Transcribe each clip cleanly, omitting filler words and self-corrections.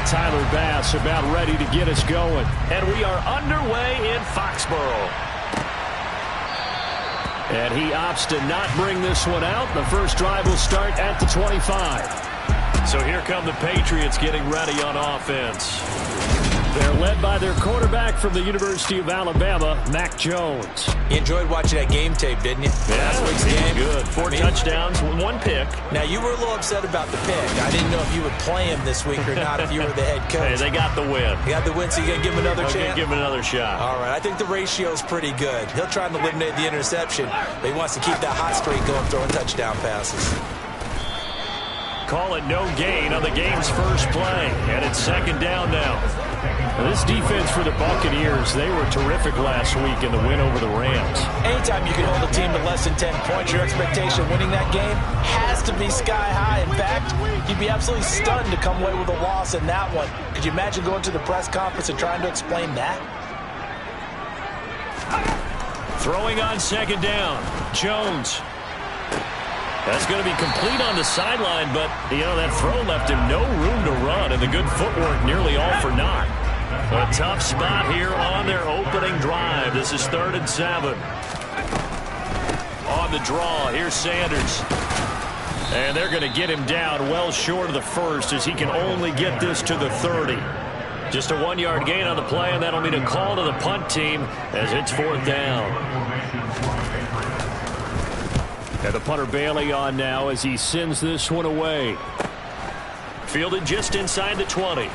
Tyler Bass about ready to get us going. And we are underway in Foxborough. And he opts to not bring this one out. The first drive will start at the 25. So here come the Patriots getting ready on offense. They're led by their quarterback from the University of Alabama, Mac Jones. You enjoyed watching that game tape, didn't you? Yeah, last week's game. Good. Four touchdowns, one pick. Now, you were a little upset about the pick. I didn't know if you would play him this week or not if you were the head coach. Hey, they got the win. You got the win, so you're going to give him another chance? Give him another shot. All right, I think the ratio's pretty good. He'll try and eliminate the interception, but he wants to keep that hot streak going, throwing touchdown passes. Call it no gain on the game's first play, and it's second down now. This defense for the Buccaneers, they were terrific last week in the win over the Rams. Anytime you can hold a team to less than 10 points, your expectation of winning that game has to be sky high. In fact, you'd be absolutely stunned to come away with a loss in that one. Could you imagine going to the press conference and trying to explain that? Throwing on second down, Jones. That's going to be complete on the sideline, but, that throw left him no room to run, and the good footwork nearly all for naught. A tough spot here on their opening drive. This is 3rd and 7. On the draw, here's Sanders. And they're going to get him down well short of the first as he can only get this to the 30. Just a 1-yard gain on the play, and that'll mean a call to the punt team as it's 4th down. And the punter Bailey on now as he sends this one away. Fielded just inside the 20.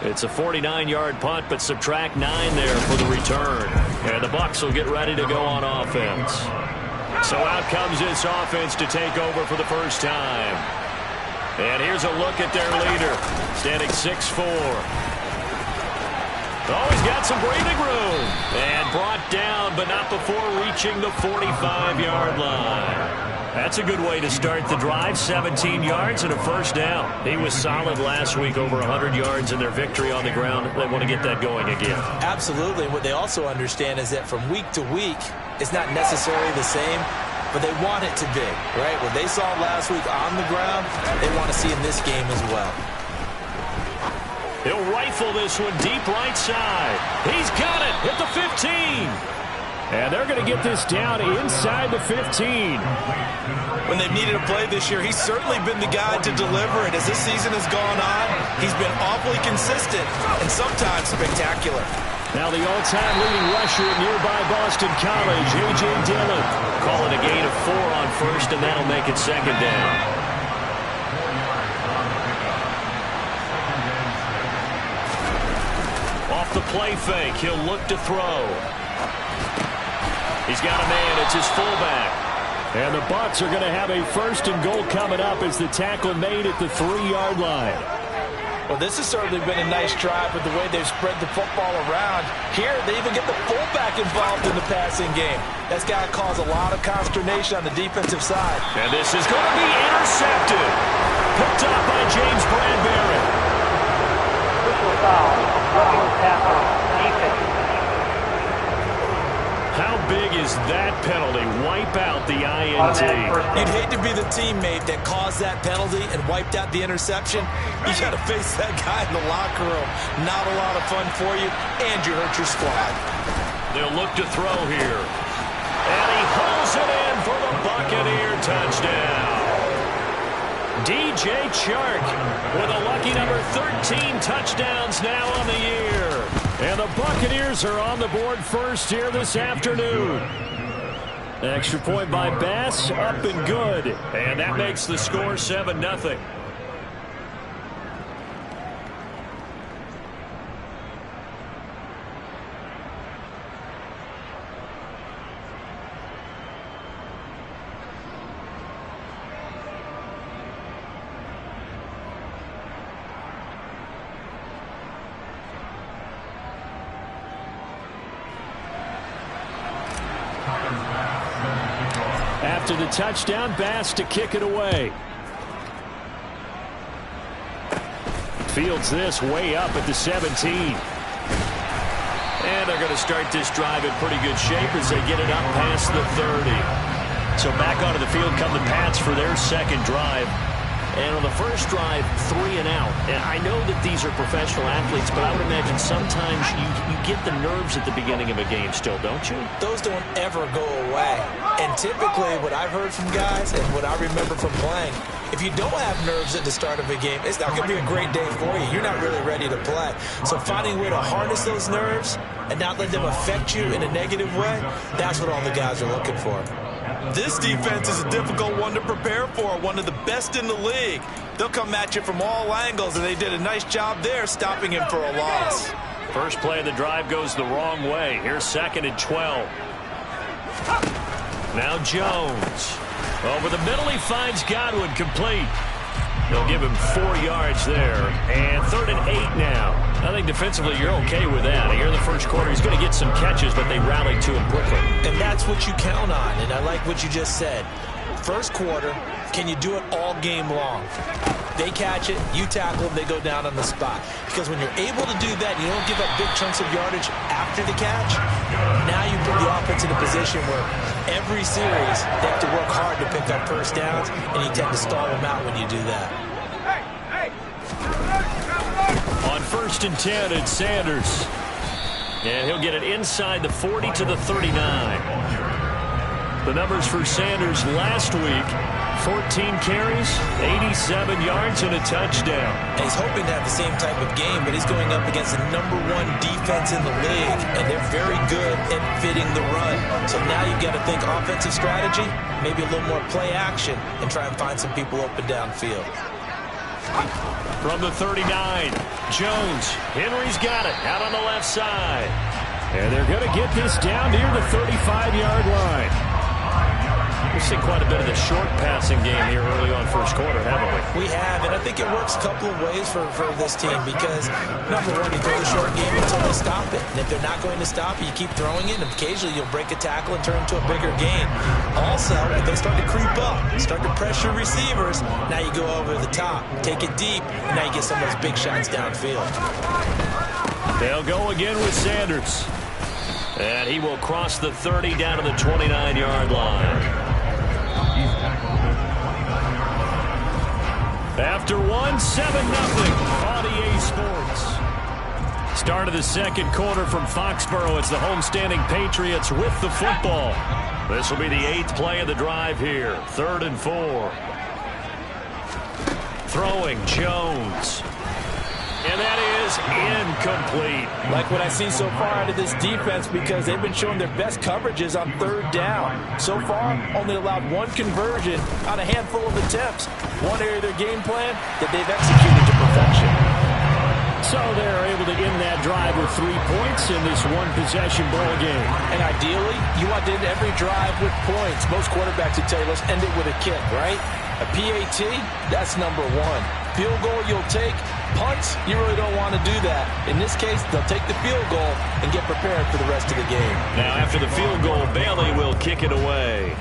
It's a 49-yard punt, but subtract 9 there for the return. And the Bucs will get ready to go on offense. So out comes this offense to take over for the first time. And here's a look at their leader, standing 6'4". Oh, he's got some breathing room. And brought down, but not before reaching the 45-yard line. That's a good way to start the drive. 17 yards and a first down. He was solid last week, over 100 yards in their victory on the ground. They want to get that going again. Absolutely. What they also understand is that from week to week, it's not necessarily the same, but they want it to be, right? What they saw last week on the ground, they want to see in this game as well. He'll rifle this one deep right side. He's got it at the 15. And they're going to get this down inside the 15. When they've needed a play this year, he's certainly been the guy to deliver it. As this season has gone on, he's been awfully consistent and sometimes spectacular. Now the all-time leading rusher at nearby Boston College, A.J. Dillon. Call it a gain of 4 on first, and that'll make it second down. Off the play fake, he'll look to throw. He's got a man, it's his fullback. And the Bucs are going to have a 1st and goal coming up as the tackle made at the 3-yard line. Well, this has certainly been a nice drive with the way they've spread the football around. Here, they even get the fullback involved in the passing game. That's got to cause a lot of consternation on the defensive side. And this is going to be intercepted. Picked up by James Bradbury. Foul, roughing the tackle, defense. How big is that penalty? Wipe out the INT. You'd hate to be the teammate that caused that penalty and wiped out the interception. You got to face that guy in the locker room. Not a lot of fun for you, and you hurt your squad. They'll look to throw here. And he pulls it in for the Buccaneer touchdown. DJ Chark with a lucky number 13 touchdowns now on the year. And the Buccaneers are on the board first here this afternoon. Extra point by Bass, up and good. And that makes the score 7-0. After the touchdown, Bass to kick it away. Fields this way up at the 17. And they're going to start this drive in pretty good shape as they get it up past the 30. So back onto the field come the Pats for their second drive. And on the first drive, 3 and out. And I know that these are professional athletes, but I would imagine sometimes you get the nerves at the beginning of a game still, don't you? Those don't ever go away. And typically what I've heard from guys and what I remember from playing, if you don't have nerves at the start of a game, it's not going to be a great day for you. You're not really ready to play. So finding a way to harness those nerves and not let them affect you in a negative way, that's what all the guys are looking for. This defense is a difficult one to prepare for, one of the best in the league. They'll come at you from all angles, and they did a nice job there stopping him for a loss. First play of the drive goes the wrong way. Here's 2nd and 12. Now Jones. Over the middle, he finds Godwin complete. They'll give him 4 yards there. And 3rd and 8 now. I think defensively you're okay with that. Here in the first quarter, he's going to get some catches, but they rallied to him quickly. And that's what you count on, and I like what you just said. First quarter, can you do it all game long? They catch it, you tackle them, they go down on the spot. Because when you're able to do that, you don't give up big chunks of yardage after the catch, now you put the offense in a position where every series they have to work hard to pick up first downs, and you tend to stall them out when you do that. On 1st and 10, it's Sanders. And he'll get it inside the 40 to the 39. The numbers for Sanders last week, 14 carries, 87 yards, and a touchdown. And he's hoping to have the same type of game, but he's going up against the #1 defense in the league, and they're very good at fitting the run. So now you've got to think offensive strategy, maybe a little more play action, and try and find some people open downfield. From the 39, Jones. Henry's got it out on the left side. And they're going to get this down near the 35-yard line. We've seen quite a bit of the short passing game here early on first quarter, haven't we? We have, and I think it works a couple of ways for this team because, number one, you throw the short game until they stop it. And if they're not going to stop it, you keep throwing it, and occasionally you'll break a tackle and turn into a bigger gain. Also, if they start to creep up, start to pressure receivers, now you go over the top, take it deep, and now you get some of those big shots downfield. They'll go again with Sanders. And he will cross the 30 down to the 29-yard line. After 1, 7-0 on EA Sports. Start of the second quarter from Foxborough. It's the homestanding Patriots with the football. This will be the 8th play of the drive here. 3rd and 4. Throwing Jones. And that is incomplete. Like what I've seen so far out of this defense because they've been showing their best coverages on 3rd down. So far, only allowed 1 conversion on a handful of attempts. One area of their game plan that they've executed to perfection. So they're able to end that drive with 3 points in this one-possession ball game. And ideally, you want to end every drive with points. Most quarterbacks would tell you, let's end it with a kick, right? A PAT, that's number 1. Field goal you'll take. Punts, you really don't want to do that. In this case, they'll take the field goal and get prepared for the rest of the game. Now, after the field goal, Bailey will kick it away.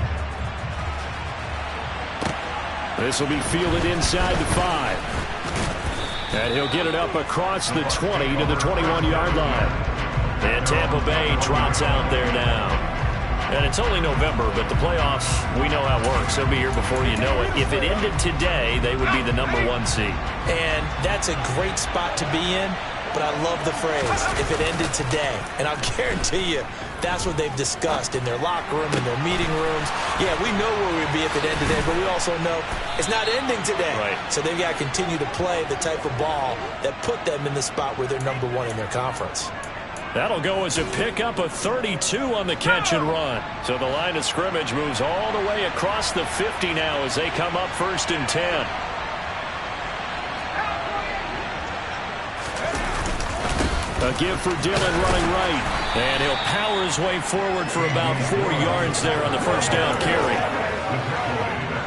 This will be fielded inside the 5. And he'll get it up across the 20 to the 21-yard line. And Tampa Bay trots out there now. And it's only November, but the playoffs, we know how it works. They'll be here before you know it. If it ended today, they would be the #1 seed. And that's a great spot to be in, but I love the phrase, if it ended today. And I'll guarantee you, that's what they've discussed in their locker room, in their meeting rooms. Yeah, we know where we'd be if it ended today, but we also know it's not ending today. Right. So they've got to continue to play the type of ball that put them in the spot where they're #1 in their conference. That'll go as a pickup of 32 on the catch and run. So the line of scrimmage moves all the way across the 50 now as they come up 1st and 10. A give for Dillon running right. And he'll power his way forward for about 4 yards there on the first down carry.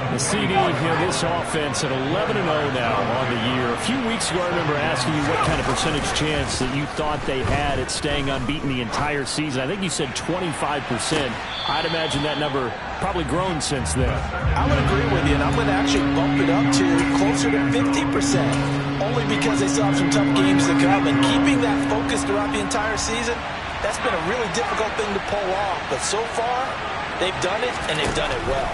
The CD here, this offense at 11-0 now on the year. A few weeks ago, I remember asking you what kind of percentage chance that you thought they had at staying unbeaten the entire season. I think you said 25%. I'd imagine that number probably grown since then. I would agree with you, and I'm going to actually bump it up to closer to 50%, only because they still have some tough games to come. And keeping that focus throughout the entire season, that's been a really difficult thing to pull off. But so far, they've done it, and they've done it well.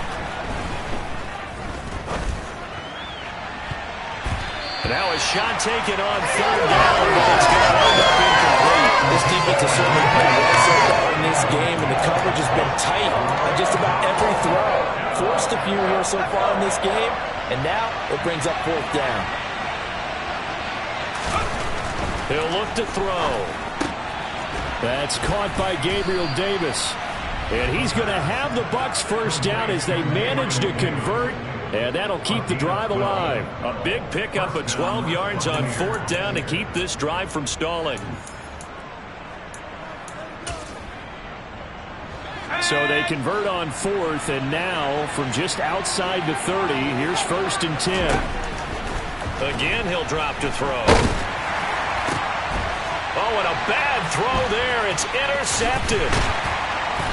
Now a shot taken on third down, but it's going to end up incomplete. This defense has certainly played well so far in this game, and the coverage has been tight on just about every throw. Forced a few here so far in this game, and now it brings up fourth down. He'll look to throw. That's caught by Gabriel Davis. And he's going to have the Bucs first down as they manage to convert. And that'll keep the drive alive. A big pickup of 12 yards on fourth down to keep this drive from stalling. So they convert on fourth, and now from just outside the 30, here's first and 10. Again, he'll drop to throw. Oh, and a bad throw there. It's intercepted.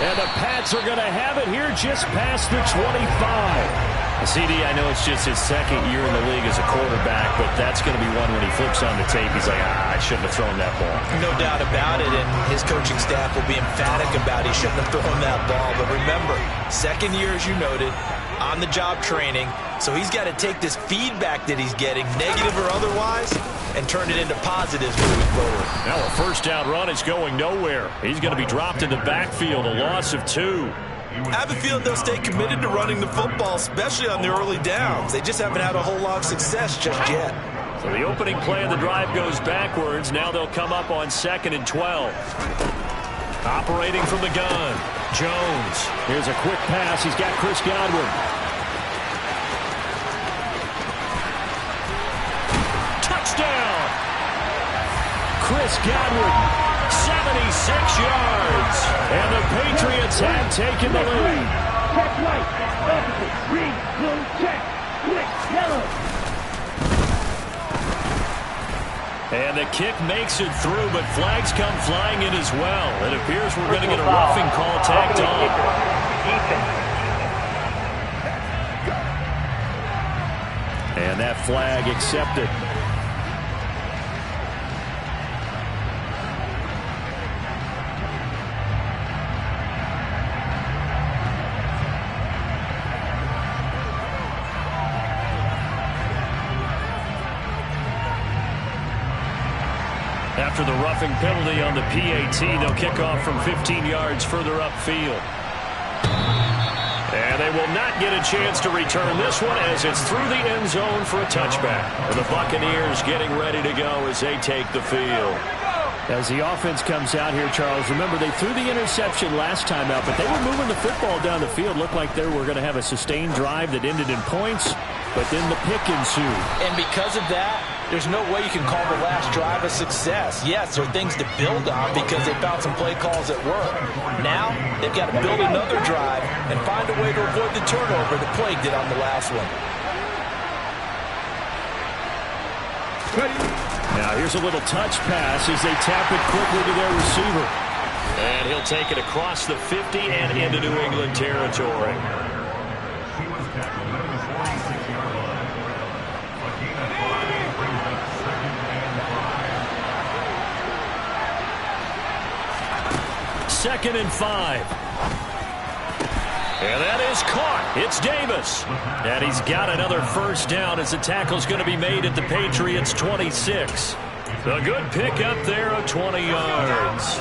And the Pats are going to have it here just past the 25. CD, I know it's just his second year in the league as a quarterback, but that's going to be one when he flips on the tape. He's like, I shouldn't have thrown that ball. No doubt about it, and his coaching staff will be emphatic about he shouldn't have thrown that ball. But remember, second year, as you noted, on-the-job training, so he's got to take this feedback that he's getting, negative or otherwise, and turn it into positives moving forward. Now a first down run is going nowhere. He's going to be dropped in the backfield, a loss of 2. I have a feeling they'll stay committed to running the football, especially on the early downs. They just haven't had a whole lot of success just yet. So the opening play of the drive goes backwards. Now they'll come up on 2nd and 12. Operating from the gun, Jones. Here's a quick pass. He's got Chris Godwin. Touchdown! Chris Godwin. 76 yards. And the Patriots have taken the lead. Check white. Opposite. Green. Blue. Check. Quick. Yellow. And the kick makes it through, but flags come flying in as well. It appears we're going to get a roughing call tacked on. And that flag accepted. After the roughing penalty on the PAT, they'll kick off from 15 yards further upfield. And they will not get a chance to return this one as it's through the end zone for a touchback. And the Buccaneers getting ready to go as they take the field. As the offense comes out here, Charles, remember they threw the interception last time out, but they were moving the football down the field. Looked like they were going to have a sustained drive that ended in points, but then the pick ensued. And because of that, there's no way you can call the last drive a success. Yes, there are things to build on because they found some play calls that work. Now, they've got to build another drive and find a way to avoid the turnover that plagued it on the last one. Now here's a little touch pass as they tap it quickly to their receiver. And he'll take it across the 50 and into New England territory. Second and 5. And that is caught. It's Davis. And he's got another first down as the tackle's going to be made at the Patriots' 26. A good pickup there of 20 yards.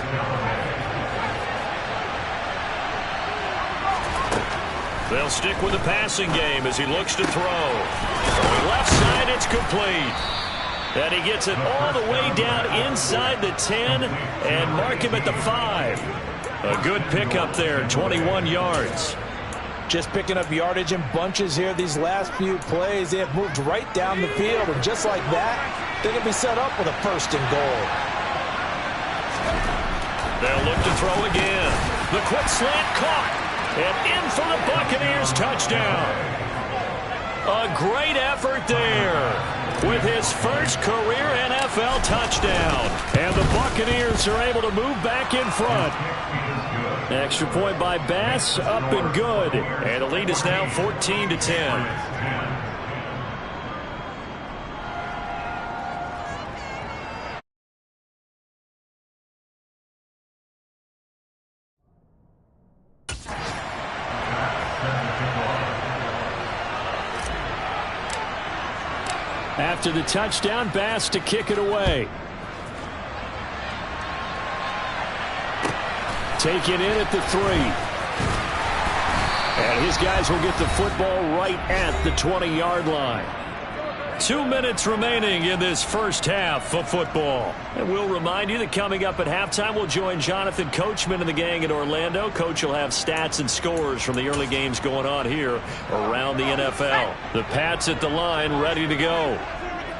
They'll stick with the passing game as he looks to throw. Going left side, it's complete. And he gets it all the way down inside the 10 and mark him at the 5. A good pickup there, 21 yards. Just picking up yardage in bunches here these last few plays. They have moved right down the field, and just like that, they're going to be set up with a first and goal. They'll look to throw again. The quick slant caught, and in for the Buccaneers touchdown. A great effort there with his first career NFL touchdown. And the Buccaneers are able to move back in front. Extra point by Bass, up and good. And the lead is now 14-10. After the touchdown, Bass to kick it away. Taken in at the 3. And his guys will get the football right at the 20-yard line. 2 minutes remaining in this first half of football. And we'll remind you that coming up at halftime, we'll join Jonathan Coachman and the gang in Orlando. Coach will have stats and scores from the early games going on here around the NFL. The Pats at the line, ready to go.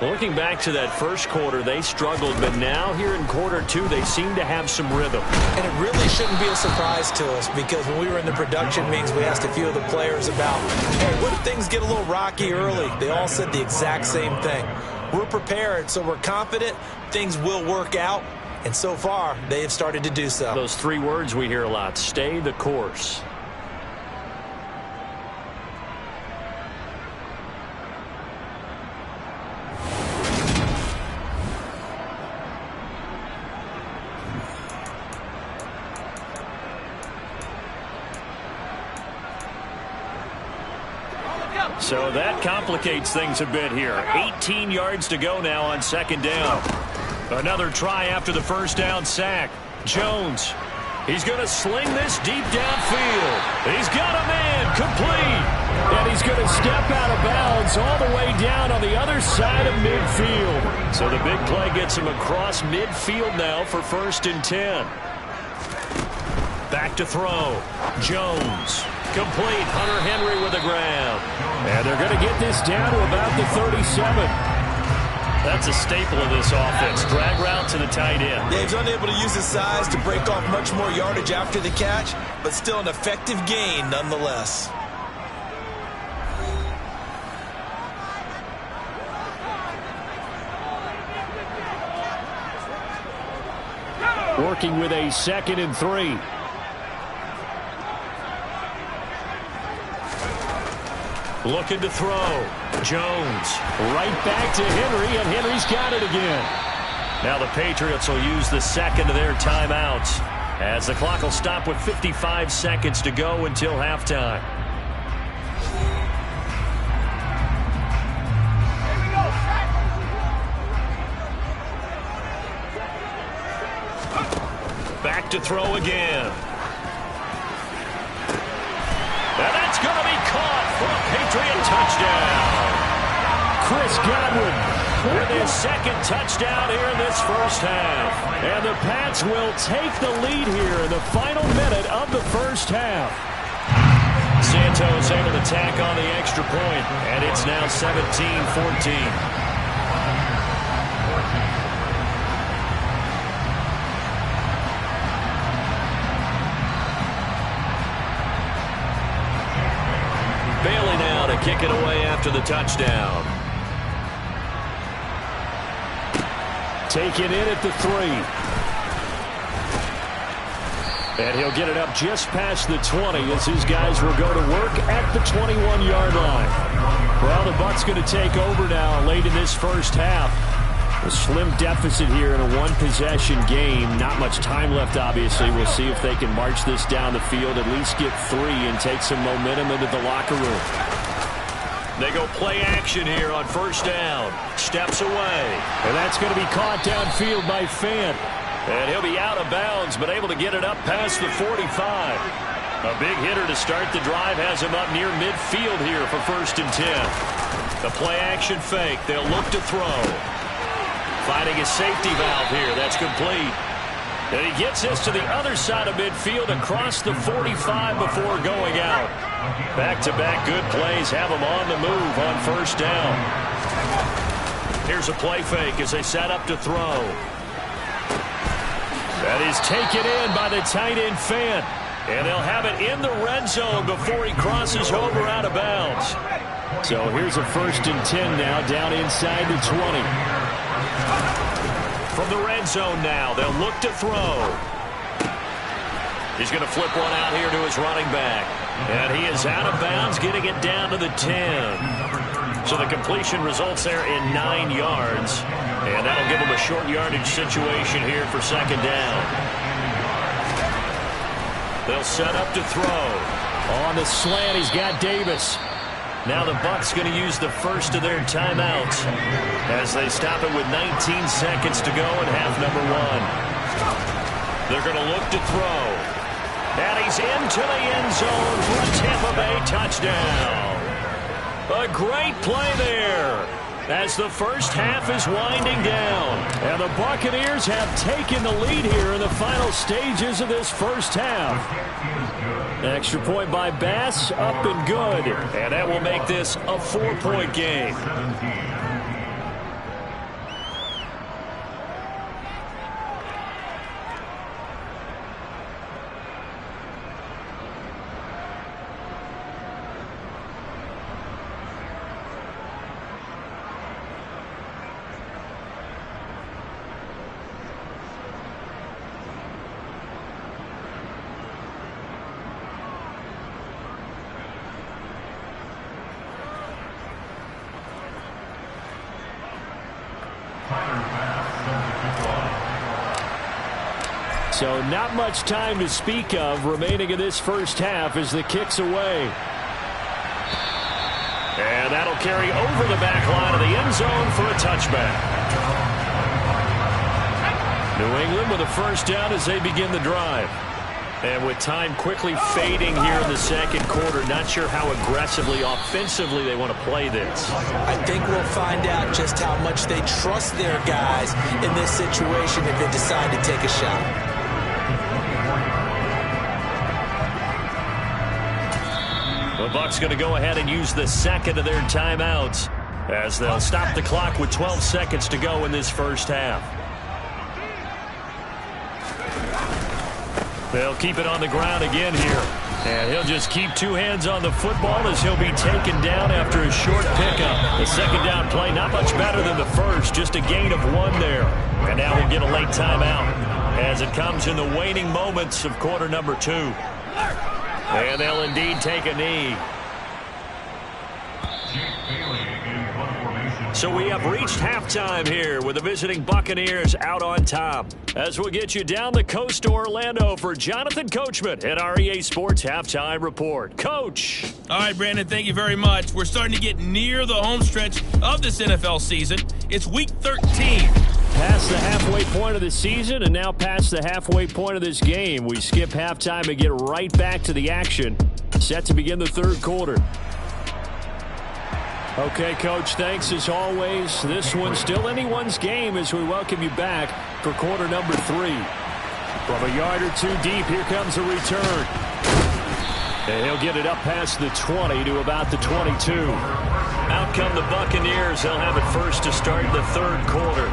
Looking back to that first quarter, they struggled, but now here in quarter 2, they seem to have some rhythm. And it really shouldn't be a surprise to us, because when we were in the production meetings, we asked a few of the players about, hey, what if things get a little rocky early? They all said the exact same thing. We're prepared, so we're confident things will work out, and so far, they have started to do so. Those 3 words we hear a lot: stay the course. So that complicates things a bit here. 18 yards to go now on second down. Another try after the first down sack. Jones, he's going to sling this deep downfield. He's got a man complete. And he's going to step out of bounds all the way down on the other side of midfield. So the big play gets him across midfield now for 1st and 10. Back to throw. Jones. Complete. Hunter Henry with the grab. And they're going to get this down to about the 37. That's a staple of this offense. Drag route to the tight end. Yeah, he's unable to use his size to break off much more yardage after the catch, but still an effective gain nonetheless. Working with a 2nd and 3. Looking to throw. Jones right back to Henry, and Henry's got it again. Now the Patriots will use the 2nd of their timeouts as the clock will stop with 55 seconds to go until halftime. Back to throw again. And that's going to be caught for a Patriot touchdown. Chris Godwin with his 2nd touchdown here in this first half. And the Pats will take the lead here in the final minute of the first half. Santos able to tack on the extra point, and it's now 17-14. Bailey now to kick it away after the touchdown. Taken in at the 3. And he'll get it up just past the 20 as his guys will go to work at the 21-yard line. Well, the Bucs going to take over now late in this first half. A slim deficit here in a one-possession game. Not much time left, obviously. We'll see if they can march this down the field, at least get 3, and take some momentum into the locker room. They go play action here on first down. Steps away. And that's going to be caught downfield by Fant. And he'll be out of bounds, but able to get it up past the 45. A big hitter to start the drive has him up near midfield here for 1st and 10. The play action fake. They'll look to throw. Finding his safety valve here. That's complete. And he gets this to the other side of midfield across the 45 before going out. Back-to-back good plays have him on the move on first down. Here's a play fake as they set up to throw. That is taken in by the tight end Fant. And they'll have it in the red zone before he crosses over out of bounds. So here's a 1st and 10 now down inside the 20. From the red zone now, they'll look to throw. He's going to flip one out here to his running back. And he is out of bounds, getting it down to the 10. So the completion results there in 9 yards. And that'll give him a short yardage situation here for 2nd down. They'll set up to throw. On the slant, he's got Davis. Now the Bucs going to use the first of their timeouts as they stop it with 19 seconds to go in half number 1. They're going to look to throw. And he's into the end zone for a Tampa Bay touchdown. A great play there as the first half is winding down. And the Buccaneers have taken the lead here in the final stages of this first half. Extra point by Bass, up and good. And that will make this a 4-point game. So not much time to speak of remaining in this first half as the kick's away. And that'll carry over the back line of the end zone for a touchback. New England with a first down as they begin the drive. And with time quickly fading here in the second quarter, not sure how aggressively, offensively they want to play this. I think we'll find out just how much they trust their guys in this situation if they decide to take a shot. The Bucs going to go ahead and use the second of their timeouts as they'll stop the clock with 12 seconds to go in this first half. They'll keep it on the ground again here. And he'll just keep two hands on the football as he'll be taken down after a short pickup. The second down play not much better than the first, just a gain of 1 there. And now we'll get a late timeout as it comes in the waning moments of quarter number 2. And they'll indeed take a knee. So we have reached halftime here with the visiting Buccaneers out on top. As we'll get you down the coast to Orlando for Jonathan Coachman at our EA Sports Halftime Report. Coach. All right, Brandon, thank you very much. We're starting to get near the home stretch of this NFL season. It's week 13. Past the halfway point of the season and now past the halfway point of this game. We skip halftime and get right back to the action. Set to begin the third quarter. Okay, Coach, thanks as always. This one's still anyone's game as we welcome you back for quarter number 3. From a yard or 2 deep, here comes a return. And he'll get it up past the 20 to about the 22. Out come the Buccaneers. They'll have it first to start the third quarter.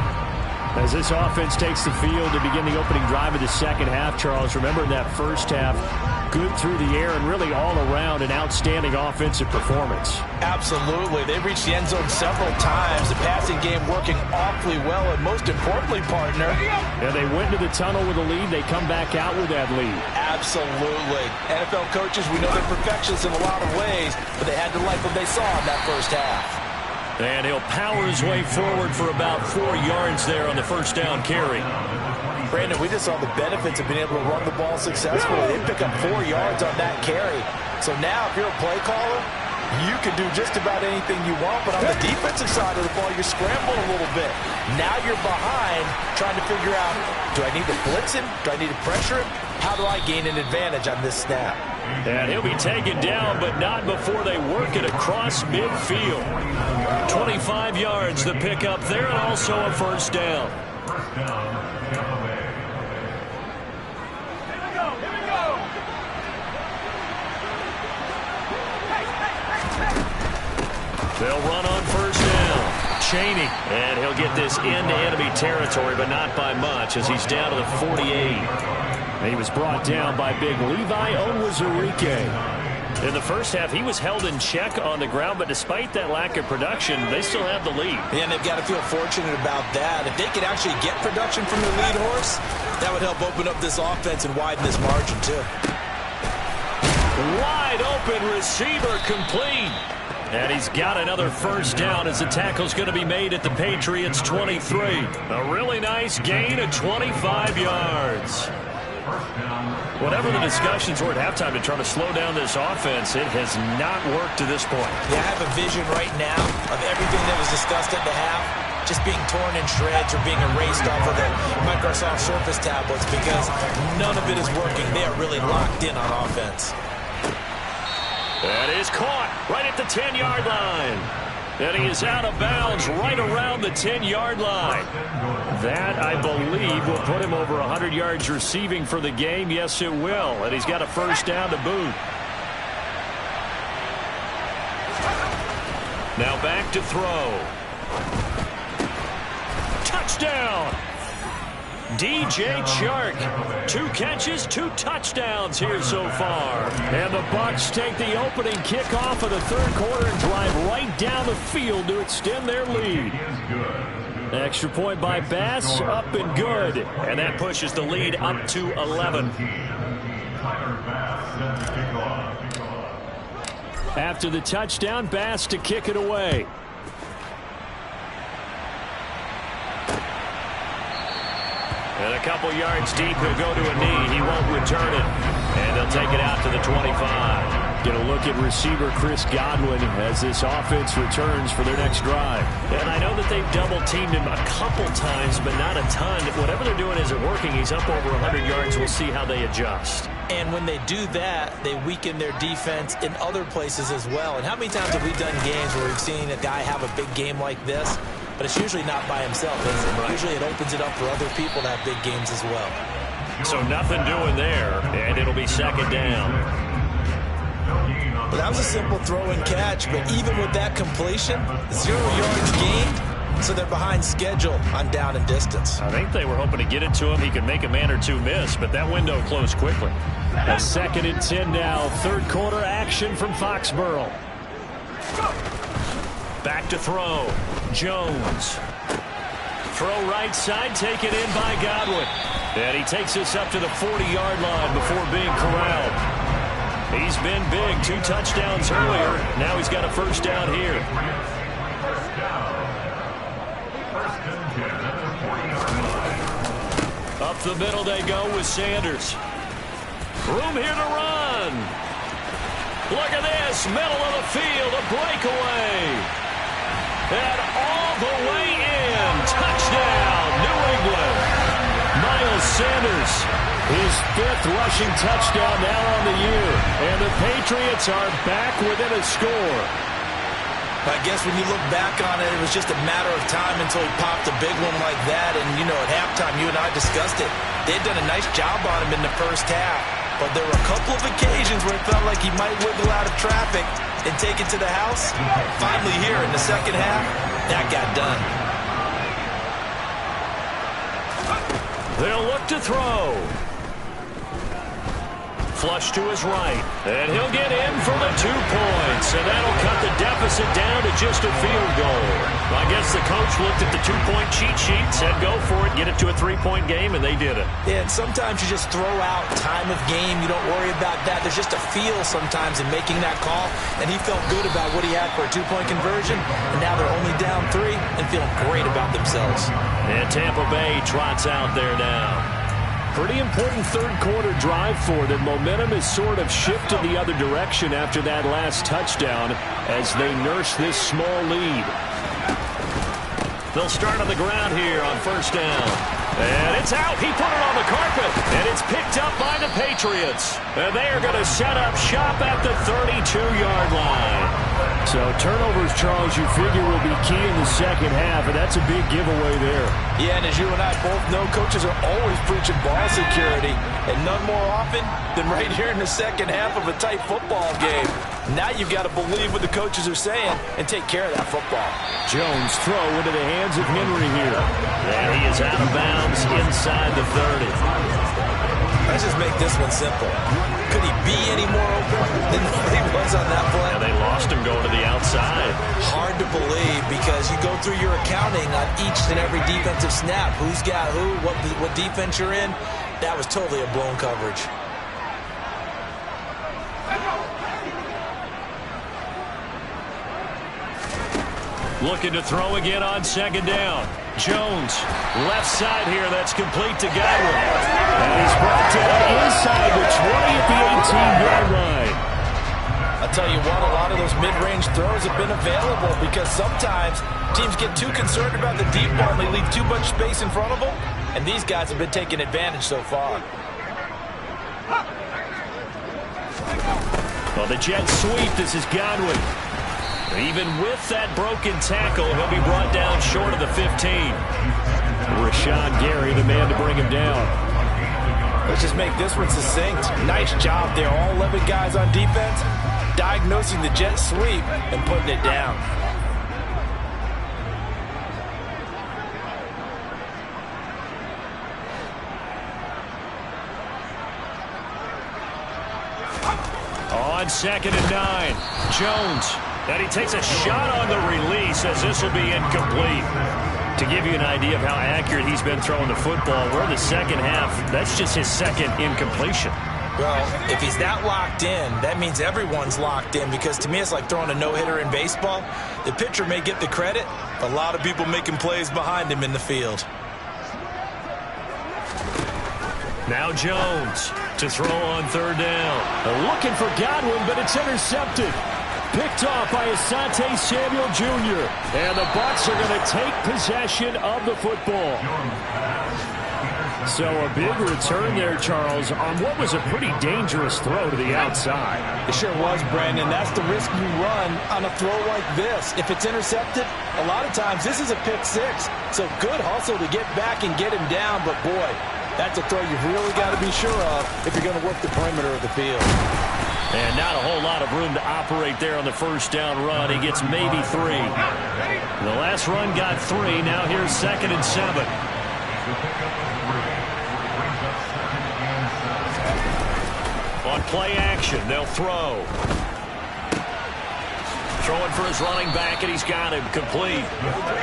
As this offense takes the field to begin the opening drive of the second half, Charles, remember in that first half, good through the air and really all around an outstanding offensive performance. Absolutely. They reached the end zone several times. The passing game working awfully well, and most importantly, partner. Yeah, they went to the tunnel with a lead. They come back out with that lead. Absolutely. NFL coaches, we know they're perfectionists in a lot of ways, but they had to like what they saw in that first half. And he'll power his way forward for about 4 yards there on the first down carry. Brandon, we just saw the benefits of being able to run the ball successfully. They pick up 4 yards on that carry. So now if you're a play caller, you can do just about anything you want, but on the defensive side of the ball, you're scrambling a little bit. Now you're behind trying to figure out, do I need to blitz him? Do I need to pressure him? How do I gain an advantage on this snap? And he'll be taken down, but not before they work it across midfield. 25 yards the pickup there, and also a first down. They'll run on first down. Chaney, and he'll get this into enemy territory, but not by much as he's down to the 48. He was brought down by big Levi Onwuzurike. In the first half, he was held in check on the ground, but despite that lack of production, they still have the lead. Yeah, and they've got to feel fortunate about that. If they could actually get production from their lead horse, that would help open up this offense and widen this margin, too. Wide open receiver complete. And he's got another first down as the tackle's going to be made at the Patriots' 23. A really nice gain of 25 yards. Whatever the discussions were at halftime to try to slow down this offense, it has not worked to this point. Yeah, I have a vision right now of everything that was discussed at the half just being torn in shreds or being erased off of the Microsoft Surface tablets because none of it is working. They are really locked in on offense. That is caught right at the 10-yard line. And he is out of bounds right around the 10-yard line. That, I believe, will put him over 100 yards receiving for the game. Yes, it will. And he's got a first down to boot. Now back to throw. Touchdown! DJ Chark. 2 catches, 2 touchdowns here so far. And the Bucs take the opening kickoff of the third quarter and drive right down the field to extend their lead. Extra point by Bass, up and good. And that pushes the lead up to 11. After the touchdown, Bass to kick it away. And a couple yards deep, he'll go to a knee. He won't return it. And they'll take it out to the 25. Get a look at receiver Chris Godwin as this offense returns for their next drive. And I know that they've double-teamed him a couple times, but not a ton. Whatever they're doing isn't working. He's up over 100 yards. We'll see how they adjust. And when they do that, they weaken their defense in other places as well. And how many times have we done games where we've seen a guy have a big game like this? But it's usually not by himself, is it? Right. Usually it opens it up for other people to have big games as well. So nothing doing there, and it'll be second down. Well, that was a simple throw and catch, but even with that completion, 0 yards gained, so they're behind schedule on down and distance. I think they were hoping to get it to him. He could make a man or two miss, but that window closed quickly. A 2nd and 10 now, third quarter action from Foxborough. Back to throw. Jones. Throw right side, taken in by Godwin. And he takes us up to the 40-yard line before being corralled. He's been big, 2 touchdowns earlier. Now he's got a first down here. Up the middle they go with Sanders. Room here to run. Look at this, middle of the field, a breakaway. And all the way in. Touchdown, New England. Miles Sanders, his 5th rushing touchdown now on the year. And the Patriots are back within a score. I guess when you look back on it, it was just a matter of time until he popped a big one like that. And, you know, at halftime, you and I discussed it. They'd done a nice job on him in the first half. But there were a couple of occasions where it felt like he might wiggle out of traffic and take it to the house. Finally here in the second half, that got done. They'll look to throw. Flush to his right. And he'll get in for the 2 points. And that'll cut the deficit down to just a field goal. I guess the coach looked at the 2-point cheat sheet, said go for it, get it to a 3-point game, and they did it. Yeah, and sometimes you just throw out time of game. You don't worry about that. There's just a feel sometimes in making that call. And he felt good about what he had for a 2-point conversion. And now they're only down 3 and feeling great about themselves. And Tampa Bay trots out there now. Pretty important third quarter drive for them. Momentum has sort of shifted the other direction after that last touchdown as they nurse this small lead. They'll start on the ground here on first down. And it's out. He put it on the carpet. And it's picked up by the Patriots. And they are going to set up shop at the 32-yard line. So turnovers, Charles, you figure will be key in the second half, and that's a big giveaway there. Yeah, and as you and I both know, coaches are always preaching ball security, and none more often than right here in the second half of a tight football game. Now you've got to believe what the coaches are saying and take care of that football. Jones throw into the hands of Henry here. And he is out of bounds inside the 30. Let's just make this one simple. Could he be any more open than he was on that play? Yeah, they lost him going to the outside. Hard to believe because you go through your accounting on each and every defensive snap. Who's got who, what defense you're in. That was totally a blown coverage. Looking to throw again on second down. Jones, left side here. That's complete to Godwin. And he's brought down inside the 20 at the 18-yard line. I'll tell you what, a lot of those mid-range throws have been available because sometimes teams get too concerned about the deep ball and they leave too much space in front of them. And these guys have been taking advantage so far. Well, the jet sweep, this is Godwin. Even with that broken tackle, he'll be brought down short of the 15. Rashawn Gary, the man to bring him down. Let's just make this one succinct. Nice job there. All 11 guys on defense diagnosing the jet sweep and putting it down. On second and 9, Jones. And he takes a shot on the release as this will be incomplete. To give you an idea of how accurate he's been throwing the football, we're in the second half. That's just his second incompletion. Well, if he's that locked in, that means everyone's locked in because to me it's like throwing a no-hitter in baseball. The pitcher may get the credit, but a lot of people making plays behind him in the field. Now Jones to throw on third down. Looking for Godwin, but it's intercepted. Picked off by Asante Samuel Jr. And the Bucs are going to take possession of the football. So a big return there, Charles, on what was a pretty dangerous throw to the outside. It sure was, Brandon. That's the risk you run on a throw like this. If it's intercepted, a lot of times this is a pick six. So good hustle to get back and get him down. But, boy, that's a throw you've really got to be sure of if you're going to work the perimeter of the field. And not a whole lot of room to operate there on the first down run. He gets maybe 3. The last run got 3. Now here's second and 7. On play action, they'll throw. Throwing for his running back, and he's got him complete.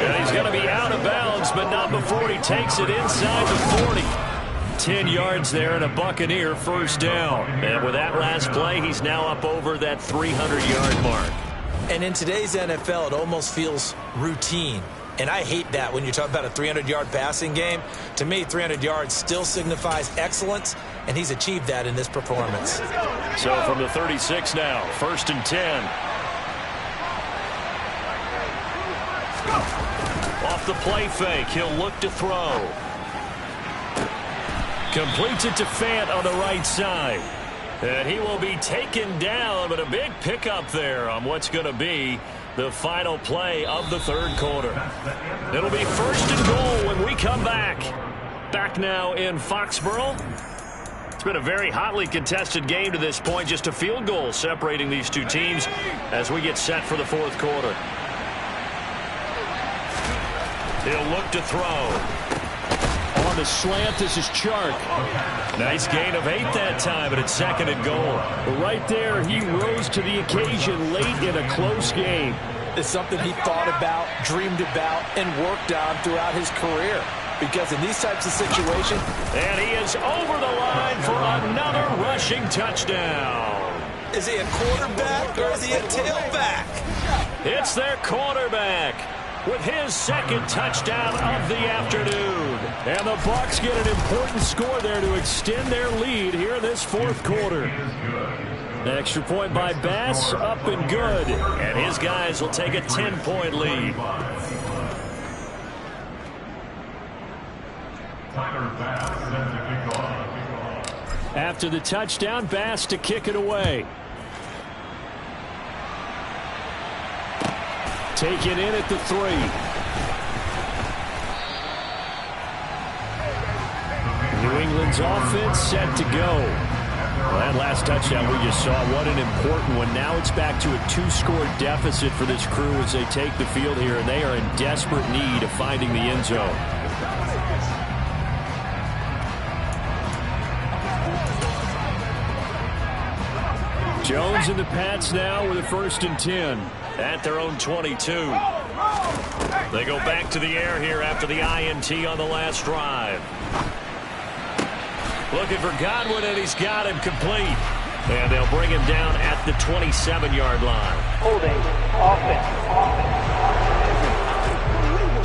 And he's going to be out of bounds, but not before he takes it inside the 40. 10 yards there and a Buccaneer first down. And with that last play, he's now up over that 300-yard mark. And in today's NFL, it almost feels routine. And I hate that when you talk about a 300-yard passing game. To me, 300 yards still signifies excellence, and he's achieved that in this performance. So from the 36 now, first and 10. Off the play fake, he'll look to throw. Completes it to Fant on the right side. And he will be taken down, but a big pickup there on what's going to be the final play of the third quarter. It'll be first and goal when we come back. Back now in Foxborough. It's been a very hotly contested game to this point. Just a field goal separating these two teams as we get set for the fourth quarter. He'll look to throw. On the slant, this is Chark. Nice gain of 8 that time, but it's second and goal. Right there, he rose to the occasion late in a close game. It's something he thought about, dreamed about, and worked on throughout his career. Because in these types of situations... And he is over the line for another rushing touchdown. Is he a quarterback or is he a tailback? It's their quarterback with his second touchdown of the afternoon. And the Bucs get an important score there to extend their lead here in this fourth quarter. The extra point by Bass, up and good. And his guys will take a 10-point lead. After the touchdown, Bass to kick it away. Taken in at the 3. New England's offense set to go. Well, that last touchdown we just saw, what an important one. Now it's back to a 2-score deficit for this crew as they take the field here, and they are in desperate need of finding the end zone. Jones and the Pats now with a first and 10. At their own 22. They go back to the air here after the INT on the last drive. Looking for Godwin, and he's got him complete. And they'll bring him down at the 27-yard line. Holding offense.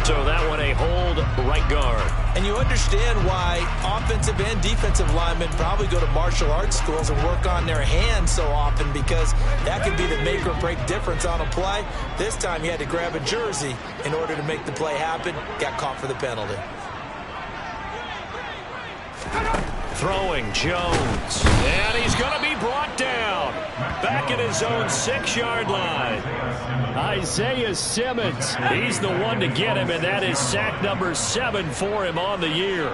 So that one a hold right guard. And you understand why offensive and defensive linemen probably go to martial arts schools and work on their hands so often, because that could be the make or break difference on a play. This time he had to grab a jersey in order to make the play happen. Got caught for the penalty. Throwing Jones. And he's going to be brought down. Back at his own 6-yard line. Isaiah Simmons. He's the one to get him, and that is sack number 7 for him on the year.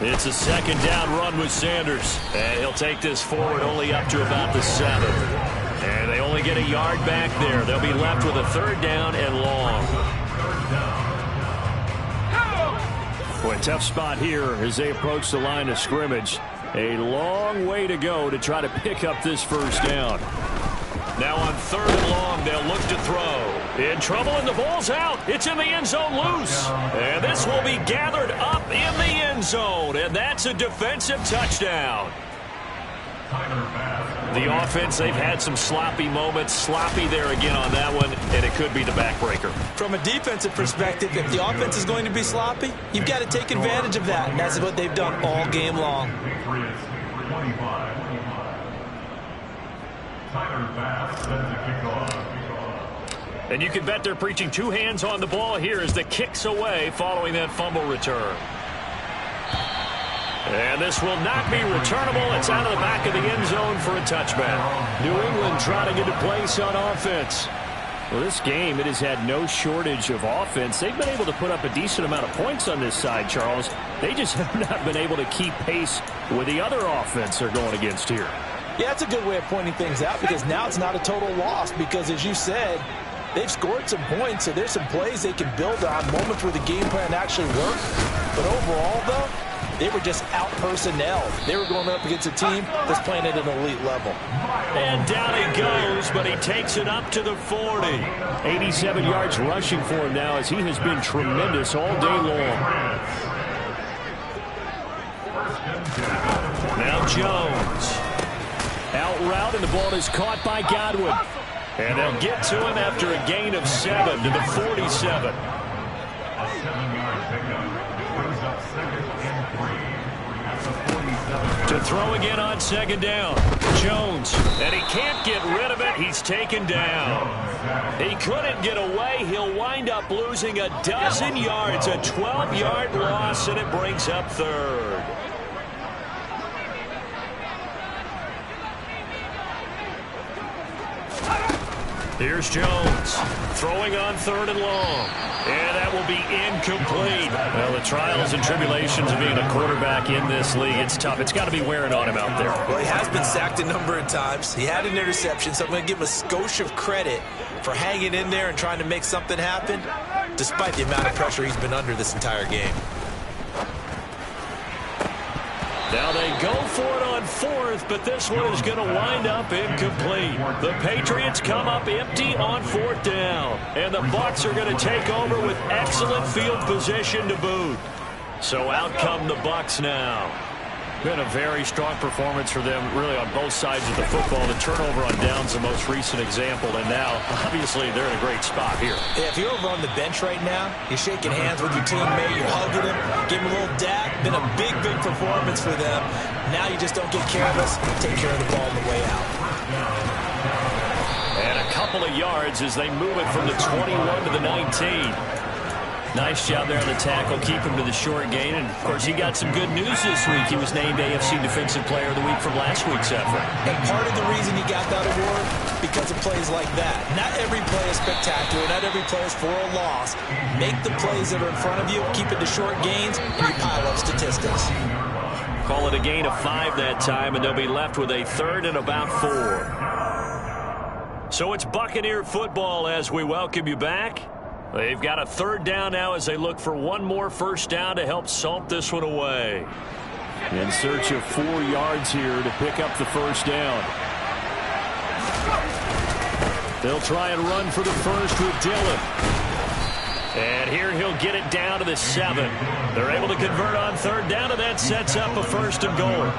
It's a second down run with Sanders. And he'll take this forward only up to about the 7. And they only get a yard back there. They'll be left with a 3rd down and long. Boy, tough spot here as they approach the line of scrimmage. A long way to go to try to pick up this 1st down. Now on 3rd and long, they'll look to throw. In trouble, and the ball's out. It's in the end zone loose. And this will be gathered up in the end zone. And that's a defensive touchdown. The offense, they've had some sloppy moments. Sloppy there again on that one, and it could be the backbreaker. From a defensive perspective, if the offense is going to be sloppy, you've got to take advantage of that, and that's what they've done all game long. And you can bet they're preaching 2 hands on the ball here as the kick's away following that fumble return. And this will not be returnable. It's out of the back of the end zone for a touchback. New England trying to get a place on offense. Well, this game, it has had no shortage of offense. They've been able to put up a decent amount of points on this side, Charles. They just have not been able to keep pace with the other offense they're going against here. Yeah, that's a good way of pointing things out, because now it's not a total loss, because as you said, they've scored some points, so there's some plays they can build on, moments where the game plan actually worked. But overall, though, they were just out-personnelled. They were going up against a team that's playing at an elite level. And down he goes, but he takes it up to the 40. 87 yards rushing for him now, as he has been tremendous all day long. Now Jones. Out route, and the ball is caught by Godwin. And they'll get to him after a gain of 7 to the 47. To throw again on 2nd down. Jones. And he can't get rid of it. He's taken down. He couldn't get away. He'll wind up losing a dozen yards. A 12-yard loss, and it brings up 3rd. Here's Jones throwing on 3rd and long. And that will be incomplete. Well, the trials and tribulations of being a quarterback in this league, it's tough. It's got to be wearing on him out there. Well, he has been sacked a number of times. He had an interception, so I'm going to give him a skosh of credit for hanging in there and trying to make something happen, despite the amount of pressure he's been under this entire game. Now they go for it on 4th, but this one is going to wind up incomplete. The Patriots come up empty on 4th down, and the Bucs are going to take over with excellent field position to boot. So out come the Bucs now. Been a very strong performance for them, really, on both sides of the football. The turnover on downs, the most recent example, and now, obviously, they're in a great spot here. Yeah, if you're over on the bench right now, you're shaking hands with your teammate, you're hugging him, giving him a little dap. Been a big, big performance for them. Now you just don't get careless, take care of the ball on the way out. And a couple of yards as they move it from the 21 to the 19. Nice job there on the tackle, keep him to the short gain. And, of course, he got some good news this week. He was named AFC Defensive Player of the Week from last week's effort. And part of the reason he got that award, because of plays like that. Not every play is spectacular. Not every play is for a loss. Make the plays that are in front of you, keep it to short gains, and you pile up statistics. Call it a gain of 5 that time, and they'll be left with a 3rd and about 4. So it's Buccaneer football as we welcome you back. They've got a 3rd down now as they look for one more 1st down to help salt this one away. In search of 4 yards here to pick up the 1st down. They'll try and run for the 1st with Dillon. And here he'll get it down to the 7. They're able to convert on 3rd down, and that sets up a 1st and goal.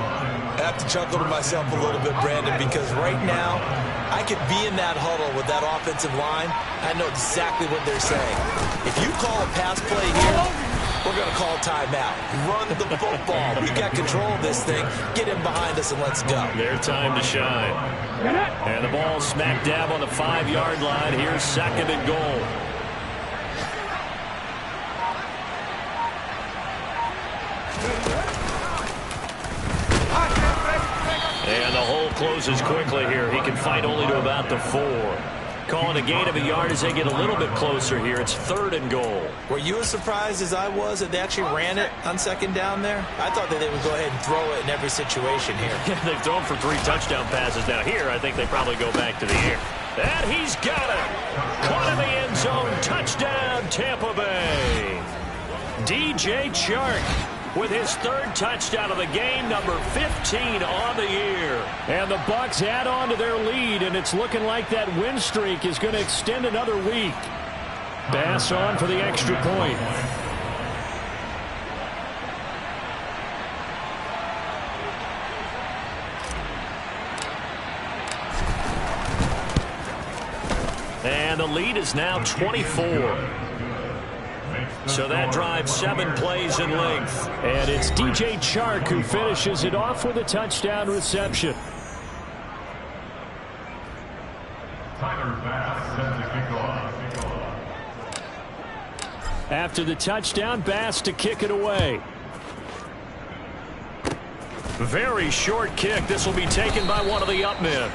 I have to chuckle to myself a little bit, Brandon, because right now I could be in that huddle with that offensive line. I know exactly what they're saying. If you call a pass play here, we're going to call timeout. Run the football. We've got control of this thing. Get in behind us and let's go. Their time to shine. And the ball smack dab on the 5-yard line. Here's 2nd and goal. And the hole closes quickly here. He can fight only to about the 4. Calling a gain of a yard as they get a little bit closer here. It's 3rd and goal. Were you as surprised as I was that they actually ran it on 2nd down there? I thought that they would go ahead and throw it in every situation here. Yeah, they've thrown for 3 touchdown passes. Now here, I think they probably go back to the air. And he's got it. Caught in the end zone. Touchdown, Tampa Bay. DJ Chark with his 3rd touchdown of the game, number 15 on the year. And the Bucs add on to their lead, and it's looking like that win streak is going to extend another week. Bass on for the extra point. And the lead is now 24. So that drives 7 plays in length. And it's DJ Chark who finishes it off with a touchdown reception. After the touchdown, Bass to kick it away. Very short kick. This will be taken by one of the up men.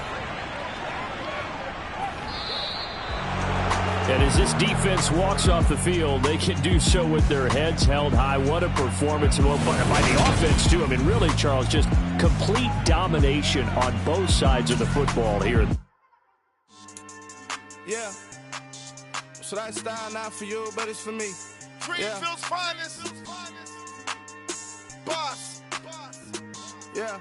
And as this defense walks off the field, they can do so with their heads held high. What a performance by the offense, too. I mean, really, Charles, just complete domination on both sides of the football here. Yeah. So that style not for you, but it's for me. Greenfield's finest. Boss. Yeah.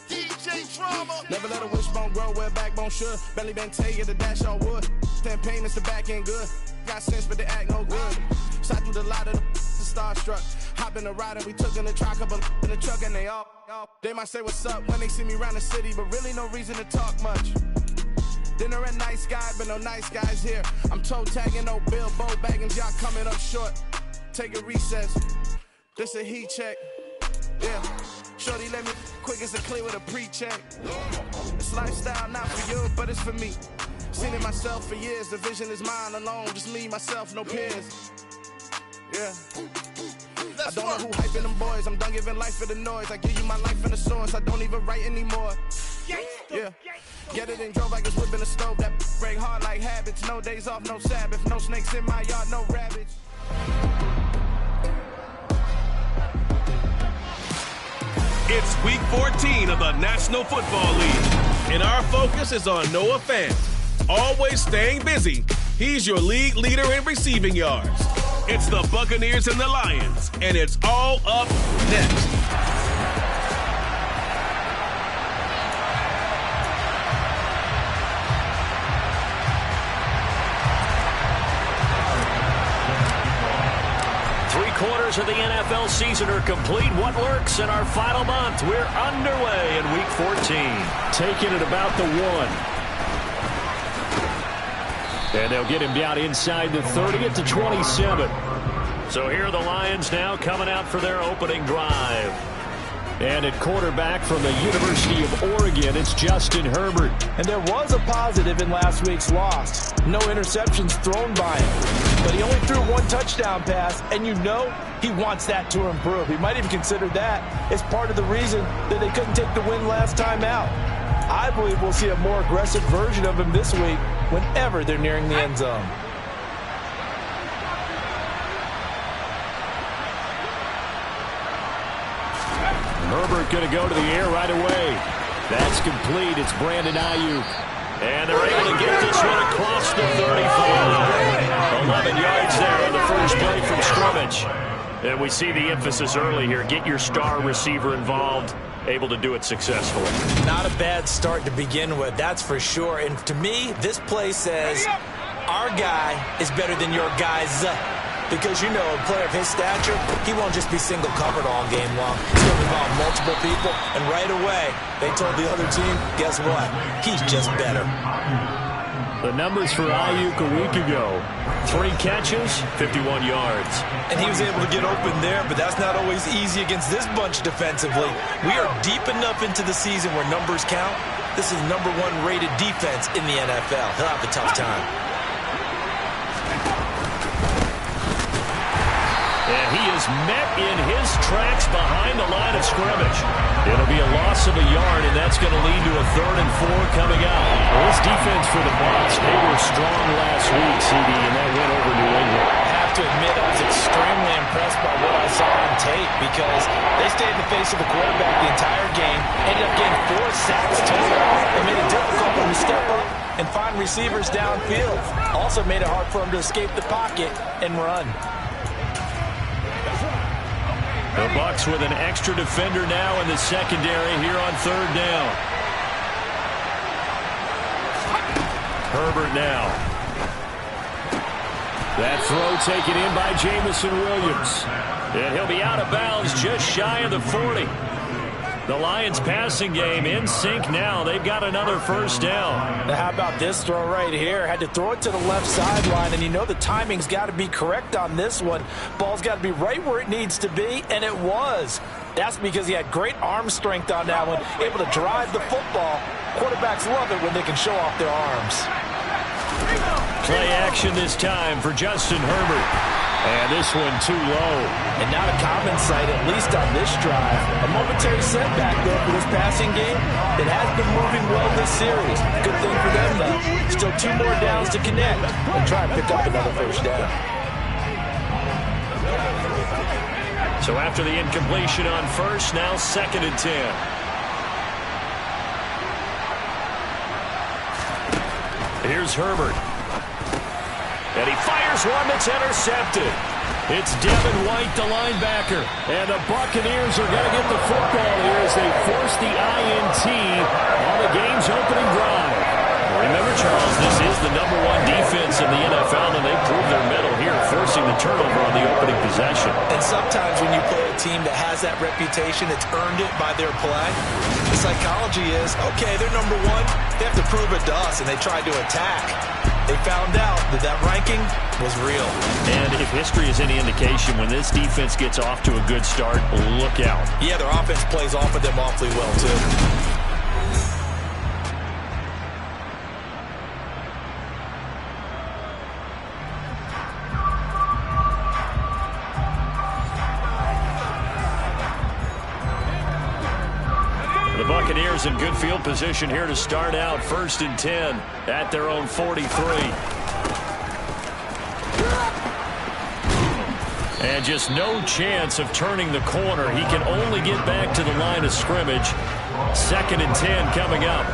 DJ Drama. Never let a wishbone grow where backbone should. Belly been taking the dash on wood. Campaign is the back end good. Got sense, but they act no good. Shot through the lot of the starstruck. Hop in the ride and we took in the truck, couple in the truck, and they all. They might say what's up when they see me around the city, but really no reason to talk much. Dinner a nice guy, but no nice guys here. I'm toe tagging, no Bill Bo baggins, y'all coming up short. Take a recess. This a heat check. Yeah. Shorty let me quick as a clear with a pre-check. It's lifestyle not for you, but it's for me. Seen it myself for years. The vision is mine alone. Just me, myself, no peers. Yeah. I don't know who hyping them boys. I'm done giving life for the noise. I give you my life in the source. I don't even write anymore. Yeah. Get it and drove like it's whipping a stove. That break hard like habits. No days off, no Sabbath. No snakes in my yard, no rabbits. It's week 14 of the National Football League, and our focus is on Noah Fant. Always staying busy, he's your league leader in receiving yards. It's the Buccaneers and the Lions, and it's all up next. Three-quarters of the NFL season are complete. What lurks in our final month? We're underway in week 14. Taking it about the 1. And they'll get him down inside the 30 at the 27. So here are the Lions now coming out for their opening drive. And at quarterback from the University of Oregon, it's Justin Herbert. And there was a positive in last week's loss. No interceptions thrown by him. But he only threw 1 touchdown pass, and you know he wants that to improve. He might even consider that as part of the reason that they couldn't take the win last time out. I believe we'll see a more aggressive version of him this week whenever they're nearing the end zone. Herbert going to go to the air right away. That's complete. It's Brandon Ayuk. And they're able to get this one across the 35. 11 yards there on the first play from scrimmage. And we see the emphasis early here. Get your star receiver involved. Able to do it successfully. Not a bad start to begin with, that's for sure. And to me, this play says our guy is better than your guys. Because, you know, a player of his stature, he won't just be single covered all game long. He's going to involve multiple responsible people, and right away, they told the other team, guess what? He's just better. The numbers for Ayuk a week ago. 3 catches, 51 yards. And he was able to get open there, but that's not always easy against this bunch defensively. We are deep enough into the season where numbers count. This is #1 rated defense in the NFL. He'll have a tough time. And he is met in his tracks behind the line of scrimmage. It'll be a loss of a yard, and that's going to lead to a 3rd and 4 coming out. Well, this defense for the Bucs, they were strong last week, CD, and that went over New England. I have to admit, I was extremely impressed by what I saw on tape because they stayed in the face of the quarterback the entire game, ended up getting 4 sacks total. They made it difficult for him to step up and find receivers downfield. Also made it hard for him to escape the pocket and run. The Bucs with an extra defender now in the secondary here on 3rd down. Herbert now. That throw taken in by Jamison Williams. And he'll be out of bounds just shy of the 40. The Lions passing game in sync now. They've got another 1st down. Now how about this throw right here? Had to throw it to the left sideline, and you know the timing's got to be correct on this one. Ball's got to be right where it needs to be, and it was. That's because he had great arm strength on that one, able to drive the football. Quarterbacks love it when they can show off their arms. Play action this time for Justin Herbert. And this one too low. And not a common sight, at least on this drive. A momentary setback, though, for this passing game. It has been moving well this series. Good thing for them, though. Still 2 more downs to connect and try and pick up another 1st down. So after the incompletion on 1st, now 2nd and 10. Here's Herbert. And he fires one that's intercepted. It's Devin White, the linebacker. And the Buccaneers are going to get the football here as they force the INT on the game's opening drive. Remember, Charles, this is the #1 defense in the NFL, and they proved their mettle here, forcing the turnover on the opening possession. And sometimes when you play a team that has that reputation, it's earned it by their play. The psychology is, okay, they're #1. They have to prove it to us, and they tried to attack. They found out that that ranking was real. And if history is any indication, when this defense gets off to a good start, look out. Yeah, their offense plays off of them awfully well, too. The Buccaneers in good field position here to start out 1st and 10 at their own 43. And just no chance of turning the corner. He can only get back to the line of scrimmage. 2nd and 10 coming up.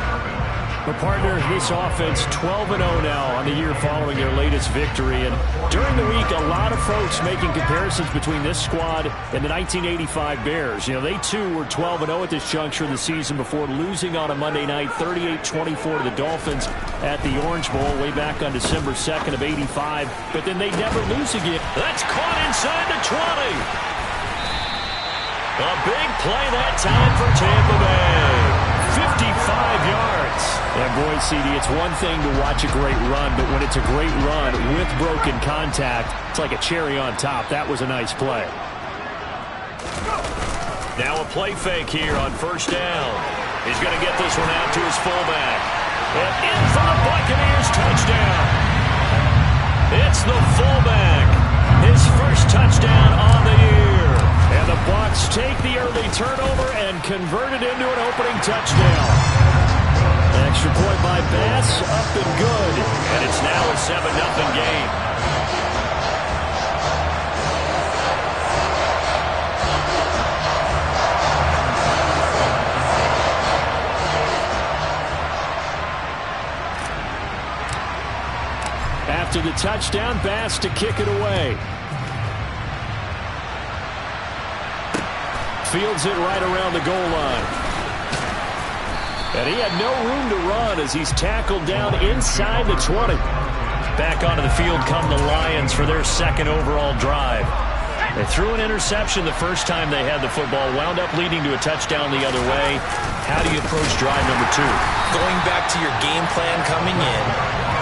The partner, this offense 12-0 now on the year following their latest victory. And during the week, a lot of folks making comparisons between this squad and the 1985 Bears. You know, they too were 12-0 at this juncture of the season before losing on a Monday night 38-24 to the Dolphins at the Orange Bowl way back on December 2nd of '85. But then they never lose again. That's caught inside the 20. A big play that time for Tampa Bay. 55 yards. And boy, CD, it's one thing to watch a great run, but when it's a great run with broken contact, it's like a cherry on top. That was a nice play. Now a play fake here on 1st down. He's going to get this one out to his fullback. And in for the Buccaneers touchdown. It's the fullback. His 1st touchdown on the year. And the Bucs take the early turnover and convert it into an opening touchdown. Extra point by Bass, up and good. And it's now a 7-0 game. After the touchdown, Bass to kick it away. Fields it right around the goal line. And he had no room to run as he's tackled down inside the 20. Back onto the field come the Lions for their 2nd overall drive. They threw an interception the first time they had the football, wound up leading to a touchdown the other way. How do you approach drive number 2? Going back to your game plan coming in,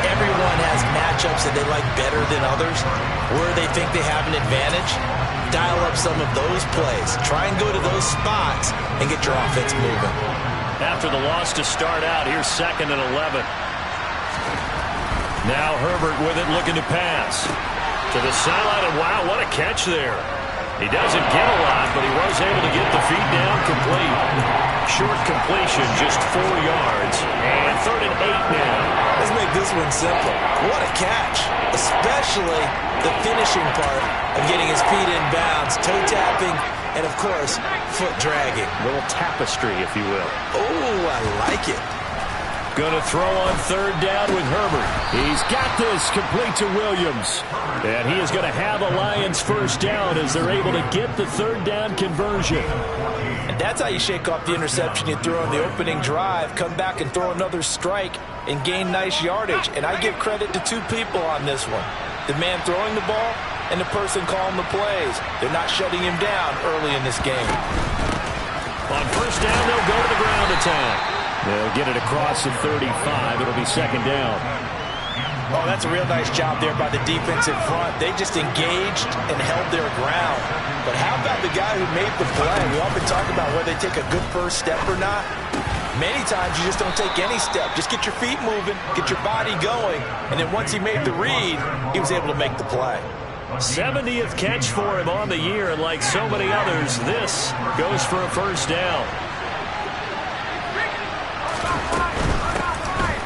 everyone has matchups that they like better than others. Where they think they have an advantage, dial up some of those plays. Try and go to those spots and get your offense moving. After the loss to start out, here's 2nd and 11. Now Herbert with it, looking to pass. To the sideline, and wow, what a catch there. He doesn't get a lot, but he was able to get the feet down complete. Short completion, just 4 yards. And 3rd and 8 now. Let's make this one simple. What a catch, especially the finishing part of getting his feet in bounds, toe tapping, and of course, foot dragging. A little tapestry, if you will. Oh, I like it. Going to throw on 3rd down with Herbert. He's got this complete to Williams. And he is going to have a Lions first down as they're able to get the 3rd down conversion. And that's how you shake off the interception you threw on the opening drive, come back and throw another strike and gain nice yardage. And I give credit to 2 people on this one. The man throwing the ball and the person calling the plays. They're not shutting him down early in this game. On first down, they'll go to the ground attack. They'll get it across the 35. It'll be 2nd down. Oh, that's a real nice job there by the defense in front. They just engaged and held their ground. But how about the guy who made the play? We often talk about whether they take a good first step or not. Many times you just don't take any step. Just get your feet moving, get your body going, and then once he made the read, he was able to make the play. 70th catch for him on the year, and like so many others, this goes for a first down.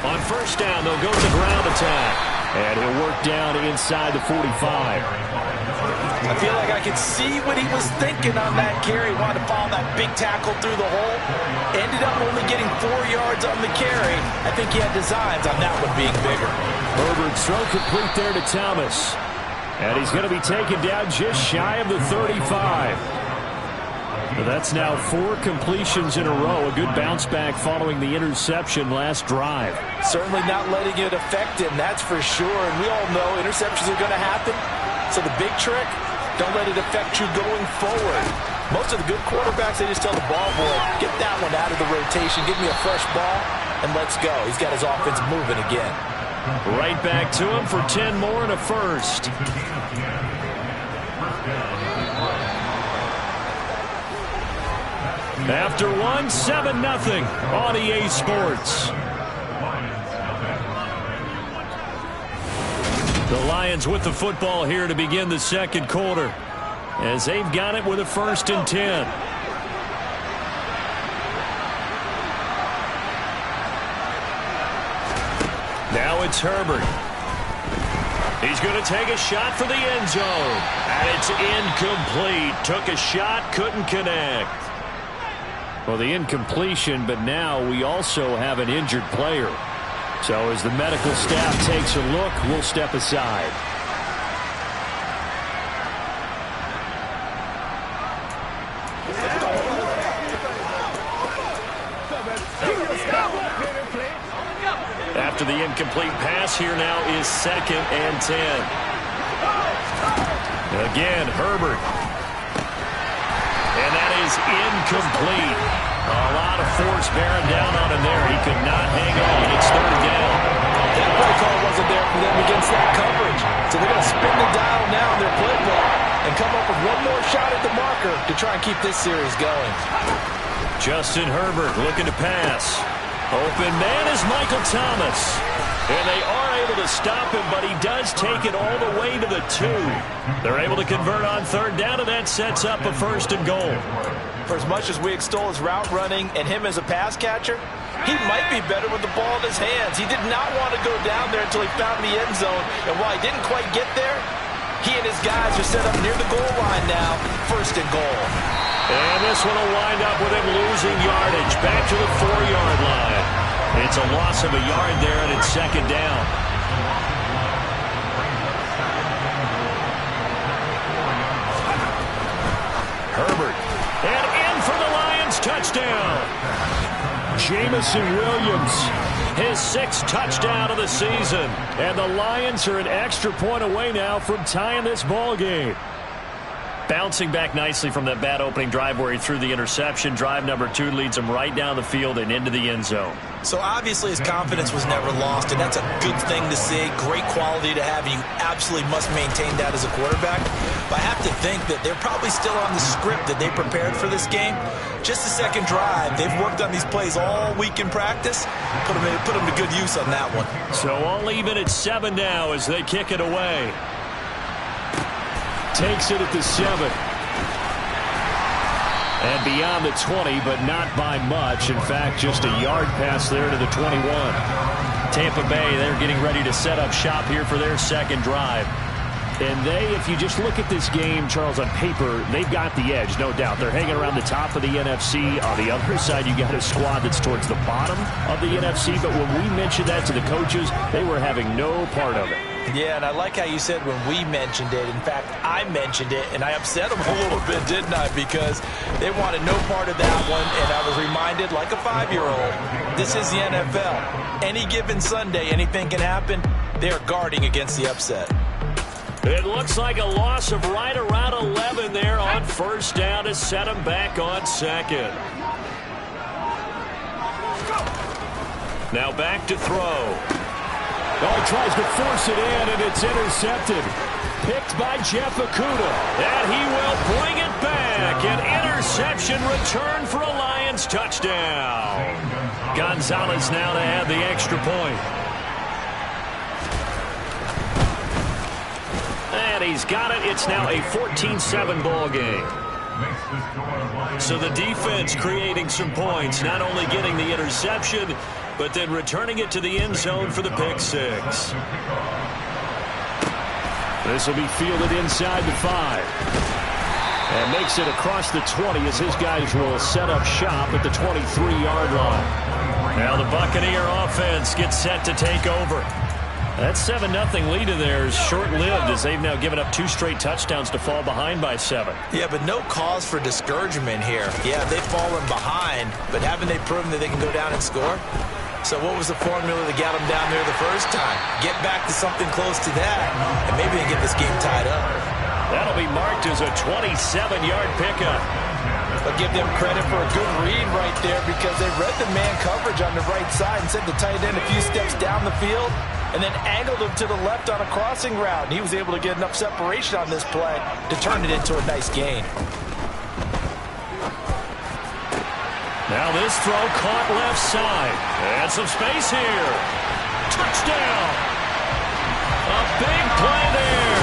On first down, they'll go to the ground attack. And he'll work down inside the 45. I feel like I could see what he was thinking on that carry. He wanted to follow that big tackle through the hole. Ended up only getting 4 yards on the carry. I think he had designs on that one being bigger. Herbert throw complete there to Thomas. And he's going to be taken down just shy of the 35. But that's now 4 completions in a row. A good bounce back following the interception last drive. Certainly not letting it affect him, that's for sure. And we all know interceptions are going to happen. So the big trick, don't let it affect you going forward. Most of the good quarterbacks, they just tell the ball boy, get that one out of the rotation, give me a fresh ball, and let's go. He's got his offense moving again. Right back to him for 10 more and a first. After 1, 7-0 on EA Sports. The Lions with the football here to begin the 2nd quarter, as they've got it with a 1st and 10. Now it's Herbert. He's going to take a shot for the end zone. And it's incomplete. Took a shot, couldn't connect. Well, the incompletion, but now we also have an injured player. So as the medical staff takes a look, we'll step aside. After the incomplete pass, here now is 2nd and 10. Again, Herbert. And that is incomplete. A lot of force bearing down on him there. He could not hang on. It's 3rd down. That play call wasn't there for them against that coverage. So they're going to spin the dial now in their playbook and come up with one more shot at the marker to try and keep this series going. Justin Herbert looking to pass. Open man is Michael Thomas. And they are able to stop him, but he does take it all the way to the 2. They're able to convert on 3rd down, and that sets up a 1st and goal. For as much as we extol his route running and him as a pass catcher, he might be better with the ball in his hands. He did not want to go down there until he found the end zone. And while he didn't quite get there, he and his guys are set up near the goal line now. 1st and goal. And this one will wind up with him losing yardage. Back to the 4-yard line. It's a loss of a yard there, and it's 2nd down. Herbert. And in for the Lions touchdown. Jameson Williams, his 6th touchdown of the season. And the Lions are an extra point away now from tying this ball game. Bouncing back nicely from that bad opening drive where he threw the interception. Drive number 2 leads him right down the field and into the end zone. So obviously his confidence was never lost, and that's a good thing to see. Great quality to have, and you absolutely must maintain that as a quarterback. But I have to think that they're probably still on the script that they prepared for this game. Just the second drive. They've worked on these plays all week in practice. Put them to good use on that one. So all even at 7 now as they kick it away. Takes it at the 7. And beyond the 20, but not by much. In fact, just a yard pass there to the 21. Tampa Bay, they're getting ready to set up shop here for their second drive. And if you just look at this game, Charles, on paper, they've got the edge, no doubt. They're hanging around the top of the NFC. On the other side, you got a squad that's towards the bottom of the NFC. But when we mentioned that to the coaches, they were having no part of it. Yeah, and I like how you said when we mentioned it. In fact, I mentioned it, and I upset them a little bit, didn't I? Because they wanted no part of that one, and I was reminded, like a 5-year-old, this is the NFL. Any given Sunday, anything can happen. They're guarding against the upset. It looks like a loss of right around 11 there on first down to set them back on second. Now back to throw. Oh, he tries to force it in, and it's intercepted. Picked by Jeff Okudah. And he will bring it back. An interception return for a Lions touchdown. Gonzalez now to add the extra point. And he's got it. It's now a 14-7 ball game. So the defense creating some points, not only getting the interception, but then returning it to the end zone for the pick 6. This will be fielded inside the 5. And makes it across the 20 as his guys will set up shop at the 23-yard line. Now the Buccaneer offense gets set to take over. That 7-0 lead of theirs short-lived as they've now given up 2 straight touchdowns to fall behind by 7. Yeah, but no cause for discouragement here. Yeah, they've fallen behind, but haven't they proven that they can go down and score? So what was the formula that got them down there the first time? Get back to something close to that, and maybe they get this game tied up. That'll be marked as a 27-yard pickup. I'll give them credit for a good read right there because they read the man coverage on the right side and sent the tight end a few steps down the field and then angled him to the left on a crossing route. And he was able to get enough separation on this play to turn it into a nice gain. Now this throw caught left side. And some space here. Touchdown. A big play there.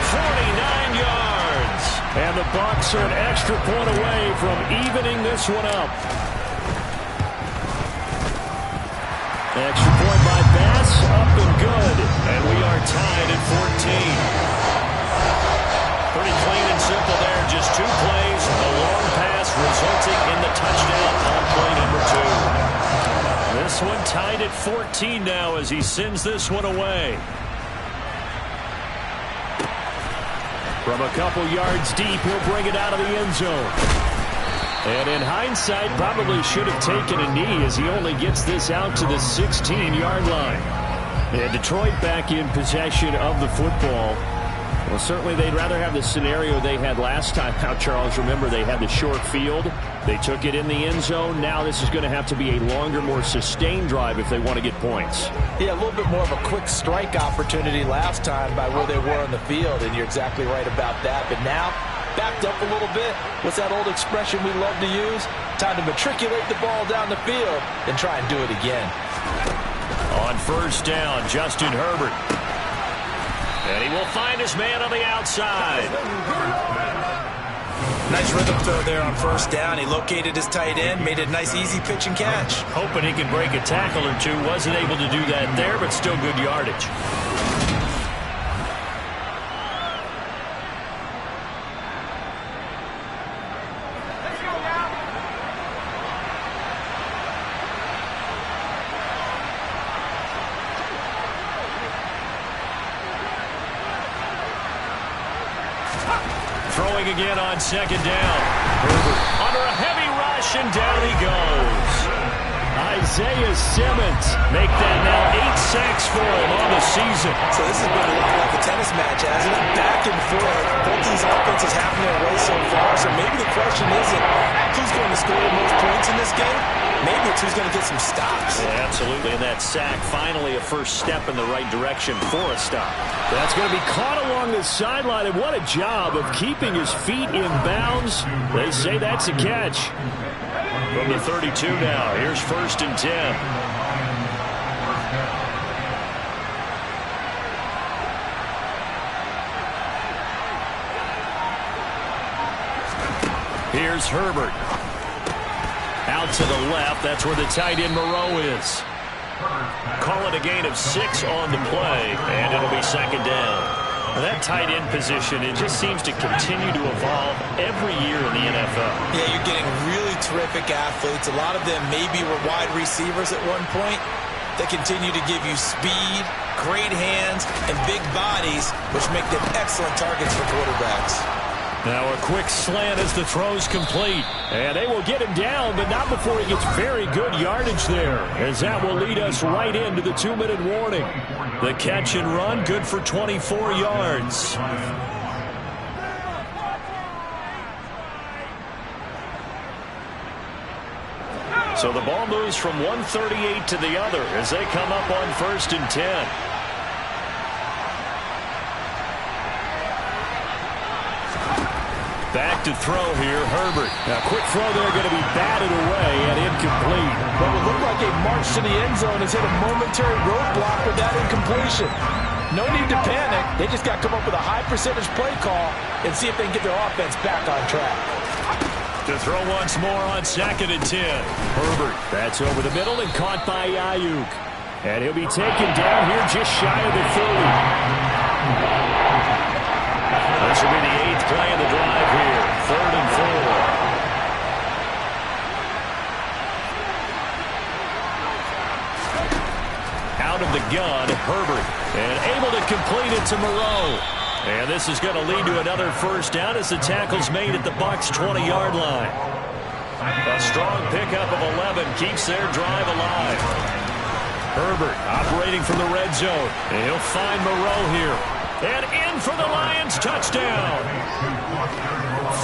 49 yards. And the Bucs are an extra point away from evening this one up. Extra point by Bass, up and good. And we are tied at 14. Pretty clean and simple there. Just 2 plays. The long pass resulting in the touchdown on play number 2. This one tied at 14 now as he sends this one away. From a couple yards deep, he'll bring it out of the end zone. And in hindsight, probably should have taken a knee as he only gets this out to the 16-yard line. And Detroit back in possession of the football. Well, certainly they'd rather have the scenario they had last time out, Charles. Remember, they had the short field. They took it in the end zone. Now this is going to have to be a longer, more sustained drive if they want to get points. Yeah, a little bit more of a quick strike opportunity last time by where they were on the field, and you're exactly right about that. But now, backed up a little bit. What's that old expression we love to use? Time to matriculate the ball down the field and try and do it again. On first down, Justin Herbert. And he will find his man on the outside. Nice rhythm throw there on first down. He located his tight end, made a nice easy pitch and catch. Hoping he can break a tackle or two. Wasn't able to do that there, but still good yardage. Throwing again on second down. Herbert under a heavy rush, and down he goes. Isaiah Simmons. Make that now 8 sacks for him on the season. So this has been a lot like a tennis match, hasn't it? Back and forth. Both these offenses having their way so far. So maybe the question isn't who's going to score the most points in this game. Maybe it's who's going to get some stops. Yeah, absolutely. And that sack, finally a first step in the right direction for a stop. That's going to be caught along the sideline, and what a job of keeping his feet in bounds. They say that's a catch. From the 32 now, here's 1st and 10. Here's Herbert. Out to the left. That's where the tight end Moreau is. Call it a gain of 6 on the play, and it'll be 2nd down. Now that tight end position, it just seems to continue to evolve every year in the NFL. Yeah, you're getting really terrific athletes. A lot of them maybe were wide receivers at one point. They continue to give you speed, great hands, and big bodies, which make them excellent targets for quarterbacks. Now a quick slant as the throw's complete. And they will get him down, but not before he gets very good yardage there, as that will lead us right into the 2-minute warning. The catch and run, good for 24 yards. So the ball moves from 138 to the other as they come up on 1st and 10. Back to throw here, Herbert. Now, quick throw there, going to be batted away and incomplete. Well, it looked like a march to the end zone has hit a momentary roadblock with that incompletion. No need to panic. They just got to come up with a high percentage play call and see if they can get their offense back on track. To throw once more on 2nd and 10. Herbert, that's over the middle and caught by Ayuk. And he'll be taken down here just shy of the 30. This will be the 8th play of the drive here. 3rd and 4. Out of the gun, Herbert. And able to complete it to Moreau. And this is going to lead to another 1st down as the tackle's made at the Bucs' 20-yard line. A strong pickup of 11 keeps their drive alive. Herbert operating from the red zone. And he'll find Moreau here. And in for the Lions, touchdown.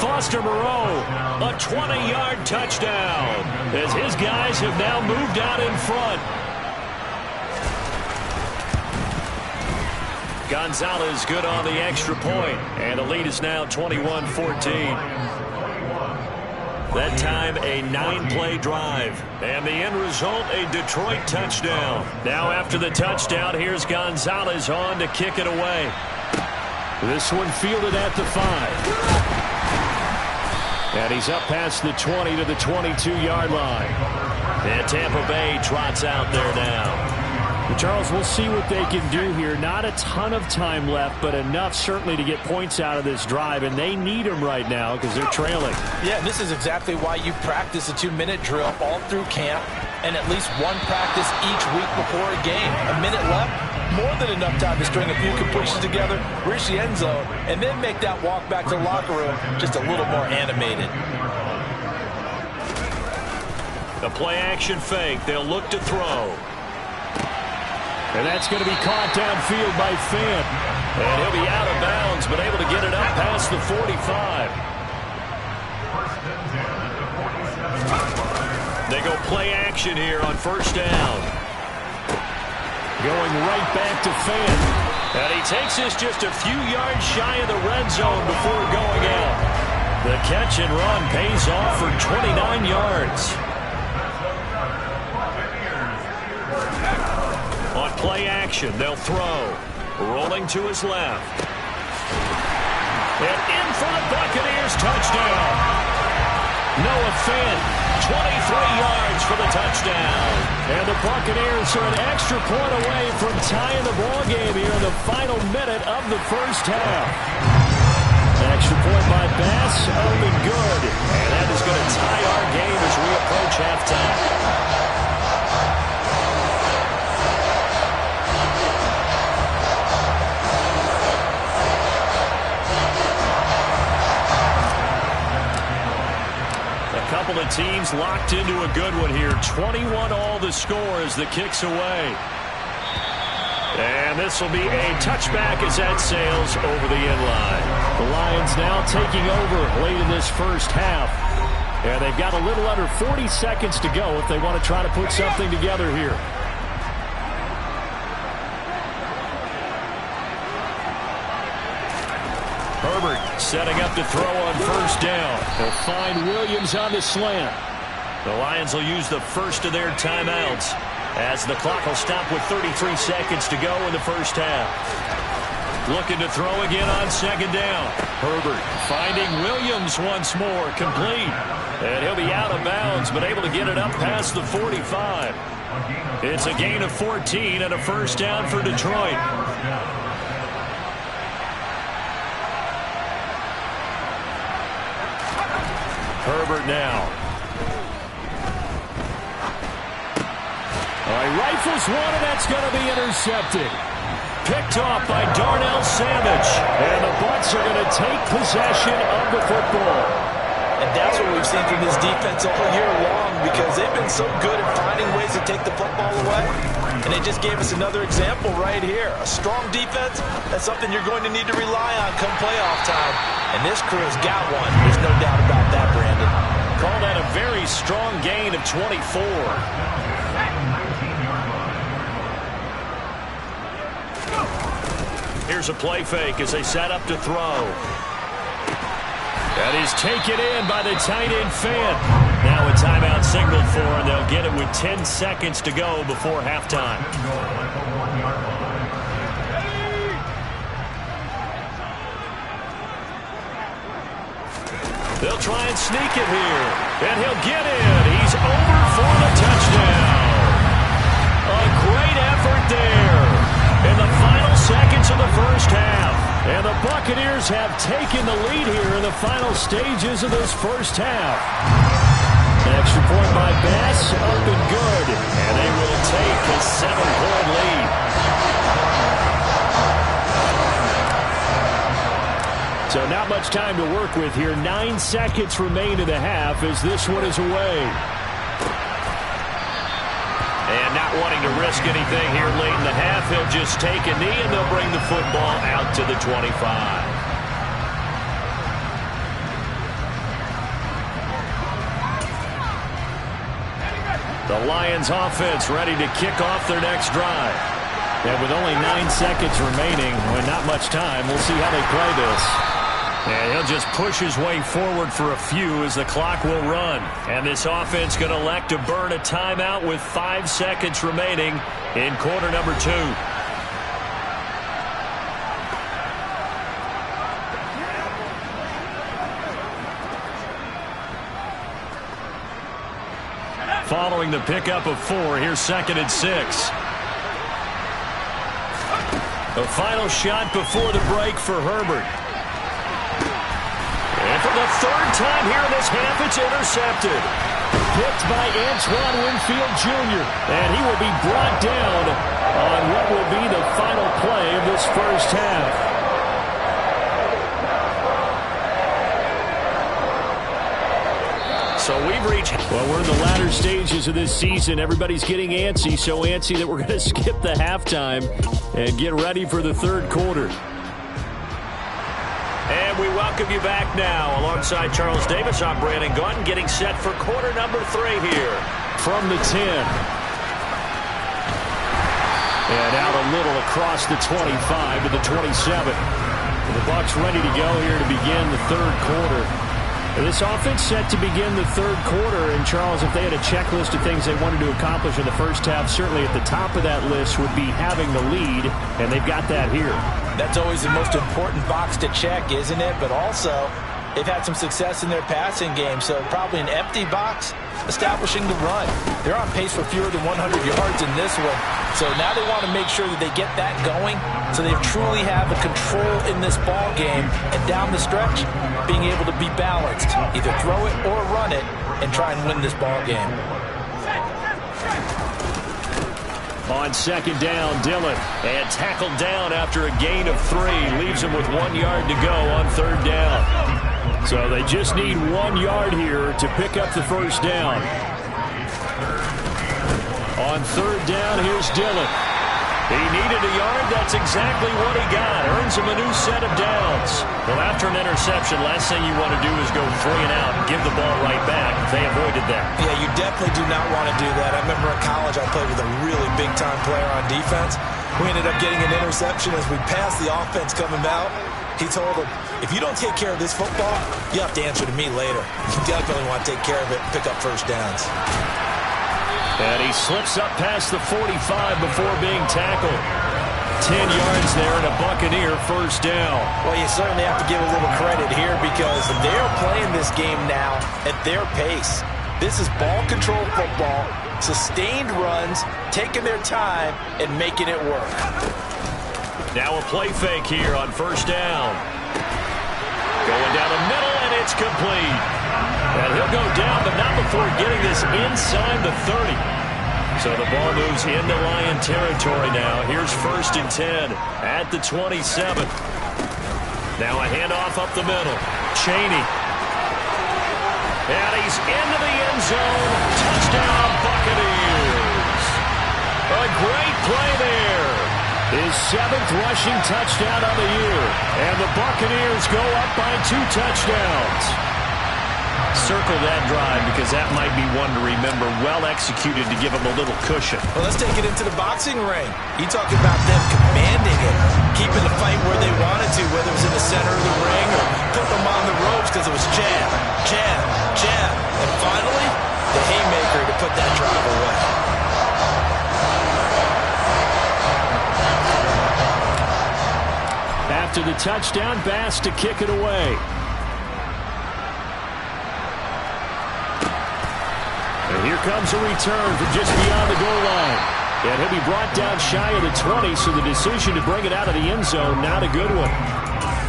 Foster Moreau, a 20-yard touchdown, as his guys have now moved out in front. Gonzalez good on the extra point, and the lead is now 21-14. That time a 9-play drive, and the end result a Detroit touchdown. Now after the touchdown, here's Gonzalez on to kick it away. This one fielded at the 5. And he's up past the 20 to the 22-yard line. And Tampa Bay trots out there now. Charles, we'll see what they can do here. Not a ton of time left, but enough certainly to get points out of this drive, and they need them right now because they're trailing. Yeah, this is exactly why you practice a 2-minute drill all through camp and at least one practice each week before a game. A minute left, more than enough time to string a few completions together, reach the end zone, and then make that walk back to the locker room just a little more animated. The play-action fake. They'll look to throw. And that's going to be caught downfield by Fant. And he'll be out of bounds, but able to get it up past the 45. They go play action here on 1st down. Going right back to Fant. And he takes this just a few yards shy of the red zone before going out. The catch and run pays off for 29 yards. On play action, they'll throw. Rolling to his left. And in for the Buccaneers touchdown. Noah Fant, 23 yards for the touchdown. And the Buccaneers are an extra point away from tying the ball game here in the final minute of the 1st half. Extra point by Bass, up and good. And that is going to tie our game as we approach halftime. Couple of teams locked into a good one here. 21 all the score as the kick's away. And this will be a touchback as that sails over the end line. The Lions now taking over late in this first half. And they've got a little under 40 seconds to go if they want to try to put something together here. Herbert setting up to throw on first down. He'll find Williams on the slant. The Lions will use the first of their timeouts as the clock will stop with 33 seconds to go in the first half. Looking to throw again on second down. Herbert finding Williams once more, complete. And he'll be out of bounds, but able to get it up past the 45. It's a gain of 14 and a first down for Detroit. Herbert now. He rifles one, and that's going to be intercepted. Picked off by Darnell Savage. And the Bucs are going to take possession of the football. And that's what we've seen from this defense all year long, because they've been so good at finding ways to take the football away. And they just gave us another example right here. A strong defense, that's something you're going to need to rely on come playoff time. And this crew has got one. There's no doubt about that, Brandon. Call that a very strong gain of 24. Here's a play fake as they set up to throw. That is taken in by the tight end Fant. Now a timeout signaled for, and they'll get it with 10 seconds to go before halftime. They'll try and sneak it here, and he'll get in. He's over for the touchdown. A great effort there in the final seconds of the first half. And the Buccaneers have taken the lead here in the final stages of this first half. An extra point by Bass, up and good. And they will take a 7-point lead. So not much time to work with here. 9 seconds remain in the half as this one is away. And not wanting to risk anything here late in the half, he'll just take a knee and they'll bring the football out to the 25. The Lions offense ready to kick off their next drive. And with only 9 seconds remaining, with not much time, we'll see how they play this. And he'll just push his way forward for a few as the clock will run. And this offense going to elect to burn a timeout with 5 seconds remaining in quarter number 2. Following the pickup of 4, here's 2nd and 6. The final shot before the break for Herbert. And for the 3rd time here in this half, it's intercepted. Picked by Antoine Winfield Jr. And he will be brought down on what will be the final play of this first half. So we've reached... Well, we're in the latter stages of this season. Everybody's getting antsy, so antsy that we're going to skip the halftime and get ready for the 3rd quarter. And we welcome you back now. Alongside Charles Davis, I'm Brandon Gaudin, getting set for quarter number 3 here from the 10. And out a little across the 25 to the 27. The Bucs ready to go here to begin the 3rd quarter. This offense set to begin the 3rd quarter, and Charles, if they had a checklist of things they wanted to accomplish in the first half, certainly at the top of that list would be having the lead, and they've got that here. That's always the most important box to check, isn't it? But also, they've had some success in their passing game, so probably an empty box establishing the run. They're on pace for fewer than 100 yards in this one, so now they want to make sure that they get that going so they truly have a control in this ball game, and down the stretch, being able to be balanced, either throw it or run it, and try and win this ball game. On 2nd down, Dillon, and tackled down after a gain of 3. Leaves him with 1 yard to go on 3rd down. So they just need 1 yard here to pick up the first down. On third down, here's Dillon. He needed a yard. That's exactly what he got. Earns him a new set of downs. Well, after an interception, last thing you want to do is go 3 and out and give the ball right back. They avoided that. Yeah, you definitely do not want to do that. I remember in college I played with a really big-time player on defense. We ended up getting an interception as we passed the offense coming out. He told him, if you don't take care of this football, you have to answer to me later. You definitely want to take care of it and pick up first downs. And he slips up past the 45 before being tackled. 10 yards there and a Buccaneer first down. Well, you certainly have to give a little credit here because they're playing this game now at their pace. This is ball control football, sustained runs, taking their time, and making it work. Now a play fake here on first down. Going down the middle, and it's complete. And he'll go down, but not before getting this inside the 30. So the ball moves into Lion territory now. Here's 1st and 10 at the 27. Now a handoff up the middle. Chaney. And he's into the end zone. Touchdown, Buccaneers. A great play there. His 7th rushing touchdown of the year. And the Buccaneers go up by 2 touchdowns. Circle that drive because that might be one to remember. Well executed to give him a little cushion. Well, let's take it into the boxing ring. You talk about them commanding it, keeping the fight where they wanted to, whether it was in the center of the ring or putting them on the ropes because it was jab, jab, jab. And finally, the haymaker to put that drive away. After the touchdown, Bass to kick it away. And here comes a return from just beyond the goal line. And he'll be brought down shy of the 20, so the decision to bring it out of the end zone, not a good one.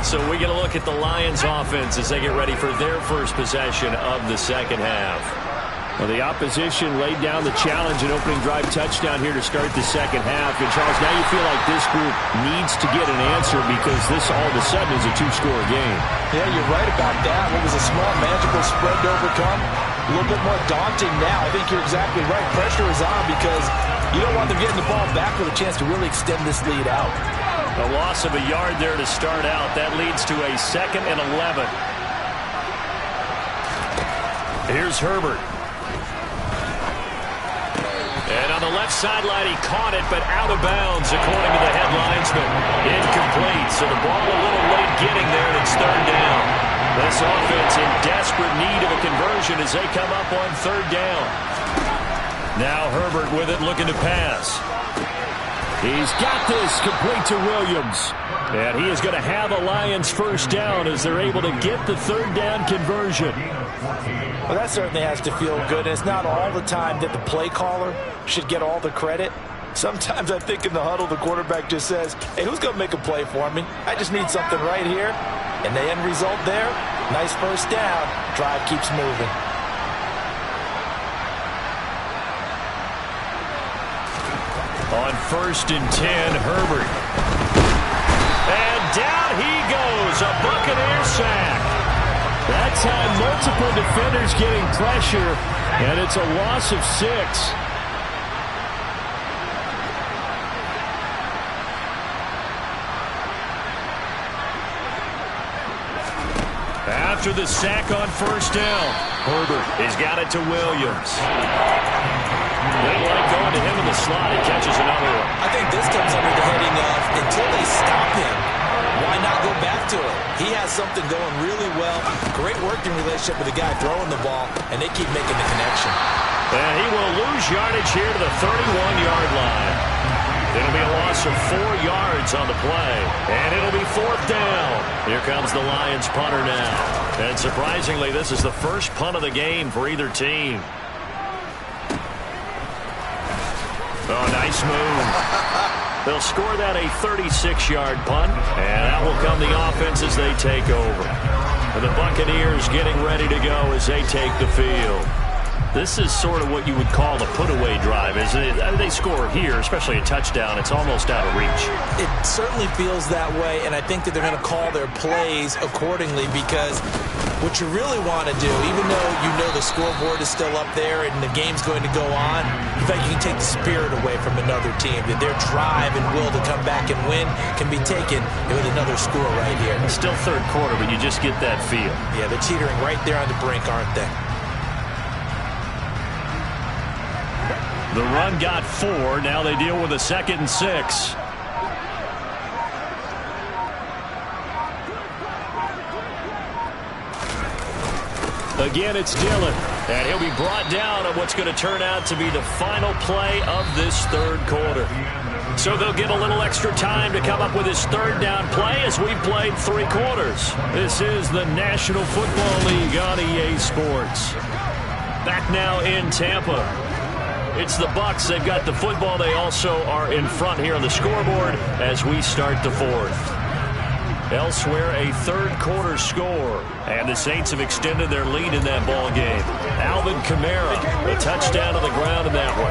So we get a look at the Lions offense as they get ready for their first possession of the second half. Well, the opposition laid down the challenge and opening drive touchdown here to start the second half. And, Charles, now you feel like this group needs to get an answer because this all of a sudden is a 2-score game. Yeah, you're right about that. What was a small, magical spread to overcome? A little bit more daunting now. I think you're exactly right. Pressure is on because you don't want them getting the ball back with a chance to really extend this lead out. A loss of a yard there to start out. That leads to a 2nd and 11. Here's Herbert. And on the left sideline, he caught it, but out of bounds, according to the head linesman. Incomplete, so the ball a little late getting there, and it's 3rd down. This offense in desperate need of a conversion as they come up on 3rd down. Now Herbert with it, looking to pass. He's got this, complete to Williams. And he is going to have a Lions first down as they're able to get the 3rd down conversion. Well, that certainly has to feel good. It's not all the time that the play caller should get all the credit. Sometimes I think in the huddle, the quarterback just says, hey, who's going to make a play for me? I just need something right here. And the end result there, nice first down. Drive keeps moving. On 1st and 10, Herbert. And down he goes, a Buccaneer sack. That time, multiple defenders getting pressure, and it's a loss of 6. After the sack on 1st down, Herbert has got it to Williams. They like going to him in the slot. He catches another one. I think this comes under the heading of until they stop him, why not go back to it? He has something going really well. Great working relationship with the guy throwing the ball, and they keep making the connection. And he will lose yardage here to the 31-yard line. It'll be a loss of 4 yards on the play, and it'll be 4th down. Here comes the Lions punter now. And surprisingly, this is the first punt of the game for either team. Oh, nice move. They'll score that a 36-yard punt, and that will come the offense as they take over. And the Buccaneers getting ready to go as they take the field. This is sort of what you would call a put-away drive, isn't it? They score here, especially a touchdown. It's almost out of reach. It certainly feels that way, and I think that they're going to call their plays accordingly because What you really want to do, even though you know the scoreboard is still up there and the game's going to go on, in fact, you can take the spirit away from another team. That their drive and will to come back and win can be taken with another score right here. It's still third quarter, but you just get that feel. Yeah, they're teetering right there on the brink, aren't they? The run got 4. Now they deal with a 2nd and 6. Again, it's Dillon. And he'll be brought down on what's going to turn out to be the final play of this third quarter. So they'll get a little extra time to come up with his third down play as we've played 3 quarters. This is the National Football League on EA Sports. Back now in Tampa. It's the Bucs. They've got the football. They also are in front here on the scoreboard as we start the 4th. Elsewhere, a third quarter score. And the Saints have extended their lead in that ball game. Alvin Kamara, a touchdown on the ground in that one.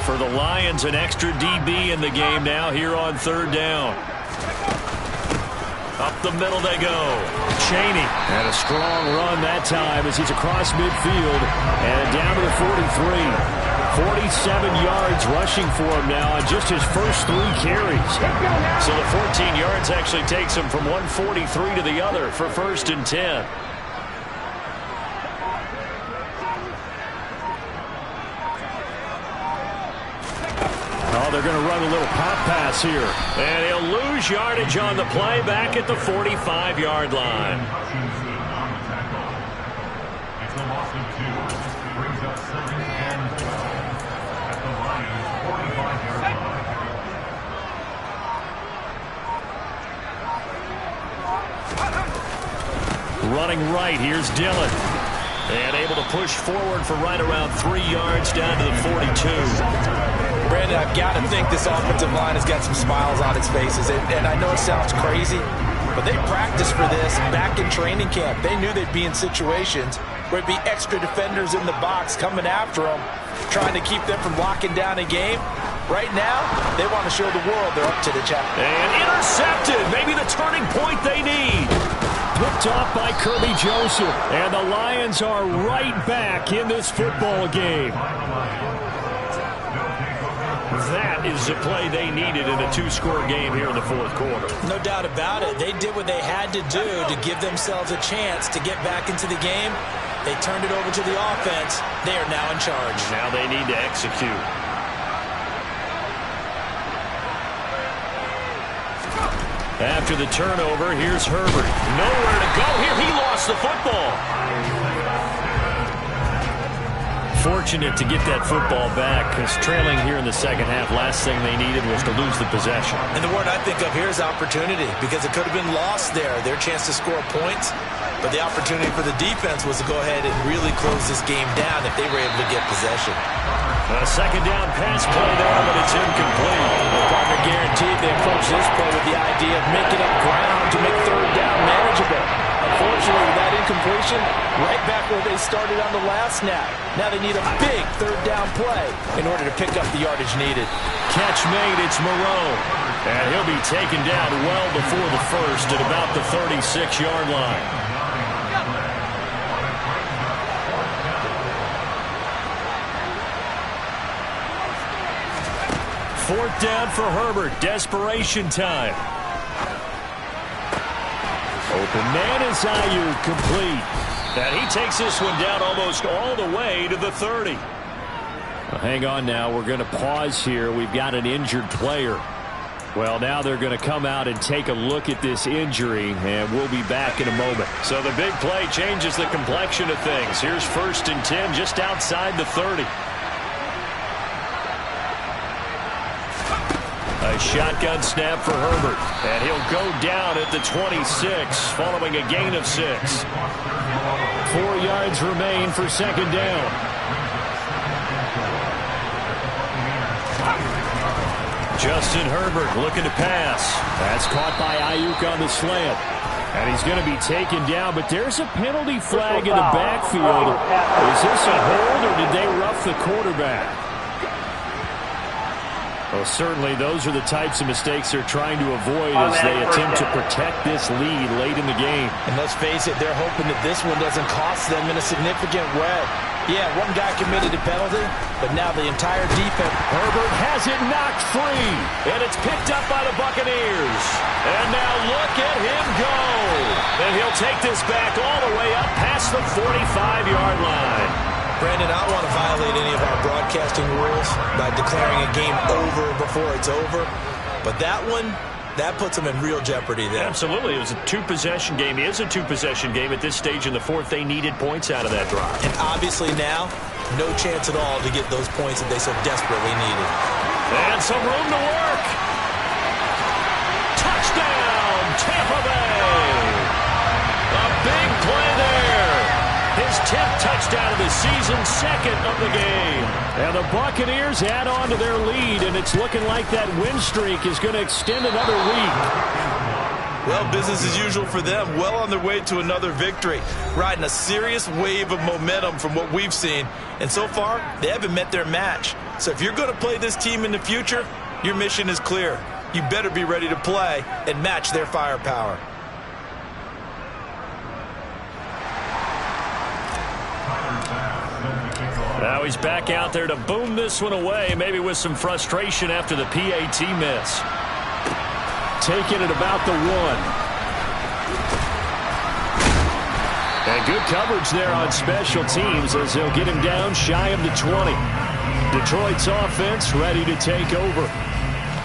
For the Lions, an extra DB in the game now here on third down. Up the middle they go. Chaney. And a strong run that time as he's across midfield and down to the 43. 47 yards rushing for him now on just his first 3 carries. So the 14 yards actually takes him from 143 to the other for 1st and 10. Oh, they're going to run a little pop pass here. And he'll lose yardage on the play back at the 45-yard line. Running right, here's Dillon. And able to push forward for right around 3 yards down to the 42. Brandon, I've got to think this offensive line has got some smiles on its faces. And I know it sounds crazy, but they practiced for this back in training camp. They knew they'd be in situations where it'd be extra defenders in the box coming after them, trying to keep them from locking down a game. Right now, they want to show the world they're up to the challenge. And intercepted. Maybe the turning point they need. Picked off by Kirby Joseph. And the Lions are right back in this football game. That is the play they needed in a 2-score game here in the 4th quarter. No doubt about it. They did what they had to do to give themselves a chance to get back into the game. They turned it over to the offense. They are now in charge. Now they need to execute. After the turnover, here's Herbert. Nowhere to go here. He lost the football. Fortunate to get that football back because trailing here in the second half, last thing they needed was to lose the possession. And the word I think of here is opportunity because it could have been lost there. Their chance to score points, but the opportunity for the defense was to go ahead and really close this game down if they were able to get possession. A second down pass play there, but it's incomplete. The partner guaranteed they approach this play with the idea of making up ground to make third down manageable. Unfortunately, with that incompletion, right back where they started on the last snap. Now they need a big third down play in order to pick up the yardage needed. Catch made, it's Moreau. And he'll be taken down well before the first at about the 36-yard line. Fourth down for Herbert. Desperation time. Open man is Ayuk, complete. And he takes this one down almost all the way to the 30. Well, hang on now. We're going to pause here. We've got an injured player. Well, now they're going to come out and take a look at this injury, and we'll be back in a moment. So the big play changes the complexion of things. Here's 1st and 10 just outside the 30. A shotgun snap for Herbert. And he'll go down at the 26 following a gain of 6. 4 yards remain for second down. Justin Herbert looking to pass. That's caught by Ayuk on the slant. And he's going to be taken down, but there's a penalty flag in the backfield. Is this a hold or did they rough the quarterback? Well, certainly those are the types of mistakes they're trying to avoid as they attempt to protect this lead late in the game. And let's face it, they're hoping that this one doesn't cost them in a significant way. Yeah, one guy committed a penalty, but now the entire defense. Herbert has it knocked free, and it's picked up by the Buccaneers. And now look at him go. And he'll take this back all the way up past the 45-yard line. Brandon, I don't want to violate any of our broadcasting rules by declaring a game over before it's over. But that one, that puts them in real jeopardy there. Absolutely. It was a two-possession game. It is a two-possession game at this stage in the fourth. They needed points out of that drive. And obviously now, no chance at all to get those points that they so desperately needed. And some room to work. Touchdown, Tampa Bay. A big play there. His 10th touchdown of the season, second of the game. And the Buccaneers add on to their lead, and it's looking like that win streak is going to extend another week. Well, business as usual for them. Well on their way to another victory. Riding a serious wave of momentum from what we've seen. And so far, they haven't met their match. So if you're going to play this team in the future, your mission is clear. You better be ready to play and match their firepower. Now he's back out there to boom this one away, maybe with some frustration after the PAT miss. Taking it about the 1. And good coverage there on special teams as they'll get him down shy of the 20. Detroit's offense ready to take over.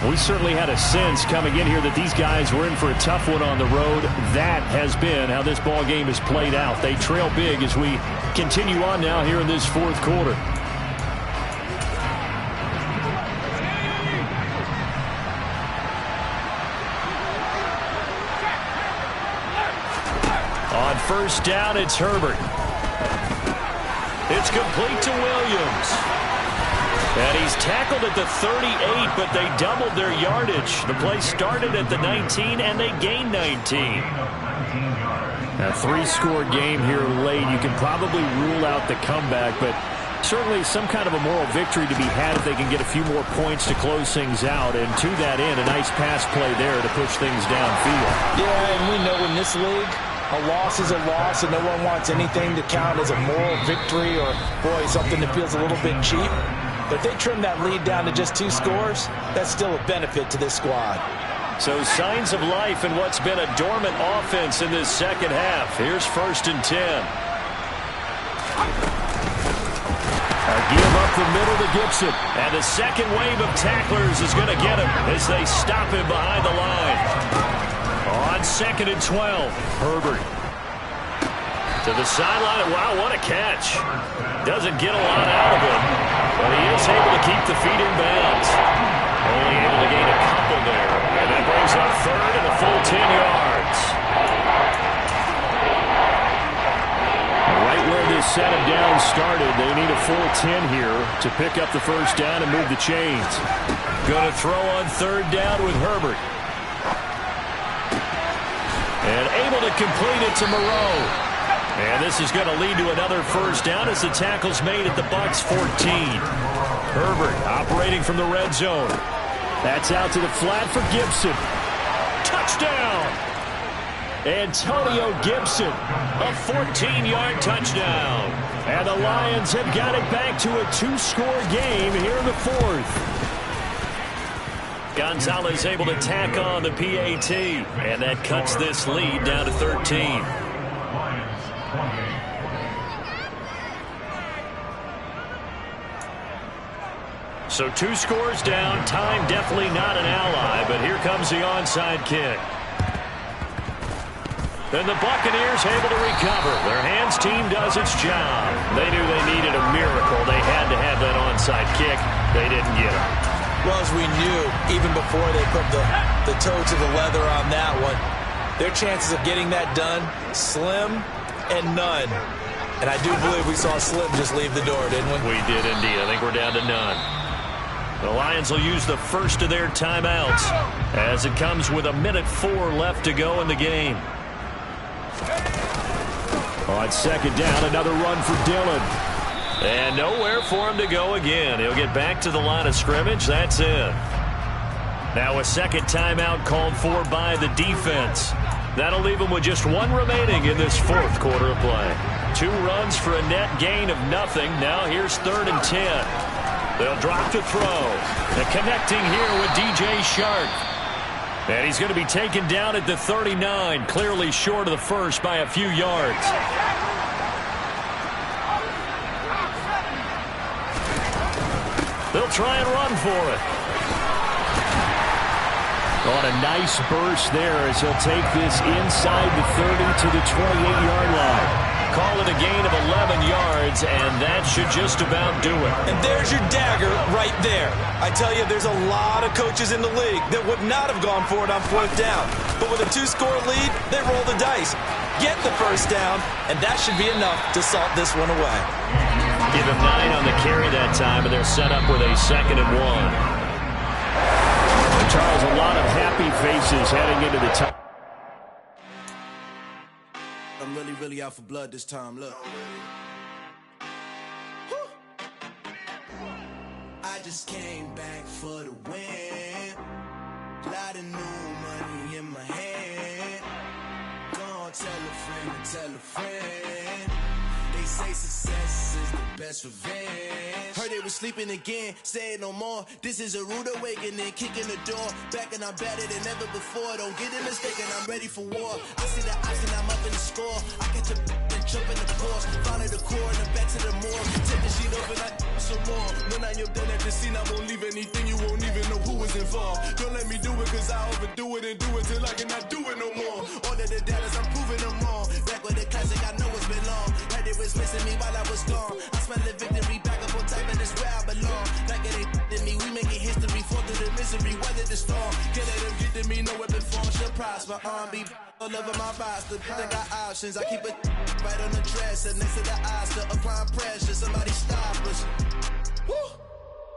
We certainly had a sense coming in here that these guys were in for a tough one on the road. That has been how this ball game has played out. They trail big as we continue on now here in this fourth quarter. On first down, it's Herbert. It's complete to Williams. And he's tackled at the 38, but they doubled their yardage. The play started at the 19, and they gained 19. A 3-score game here late. You can probably rule out the comeback, but certainly some kind of a moral victory to be had if they can get a few more points to close things out. And to that end, a nice pass play there to push things downfield. Yeah, and we know in this league, a loss is a loss, and no one wants anything to count as a moral victory or, boy, something that feels a little bit cheap. But if they trim that lead down to just 2 scores, that's still a benefit to this squad. So signs of life in what's been a dormant offense in this second half. Here's 1st and 10. A give up the middle to Gibson. And the second wave of tacklers is going to get him as they stop him behind the line. On 2nd and 12, Herbert. To the sideline. Wow, what a catch. Doesn't get a lot out of him, but he is able to keep the feet in bounds. Only able to gain a couple there. And that brings up 3rd and a full 10 yards. Right where this set of downs started, they need a full 10 here to pick up the first down and move the chains. Going to throw on 3rd down with Herbert. And able to complete it to Moreau. And this is going to lead to another first down as the tackle's made at the Bucs 14. Herbert operating from the red zone. That's out to the flat for Gibson. Touchdown! Antonio Gibson, a 14-yard touchdown. And the Lions have got it back to a 2-score game here in the 4th. Gonzalez able to tack on the PAT, and that cuts this lead down to 13. So 2 scores down. Time definitely not an ally, but here comes the onside kick. And the Buccaneers able to recover. Their hands team does its job. They knew they needed a miracle. They had to have that onside kick. They didn't get it. Well, as we knew, even before they put the toe to the leather on that one, their chances of getting that done, slim and none. And I do believe we saw Slim just leave the door, didn't we? We did indeed. I think we're down to none. The Lions will use the first of their timeouts as it comes with 1:04 left to go in the game. On 2nd down, another run for Dillon. And nowhere for him to go again. He'll get back to the line of scrimmage. That's it. Now a second timeout called for by the defense. That'll leave him with just one remaining in this fourth quarter of play. 2 runs for a net gain of nothing. Now here's 3rd and 10. They'll drop to throw. And connecting here with DJ Chark. And he's going to be taken down at the 39, clearly short of the first by a few yards. They'll try and run for it. On a nice burst there as he'll take this inside the 30 to the 28-yard line. Call it a gain of 11 yards, and that should just about do it. And there's your dagger right there. I tell you, there's a lot of coaches in the league that would not have gone for it on 4th down. But with a 2-score lead, they roll the dice. Get the first down, and that should be enough to salt this one away. Give him 9 on the carry that time, and they're set up with a 2nd and 1. And Charles, a lot of happy faces heading into the time. I'm really out for blood this time. Look. I just came back for the win. Lot of new money in my hand. Gonna tell a friend and tell a friend. They say success is the best revenge. Heard they was sleeping again, say it no more. This is a rude awakening, kicking the door. Back and I'm better than ever before. Don't get it mistaken, I'm ready for war. I see the option, I'm up in the score. I catch a and jump in the course. Follow the core and the back to the morgue. Take the sheet off and I some more. When I am done at the scene, I won't leave anything. You won't even know who was involved. Don't let me do it, cause I overdo it and do it till I cannot do it no more. All of the doubters, I'm proving them wrong. Back with the classic, I know it's been long. Heard it was missing me while I was gone. I smell the victory back up on top, and it's where I belong. Like it ain't to me, we making history. Fall through the misery, weather the storm. Can't let them get to me, no weapon form should prosper. Be all over my roster. They got options. I keep it right on the dresser next to the Oscar. Applying pressure, somebody stop us. Woo!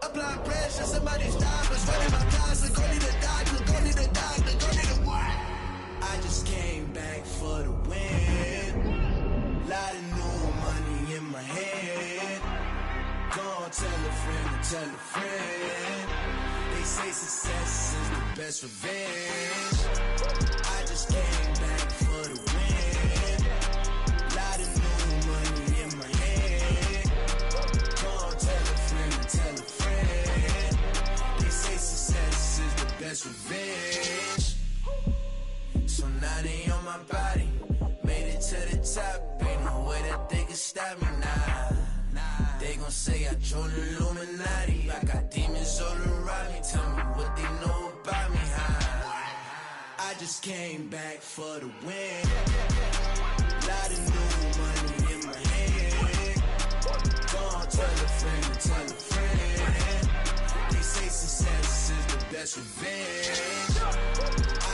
Applying pressure, somebody stop us. Running my closet, go need a doctor, go need a doctor, go need a what? I just came back for the win. Lot of new money in my hand. Gonna tell a friend and tell a friend. They say success is the best revenge. I just came back for the win. Lot of new money in my hand. Gonna tell a friend and tell a friend. They say success is the best revenge. So now they on my body. Made it to the top. Ain't no way that they can stop me now. They gon' say I joined the Illuminati. I got demons all around me. Tell me what they know about me, I just came back for the win. Lot of new money in my hand. Gonna tell a friend and tell a friend. They say success is the best revenge.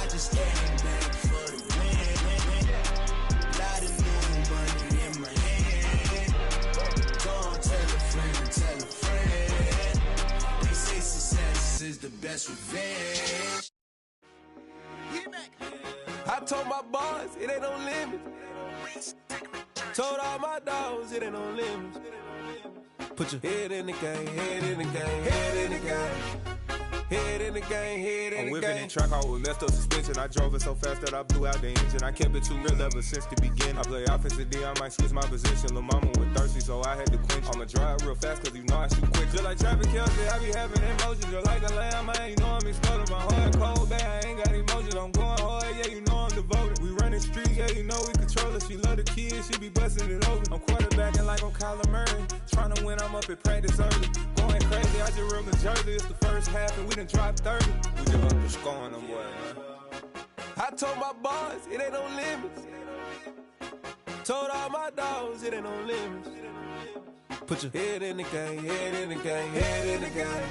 I just came back for the win. Lot of new money in my hand. Gonna tell a friend and tell a friend. They say success is the best revenge. I told my boys it ain't no limits. Told all my dogs it ain't no limits. Put your head in the game, head in the game, head in the game. Head in the game, head in the game. I'm whipping and track out with messed up suspension. I drove it so fast that I blew out the engine. I kept it too real ever since the beginning. I play offensive D, I might switch my position. Lil' mama was thirsty, so I had to quench. I'ma drive real fast, cause you know I shoot quick. Just like traffic Kelsey, I be having emotions. Just like a lamb, man, you know I'm exploding. My heart cold, bad, I ain't got emotions. I'm going hard, yeah, you know I'm devoted. We running streets, yeah, you know we control it. She love the kids, she be busting it over. I'm quarterbacking like I'm Kyler Murray. Trying to win, I'm up at practice early. Going crazy, I just real the jersey. It's the first half, and we done dropped 30. We just up to scoring them, boy, man. I told my boys it ain't no limits. Told all my dogs it ain't no limits. Put your head in the game, head in the game, head in the game.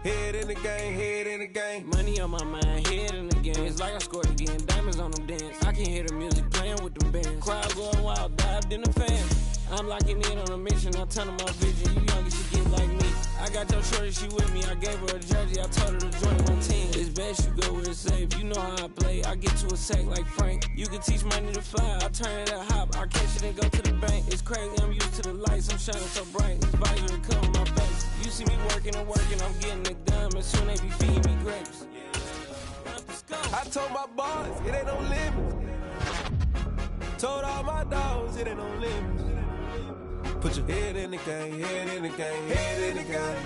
Head in the game, head in the game. Money on my mind, head in the game. It's like I scored again, diamonds on them dance. I can hear the music playing with them bands. Crowd going wild, dived in the fan. I'm locking in on a mission, I'm telling my vision. You youngest should get like me. I got your shorty, she with me. I gave her a jersey, I told her to join my team. It's best you go where it's safe. You know how I play. I get to a sack like Frank. You can teach money to fly. I turn it a hop. I catch it and go to the bank. It's crazy, I'm used to the lights. I'm shining so bright. This visor cover my face. You see me working and working. I'm getting it done. And soon they be feeding me grapes. I told my boys, it ain't no limits. Told all my dogs, it ain't no limits. Put your head in the game, head in the game, head in the game.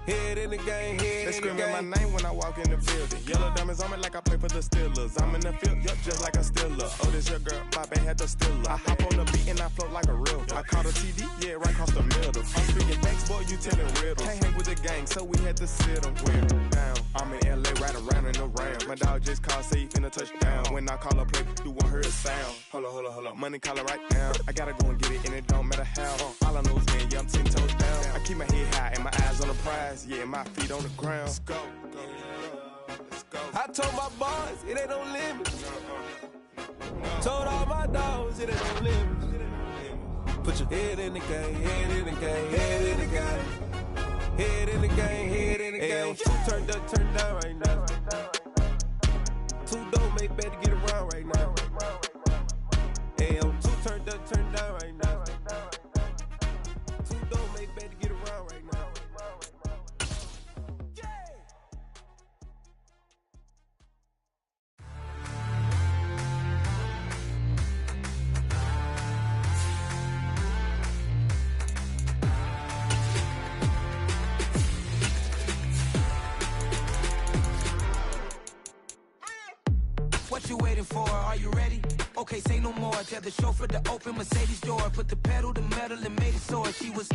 Head in the game, head They in the game. screaming my name when I walk in the building. Yellow diamonds on me like I play for the Steelers. I'm in the field, yup, just like a Steeler. Oh, this your girl, my band had the Steeler. I hop on the beat and I float like a real. I caught a TD, yeah, right across the middle. I'm speaking banks, boy, you telling riddles. Can't hang with the gang, so we had to sit them down. I'm in LA, right around and around. My dog just called, say he finna touchdown. When I call a play, you won't hear a sound. Hold up, money caller right now. I gotta go and get it, and it don't matter how. All I know is, man, yeah, I'm 10 toes down. I keep my head high and my eyes on the prize. Yeah, my feet on the ground. Let's go. I told my boys, it ain't no limits. Told all my dogs, it ain't no limits. Put your head in the game, head in the game, head in the game. Head in the game, head in the game. Two turned up, turned down right now. Two dope make better get around right now. Two turned up, turned down right now. Two dope make better get around right now. What you waiting for? Are you ready? Okay, say no more. Tell the chauffeur to open Mercedes door. Put the pedal to metal and made it soar. She was,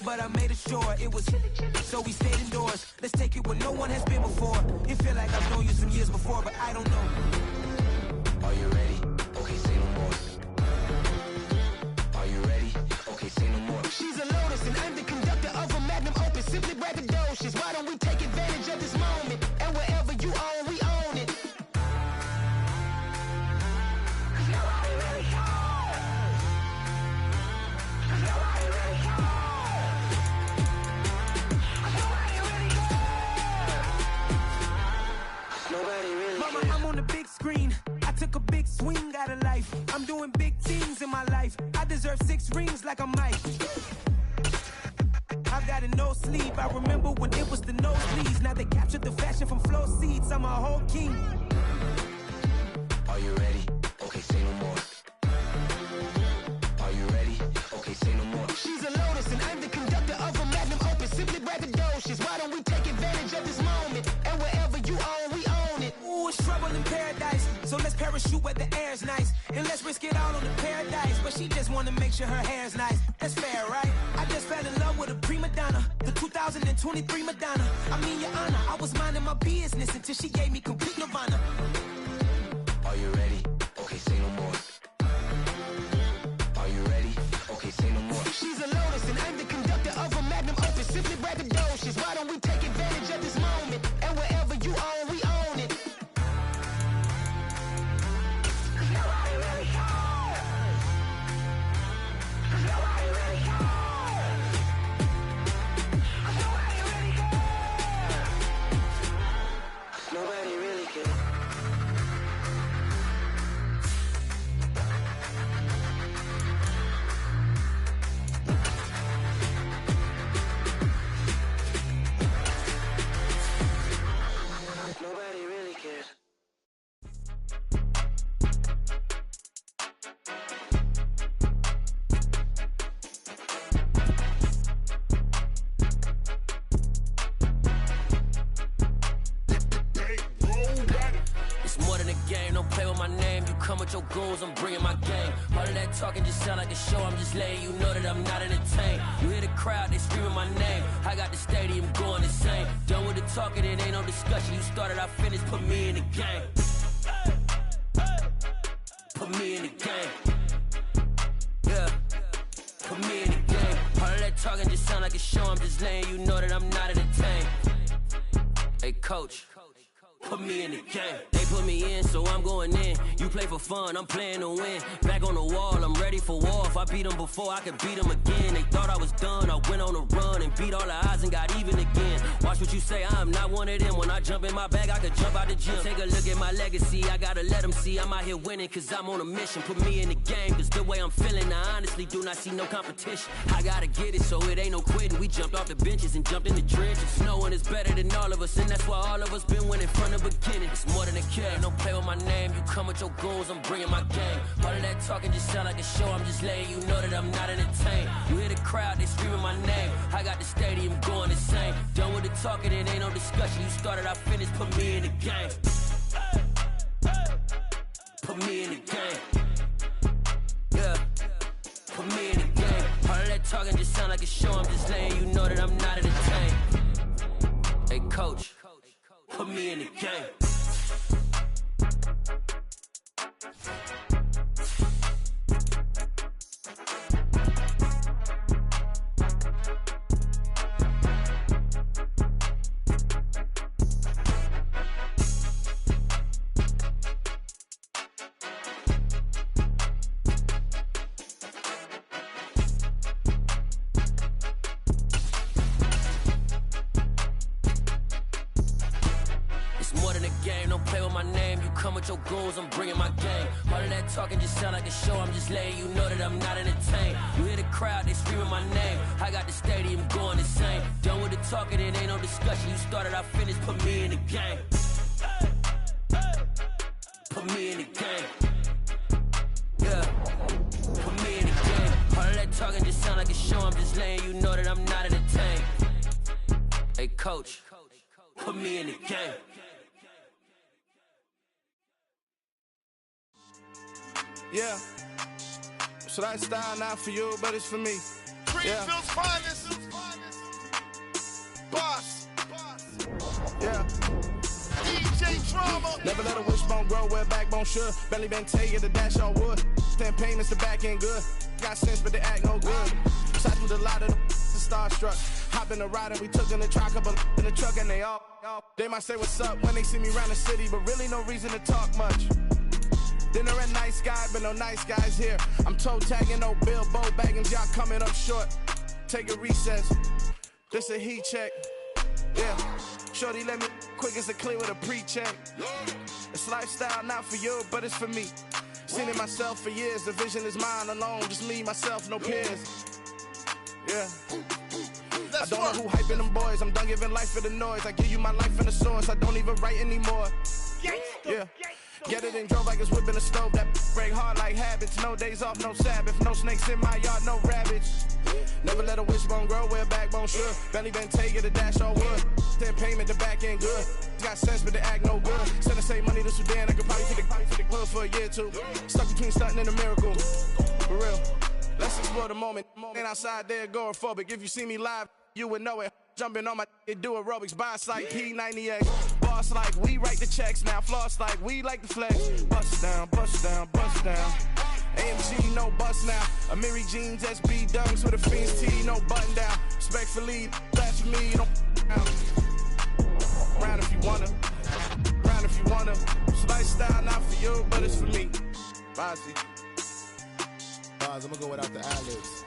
but I made it sure it was. So we stayed indoors. Let's take it where no one has been before. It feel like I've known you some years before, but I don't know. Are you ready? Okay, say no more. Are you ready? Okay, say no more. She's a Lotus and I'm the conductor of a Magnum Opus. Simply braggadocious. Why don't we take advantage of this moment? And wherever you own, we own it. Mama, I'm on the big screen. I took a big swing out of life. I'm doing big things in my life. I deserve 6 rings like I'm Mike. I've got a no sleep. I remember when it was the nosebleeds. Now they captured the fashion from flow seats. I'm a whole king. Are you ready? Okay, say no more. Are you ready? Okay, say no more. She's a Lotus and I'm the conductor of a Magnum Opus. Simply braggadocious. Why don't we take advantage of this moment? And wherever you own, we own it. Ooh, it's trouble in paradise. So let's parachute where the air's nice. And let's risk it all on the paradise. But she just wanna make sure her hair's nice. That's fair, right? I just fell in love with a prima donna. The 2023 Madonna. I mean, your honor, I was minding my business until she gave me complete nirvana. Are you ready? Okay, say no more. Are you ready? Okay, say no more. She's a Lotus and I'm the conductor of a Magnum Opus. Simply braggadocious. Why don't we take advantage of this moment? And wherever you own, we own it. Nobody really cares. Nobody really cares. Nobody really cares. Nobody really cares. Nobody really cares. It's more than a game, don't play with my name. You come with your goons, I'm bringing my game. All of that talking just sound like a show, I'm just letting you know that I'm not entertained. You hear the crowd, they screaming my name. I got the stadium going insane. Done with the talking, it ain't no discussion. You started, I finished, put me in the game. Put me in the game. Yeah, put me in the game. All of that talking just sound like a show, I'm just letting you know that I'm not entertained. Hey coach, put me in the game. They put me in, so I'm going in. You play for fun, I'm playing to win. Back on the wall, I'm ready for war. If I beat them before, I could beat them again. They thought I was done, I went on a run and beat all the odds and got even again. Watch what you say, I'm not one of them. When I jump in my bag, I could jump out the gym. Take a look at my legacy, I gotta let them see I'm out here winning, cause I'm on a mission. Put me in the game, cause the way I'm feeling, I honestly do not see no competition. I gotta get it, so it ain't no quitting. We jumped off the benches and jumped in the trenches. No one is better than all of us, and that's why all of us been winning from the beginning. It's more than a kill, don't play with my name. You come with your goons, I'm bringing my game. All of that talking just sound like a show, I'm just letting you know that I'm not entertained. You hear the crowd, they screaming my name. I got the stadium going insane. Done with the talking, it ain't no discussion. You started, I finished, put me in the game. Put me in the game. Yeah, put me in the game. All of that talking just sound like a show, I'm just letting you know that I'm not entertained. Hey coach, put me in the game. Your goals, I'm bringing my game. All of that talking just sound like a show, I'm just letting you know that I'm not entertained. You hear the crowd, they screaming my name. I got the stadium going insane. Done with the talking, it ain't no discussion. You started, I finished, put me in the game. Put me in the game. Yeah, put me in the game. All of that talking just sound like a show, I'm just letting you know that I'm not entertained. Hey coach, put me in the game. Yeah, so that style not for you, but it's for me. Greenfield's finest. Boss. Yeah. DJ Drama. Never let a wishbone grow where backbone should. Belly been taking the dash on wood. 10 payments, the back end good. Got sense, but they act no good. Side through the lot of the starstruck. Hop in the ride and we took in the truck, couple in the truck, and they all. They might say what's up when they see me around the city, but really no reason to talk much. Dinner a nice guy, but no nice guys here. I'm toe tagging, no Bilbo Baggins, y'all coming up short. Take a recess, this a heat check. Yeah, shorty let me quick as a clear with a pre-check. It's lifestyle not for you, but it's for me. Seen it myself for years, the vision is mine alone. Just me, myself, no peers. Yeah. I don't know who hyping them boys, I'm done giving life for the noise. I give you my life in the source, I don't even write anymore. Yeah. Get it and drove like it's whipping a stove. That break hard like habits. No days off, no Sabbath. No snakes in my yard, no rabbits. Never let a wishbone grow where backbone should. Belly been taking the dash all wood. 10 payment, the back end good. Got sense, but they act no good. Send the same money to Sudan. I could probably take the hood for a year or two. Stuck between stunting and a miracle. For real. Let's explore the moment. Ain't outside there agoraphobic. If you see me live, you would know it. Jumping on my do aerobics, boss like P90X. Boss like we write the checks now. Floss like we like the flex. Bust down, bust down, bust down. AMG, no bust now. Amiri jeans, SB dunks with a Fiends tee, no button down. Respectfully, that's for me, don't down. Round if you wanna, round if you wanna. It's lifestyle not for you, but it's for me. Bossy. Bars, I'm gonna go without the ad-libs.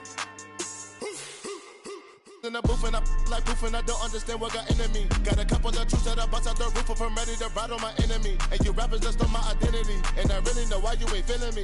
In the booth and I like proof and I don't understand what got into me. Got a couple of truths that I bust out the roof if I'm ready to battle my enemy. And you rappers just on my identity. And I really know why you ain't feeling me.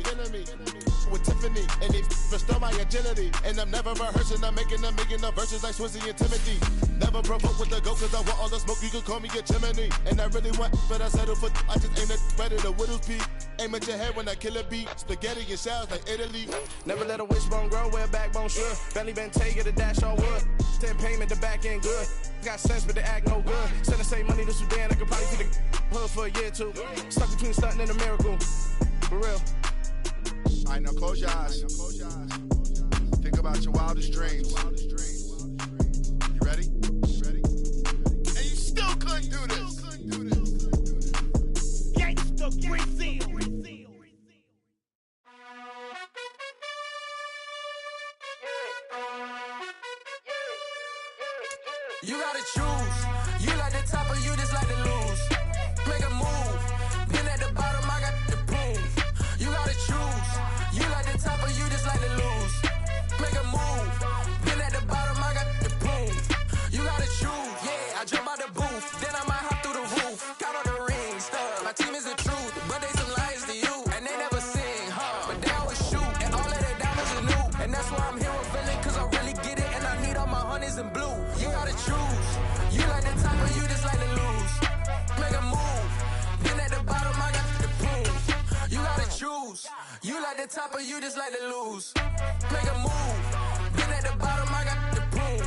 With Tiffany, and they restore my agility. And I'm never rehearsing, I'm making a million of verses like Swizzy and Timothy. Never provoke with the go, cause I want all the smoke, you can call me a chimney. And I really want, but I settle for, I just ain't ready to Widow's Peak. Aim at your head when I kill a beat. Spaghetti and shells like Italy. Never let a wishbone grow where backbone should. Belly been taking the dash on wood. 10 payment, the back end good. Got sense, but they act no good. Send the same money to Sudan, I could probably take the hood for a year or two. Stuck between stunting and a miracle. For real. Alright, now close your eyes. Think about your wildest dreams. You ready? And you still couldn't do this. Gangsta Brazil. You gotta choose. You like the top or you just like to lose. Make a move. Been at top of you just like to lose. Make a move. Been at the bottom, I got the prove.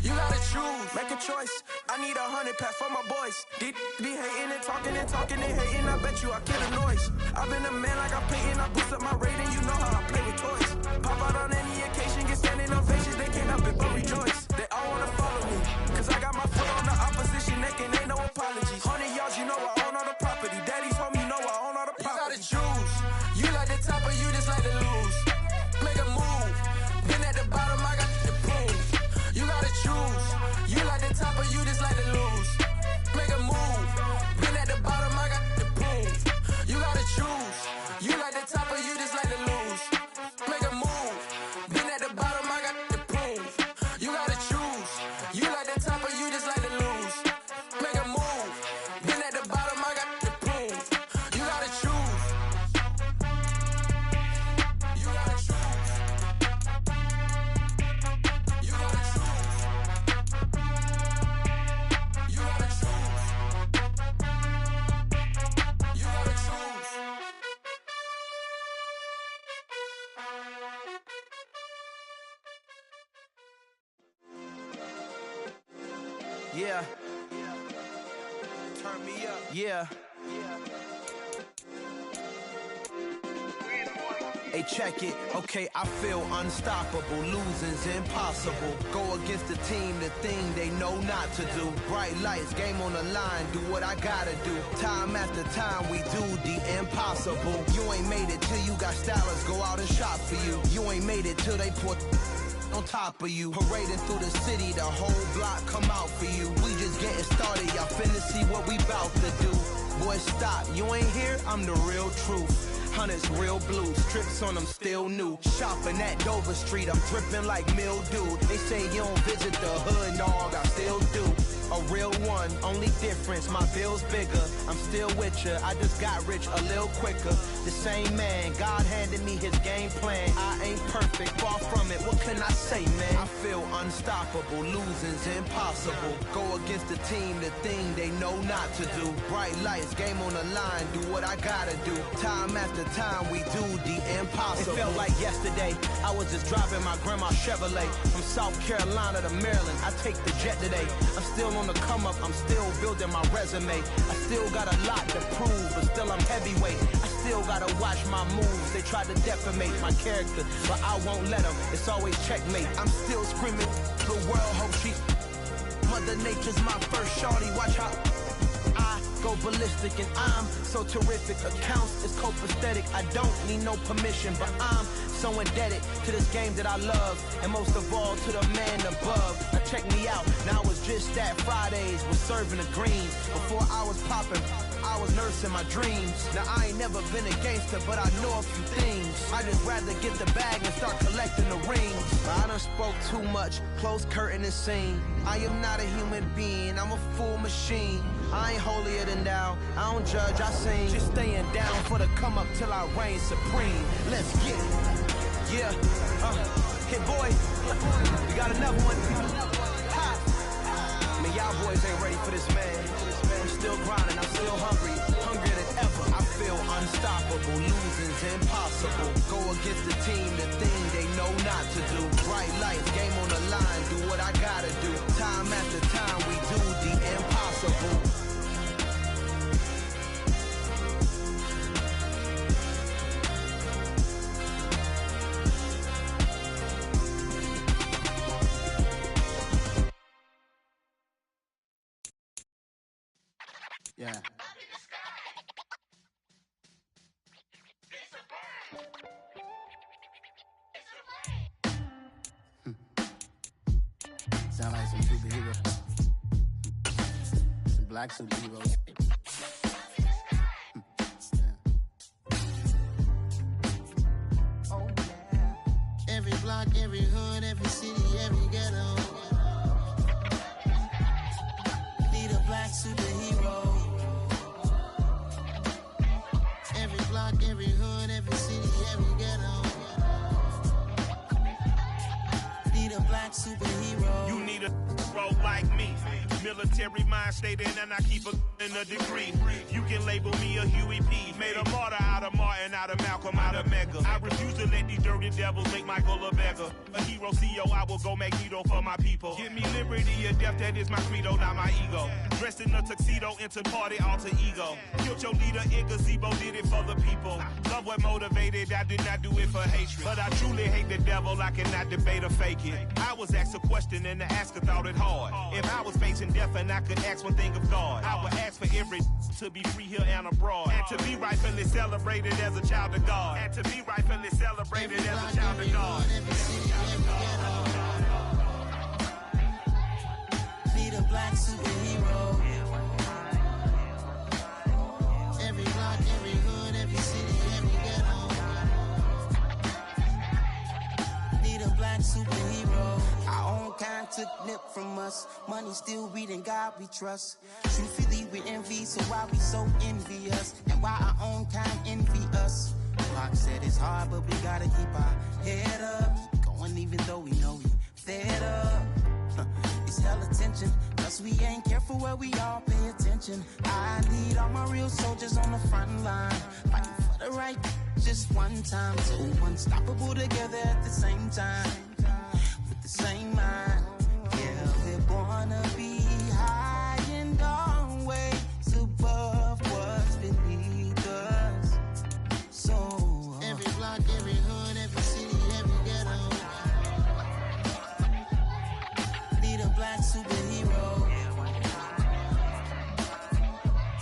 You gotta choose, make a choice. I need 100 pack for my boys. Deep be hating and talking and hating. I bet you I kill the noise. I've been a man like I'm Peyton. I boost up my rating. You know how I play with toys. Pop out on any occasion, get standing ovations. They can't help it but rejoice. They all wanna follow me, cause I got my foot on the opposition neck and ain't no apologies. 100 yards, you know I own all the property. Daddy's home, you know I own all the property. You gotta choose. You like the top or you just like to lose. Make a move. Been at the bottom, I got the proof. You gotta choose. You like the top or you just like to lose. Make a move. Been at the bottom, I got the proof. You gotta choose. You like the top or you just like to lose. Make a move. Been at the bottom, I got the proof. You gotta choose. You like the top or you just like to lose. Make a move. Been at the bottom, I got the proof. You gotta choose. You gotta choose. You gotta choose. You gotta choose. You gotta choose. Yeah. Turn me up. Yeah. Hey, check it. Okay, I feel unstoppable. Losing's impossible. Go against the team, the thing they know not to do. Bright lights, game on the line. Do what I gotta do. Time after time, we do the impossible. You ain't made it till you got stylists go out and shop for you. You ain't made it till they put on top of you. Parading through the city, the whole block come out for you. We just getting started, y'all finna see what we bout to do. Boy, stop, you ain't here, I'm the real truth. Hunters, real blues, strips on them still new. Shopping at Dover Street, I'm dripping like mildew. They say you don't visit the hood, dog, I still do. A real one, only difference, my bill's bigger. I'm still with ya, I just got rich a little quicker. The same man, God handed me his game plan. I ain't perfect, far from it, what can I say, man? I feel unstoppable, losing's impossible. Go against the team, the thing they know not to do. Bright lights, game on the line, do what I gotta do. Time after time, we do the impossible. It felt like yesterday, I was just driving my grandma's Chevrolet. From South Carolina to Maryland, I take the jet today. I'm still on the come up, I'm still building my resume. I still got a lot to prove, but still I'm heavyweight. I still gotta watch my moves. They try to defamate my character, but I won't let them. It's always checkmate. I'm still screaming, the world hope she. Mother Nature's my first shorty. Watch how I go ballistic, and I'm so terrific. Accounts is copacetic. I don't need no permission, but I'm so indebted to this game that I love, and most of all to the man above. Now check me out, now it's just that Fridays was serving the greens. Before I was popping, I was nursing my dreams. Now I ain't never been a gangster, but I know a few things. I just rather get the bag and start collecting the rings. I done spoke too much, close curtain and scene. I am not a human being, I'm a full machine. I ain't holier than thou, I don't judge, I sing. Just staying down for the come up till I reign supreme. Let's get it. Yeah, hit boy, we got another one. Ha. Man, y'all boys ain't ready for this, man. I'm still grinding, I'm still hungry, hungrier than ever. I feel unstoppable, losing's impossible. Go against the team, the thing they know not to do. Bright lights, game on the line, do what I gotta do. Time after time, we do the impossible. Yeah. Sound like some superheroes. Some black superheroes. Oh, yeah. Every block, every hood, every city, every ghetto. Need a black superhero. Every block, every hood, every city, every ghetto. Need a black black superhero. You need a role like me. Military mind state and I keep in a degree. You can label me a Huey P. Made a martyr out of Martin, out of Malcolm, out of Mega. I refuse to let these dirty devils make Michael a beggar. A hero CEO, I will go Magneto for my people. Give me liberty or death, that is my credo, not my ego. Dressed in a tuxedo, into party, alter ego. Killed your leader in gazebo, did it for the people. Love what motivated, I did not do it for hatred. But I truly hate the devil, I cannot debate or fake it. I was asked a question and the asker thought it hard. If I was facing death and I could ask one thing of God, I would ask for every to be free here and abroad. And to be rightfully celebrated as a child of God. And to be rightfully celebrated as a child of God. Need a black superhero. Every block, every hood, every city, every ghetto. Need a black superhero. Our own kind took nip from us. Money still reading God we trust. Truthfully we envy, so why we so envious? And why our own kind envy us? Pac said it's hard, but we gotta keep our head up. Keep going even though we know we fed up. It's hell attention, cause we ain't careful where we all pay attention. I need all my real soldiers on the front line, fighting for the right just one time. So unstoppable together at the same time, with the same mind. Yeah, we're gonna be high and always above what's beneath us. So every block, every hood, every city, every ghetto. Need a black superhero.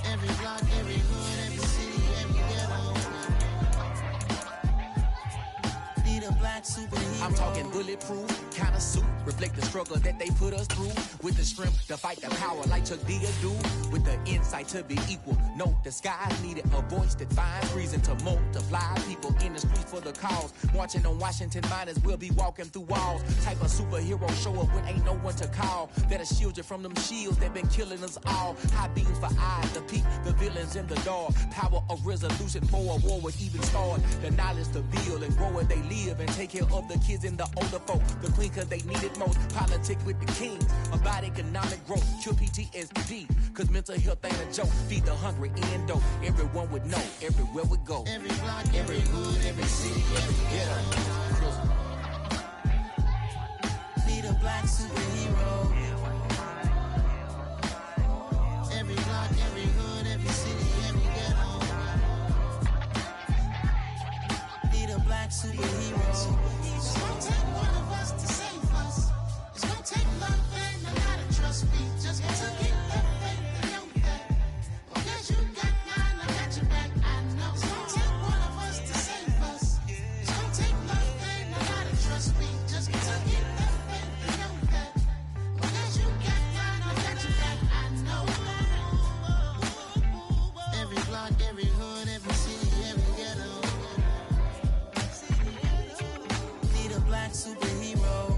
Every block, every hood, every city, every ghetto. Need a black superhero. I'm talking bulletproof, kind of suit, reflect the struggle that they put us through. With the strength to fight the power like Chuck D do. With the insight to be equal. No, the sky needed a voice that finds reason to multiply. People in the streets for the cause. Marching on Washington miners, we'll be walking through walls. Type of superhero show up when ain't no one to call. That'll shield you from them shields that been killing us all. High beams for eyes to peek the villains in the dark. Power of resolution for a war would even start. The knowledge to build and grow where they live and take care of the kids and the older folk. The queen cause they need it most. Politic with the king. About economic growth. Cure PTSD. Cause mental health ain't a joke. Feed the hungry and dope. Everyone would know. Everywhere we go. Every block, every hood, every city, every ghetto. Need a black superhero. Every block, every hood, every city, every ghetto. Need a black superhero. It's gonna take one of us to save us. It's gonna take love and a lot of trust. We just got to get that faith and know that. Because you got mine, I got your back. I know. It's gonna take one of us to save us. It's gonna take love and a lot of trust. We just got to get that faith and know that. Because you got mine, I got your back. I know. Every block, every hood, every city, every ghetto. Need a black superhero.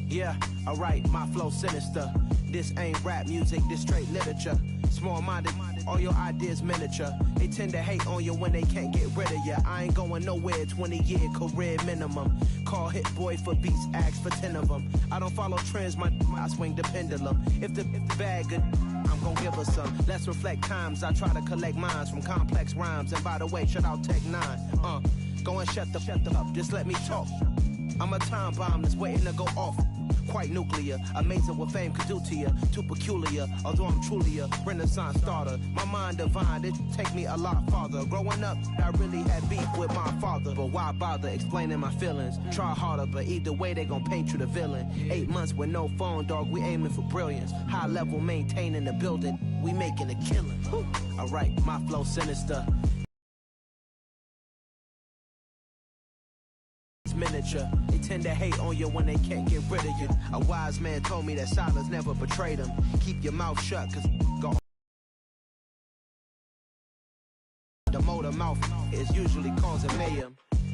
Yeah, alright, my flow sinister. This ain't rap music, this straight literature. Small-minded, all your ideas miniature. They tend to hate on you when they can't get rid of you. I ain't going nowhere, 20-year career minimum. Call Hit Boy for beats, ask for 10 of them. I don't follow trends, I swing the pendulum. If the bag good, I'm gonna give her some. Let's reflect times, I try to collect minds from complex rhymes. And by the way, shout out Tech 9. Go and shut the up, just let me talk. I'm a time bomb that's waiting to go off. Quite nuclear, amazing what fame could do to you. Too peculiar, although I'm truly a Renaissance starter. My mind divine, it take me a lot farther. Growing up, I really had beef with my father. But why bother explaining my feelings? Try harder, but either way they gon' paint you the villain. 8 months with no phone, dog, we aiming for brilliance. High level maintaining the building, we making a killing. Alright, my flow sinister. Miniature. They tend to hate on you when they can't get rid of you. A wise man told me that silence never betrayed him. Keep your mouth shut, cause go. The motor mouth is usually causing mayhem.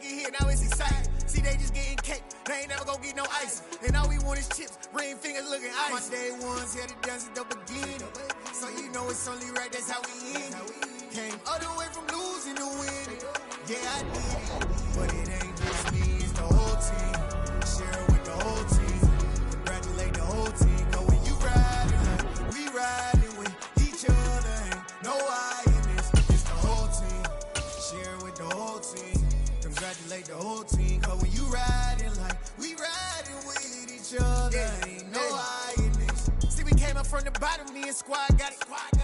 make it here, now it's exciting. See, they just getting cake, they ain't never gonna get no ice. And all we want is chips, ring fingers looking ice. My day ones here to dance at the beginning. So you know it's only right, that's how we end it. Came all the way from losing to winning. Yeah, I did it. But it ain't just me, it's the whole team. Share it with the whole team. Congratulate the whole team. Cause when you riding like we riding with each other, ain't no I in this. It's the whole team. Share it with the whole team. Congratulate the whole team. Cause when you riding like we riding with each other, ain't no I in this. See, we came up from the bottom, me and squad got it.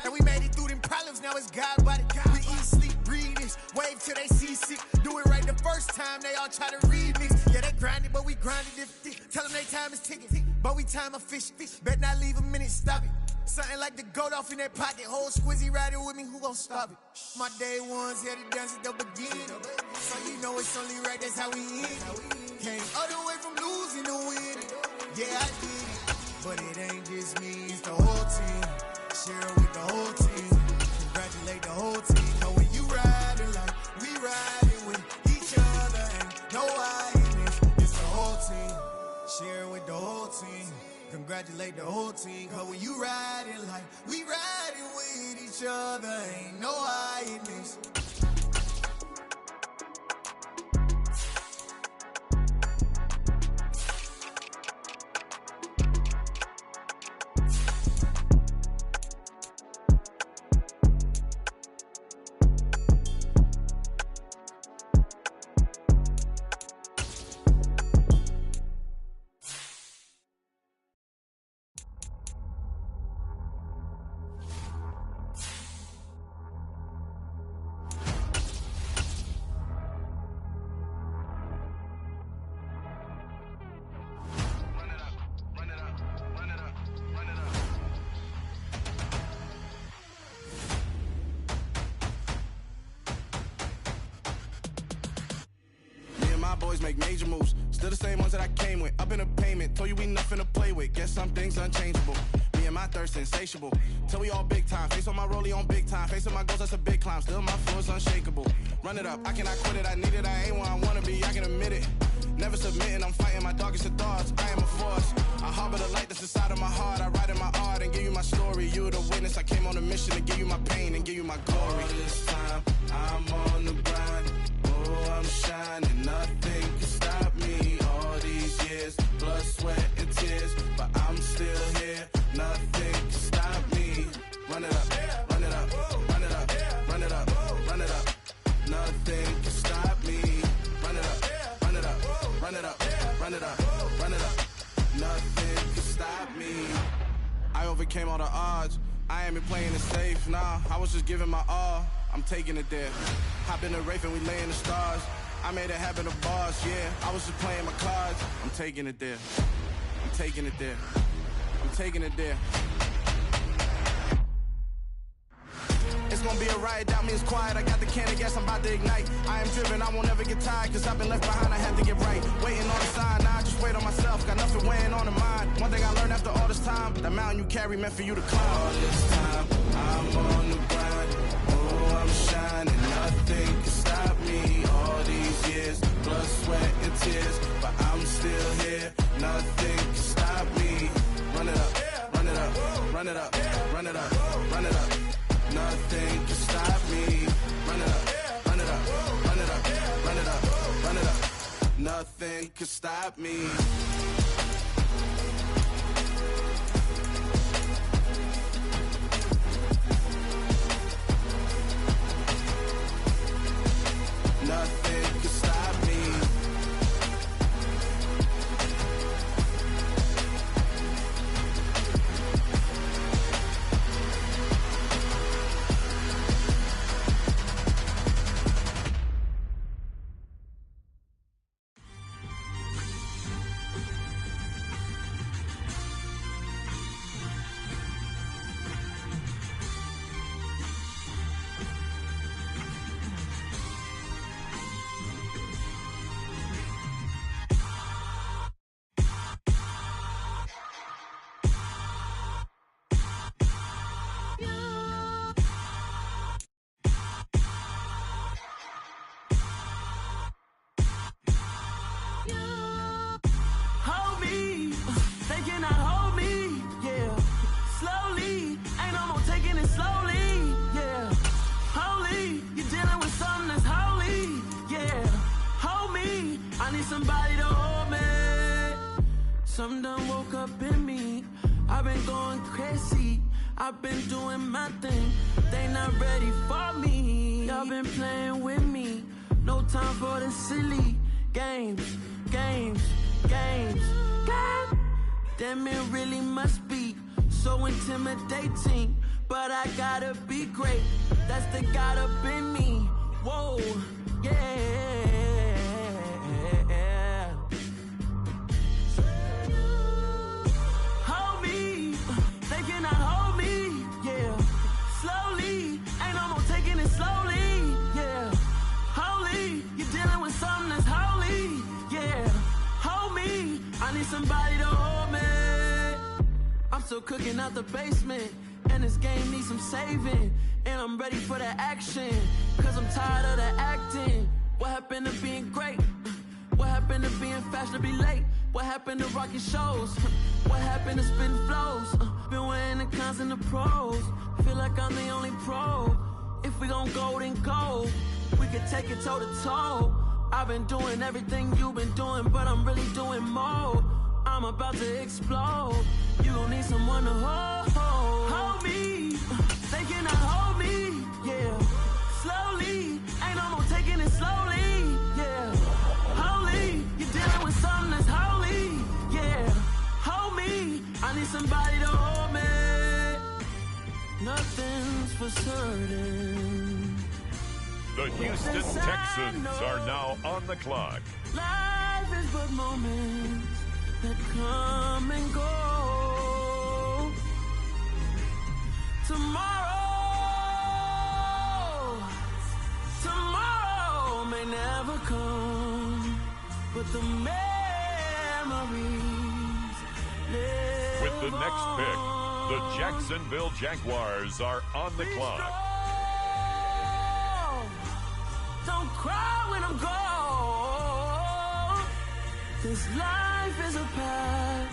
And we made it through them problems, now it's God body. We eat, sleep, breathe this. Wave till they see sick. Do it right the first time, they all try to remix. Yeah, they grinded, but we grinded different. Tell them they time is ticking, but we time a fish. Bet not leave a minute, stop it. Something like the goat off in that pocket. Whole squizzy riding with me, who gon' stop it? My day ones here to dance at the beginning. So you know it's only right, that's how we end it. Came all the way from losing to winning. Yeah, I did it. But it ain't just me, it's the whole team. Share it with the whole team. Congratulate the whole team. Know when you riding like we riding with each other, and no I in this. It's the whole team. Share it with the whole team. Congratulate the whole team. Cause when you riding like we riding with each other, ain't no I in this. Boys make major moves, still the same ones that I came with. Up in the payment, told you we nothing to play with. Guess some things unchangeable. Me and my thirst insatiable. Till we all big time. Face on my rollie on big time. Facing my goals, that's a big climb. Still my flow is unshakable. Run it up, I cannot quit it. I need it, I ain't where I wanna be. I can admit it. Never submitting, I'm fighting my darkest of thoughts. I am a force. I harbor the light that's inside of my heart. I write in my art and give you my story. You the witness. I came on a mission to give you my pain and give you my glory. All this time, I'm on the grind. Oh, I'm shining. Nothing can stop me. All these years, blood, sweat, and tears. But I'm still here. Nothing can stop me. Run it up, run it up, run it up, run it up, run it up. Nothing can stop me. Run it up, run it up, run it up, run it up, run it up. Nothing can stop me. I overcame all the odds. I ain't been playing it safe, nah. I was just giving my all. I'm taking it there. Hop in the Wraith and we lay in the stars. I made it happen to bars, yeah. I was just playing my cards. I'm taking it there. I'm taking it there. I'm taking it there. It's gonna be a riot, doubt me it's quiet. I got the can of gas, I'm about to ignite. I am driven, I won't ever get tired. Cause I've been left behind, I had to get right. Waiting on the sign, now I just wait on myself. Got nothing weighing on the mind. One thing I learned after all this time, the mountain you carry meant for you to climb. All this time, I'm on the grind. Oh, I'm shining, nothing can stop me. All these years, blood, sweat, and tears. But I'm still here, nothing can stop me. Run it up, run it up, run it up, run it up, run it up. Nothing can stop me. Run it up, run it up, run it up, run it up, run it up. Nothing can stop me. Nothing can stop me. dealing with something that's holy, yeah. Hold me, I need somebody to hold me. Something done woke up in me. I've been going crazy. I've been doing my thing. They not ready for me. Y'all been playing with me. No time for the silly games. God damn, it really must be so intimidating. But I gotta be great. That's the God up in me. Whoa, yeah. Hold me. They cannot hold me. Yeah. Slowly. Ain't no more taking it slowly. Yeah. Holy. You're dealing with something that's holy. Yeah. Hold me. I need somebody to hold me. I'm still cooking out the basement. And this game needs some saving. And I'm ready for the action. Cause I'm tired of the acting. What happened to being great? What happened to being fashionably late? What happened to rocking shows? What happened to spitting flows? Been weighing the cons and the pros. Feel like I'm the only pro. If we gon' go, then go. We could take it toe to toe. I've been doing everything you've been doing, but I'm really doing more. I'm about to explode. You gon' need someone to hold me. They cannot hold me. Yeah. Slowly. Ain't no more taking it slowly. Yeah. Holy. You're dealing with something that's holy. Yeah. Hold me. I need somebody to hold me. Nothing's for certain. The Houston Texans are now on the clock. Life is but moments that come and go. Tomorrow may never come, but the memories live. With the next pick, the Jacksonville Jaguars are on the clock. Don't cry when I'm gone. This life is a path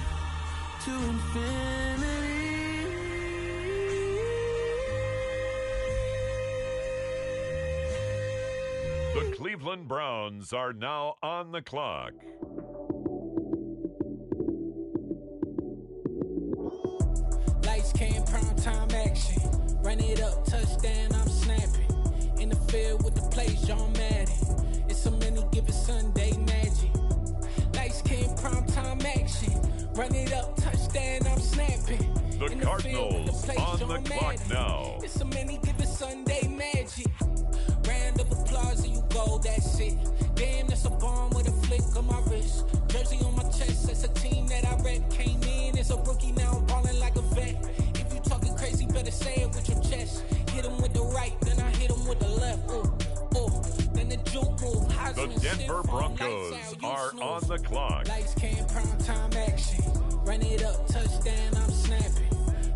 to infinity. The Cleveland Browns are now on the clock. Lights, cam, prime time action. Run it up, touchdown, I'm snapping. In the field with the plays, John Madden. It's a many given Sunday magic. Lights, cam, prime time action. Run it up, touchdown, I'm snapping. The Cardinals on the clock now. It's a many given Sunday magic. Round of applause and you go, that's it. Damn, that's a bomb with a flick on my wrist. Jersey on my chest, that's a team that I rep. Came in as a rookie, now I'm balling like a vet. If you talking crazy, better say it with your chest. Hit him with the right, then I hit him with the left. Then the juke move. The Denver Broncos are on the clock. Lights, cam, prime time action. Run it up, touchdown, I'm snapping.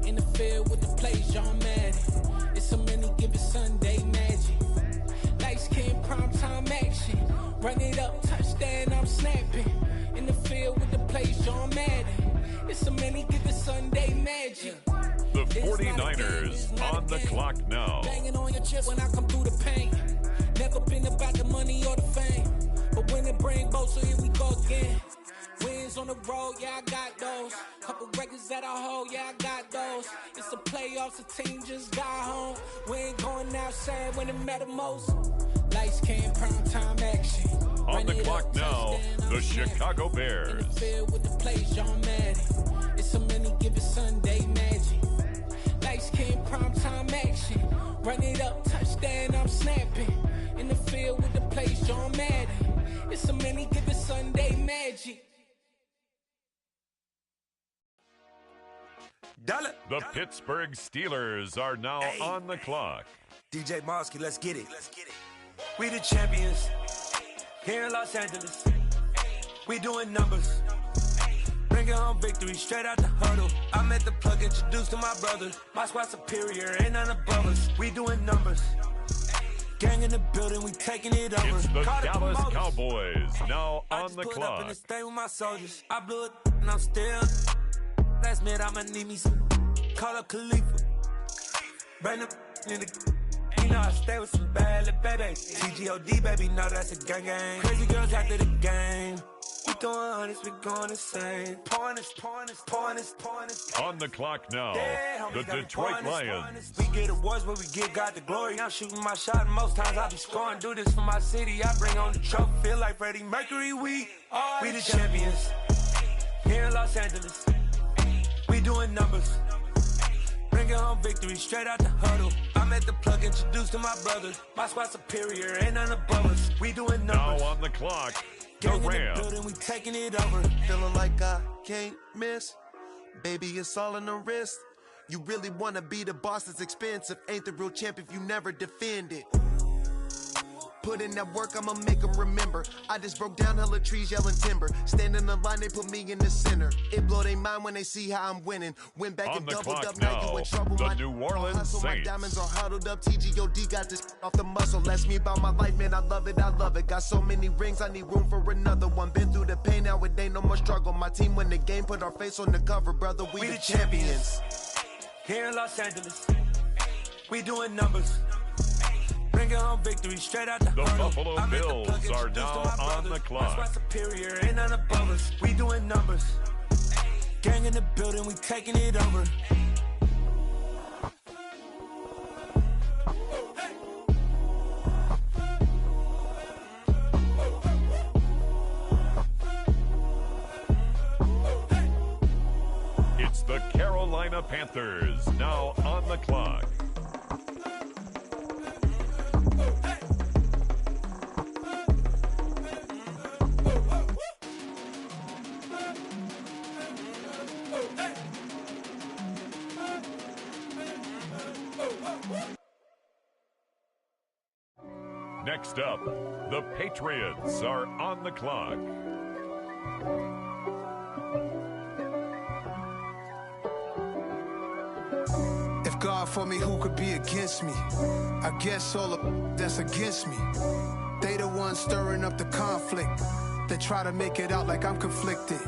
In the field with the plays, John Madden. It's a many given Sunday magic. Lights, cam, prime time action. Run it up, touchdown, I'm snapping. In the field with the plays, John Madden. It's a many given Sunday magic. The 49ers on the clock now. Banging on your chest when I come through the paint. Never been about the money or the fame. But when it bring both, so here we go again. Wins on the road, yeah, I got those. Couple records that I hold, yeah, I got those. It's the playoffs, the team just got home. We ain't going outside when it matter most. Lights, cam, prime time action. On the clock now, the Chicago Bears. In the field with the plays, John Madden. It's a many given Sunday magic. Lights, cam, prime time action. Run it up, touchdown, I'm snapping. In the field with the plays, John Madden. It's a many given Sunday magic. The Pittsburgh Steelers are now on the clock. DJ Mosky, let's get it. We the champions here in Los Angeles. We doing numbers. Bringing home victory straight out the huddle. I met the plug, introduced to my brother. My squad superior, ain't none above us. We doing numbers. Gang in the building, we taking it over. It's the Dallas Cowboys now on the Put up in clock. the state with my soldiers. I blew it and I'm still. Last minute I'ma need me some. Call up Khalifa. Bring the in the. He know I stay with some bad little babies. TGOD, baby, know that's a gang gang. Crazy girls after the game. We doing honest, we going insane. Pointers. On the clock now, the Detroit Lions. We get awards, but we give God the glory. I'm shooting my shot, and most times I be scoring. Do this for my city, I bring on the trophy. Feel like Freddie Mercury, we the champions. Here in Los Angeles, we doing numbers. Bringing home victory straight out the huddle. I'm at the plug, introduced to my brothers. My squad superior, ain't none above us. We doing numbers. Now on the clock, the Gang in the Rams. building, we taking it over. Feeling like I can't miss. Baby, it's all in the wrist. You really wanna be the boss, it's expensive. Ain't the real champ if you never defend it. Put in that work, I'ma make them remember. I just broke down hella trees, yelling timber. Stand in the line, they put me in the center. It blow their mind when they see how I'm winning. Went back On and the doubled clock up, now now, you in trouble. the My New Orleans hustle, my Saints. diamonds are huddled up. TGOD got this off the muscle. Ask me about my life, man, I love it. Got so many rings, I need room for another one. Been through the pain, now it ain't no more struggle. My team win the game, put our face on the cover, brother. We the champions. Here in Los Angeles, we doing numbers. Bringing home victory straight out the huddle. Buffalo I'm at the Bills plug, are introduced to now my on brothers. the clock. My squad superior, ain't none above us. We doing numbers. Gang in the building, we taking it over. It's the Carolina Panthers, now on the clock. Next up, the Patriots are on the clock. If God for me, who could be against me? I guess all of that's against me. They the ones stirring up the conflict. They try to make it out like I'm conflicted.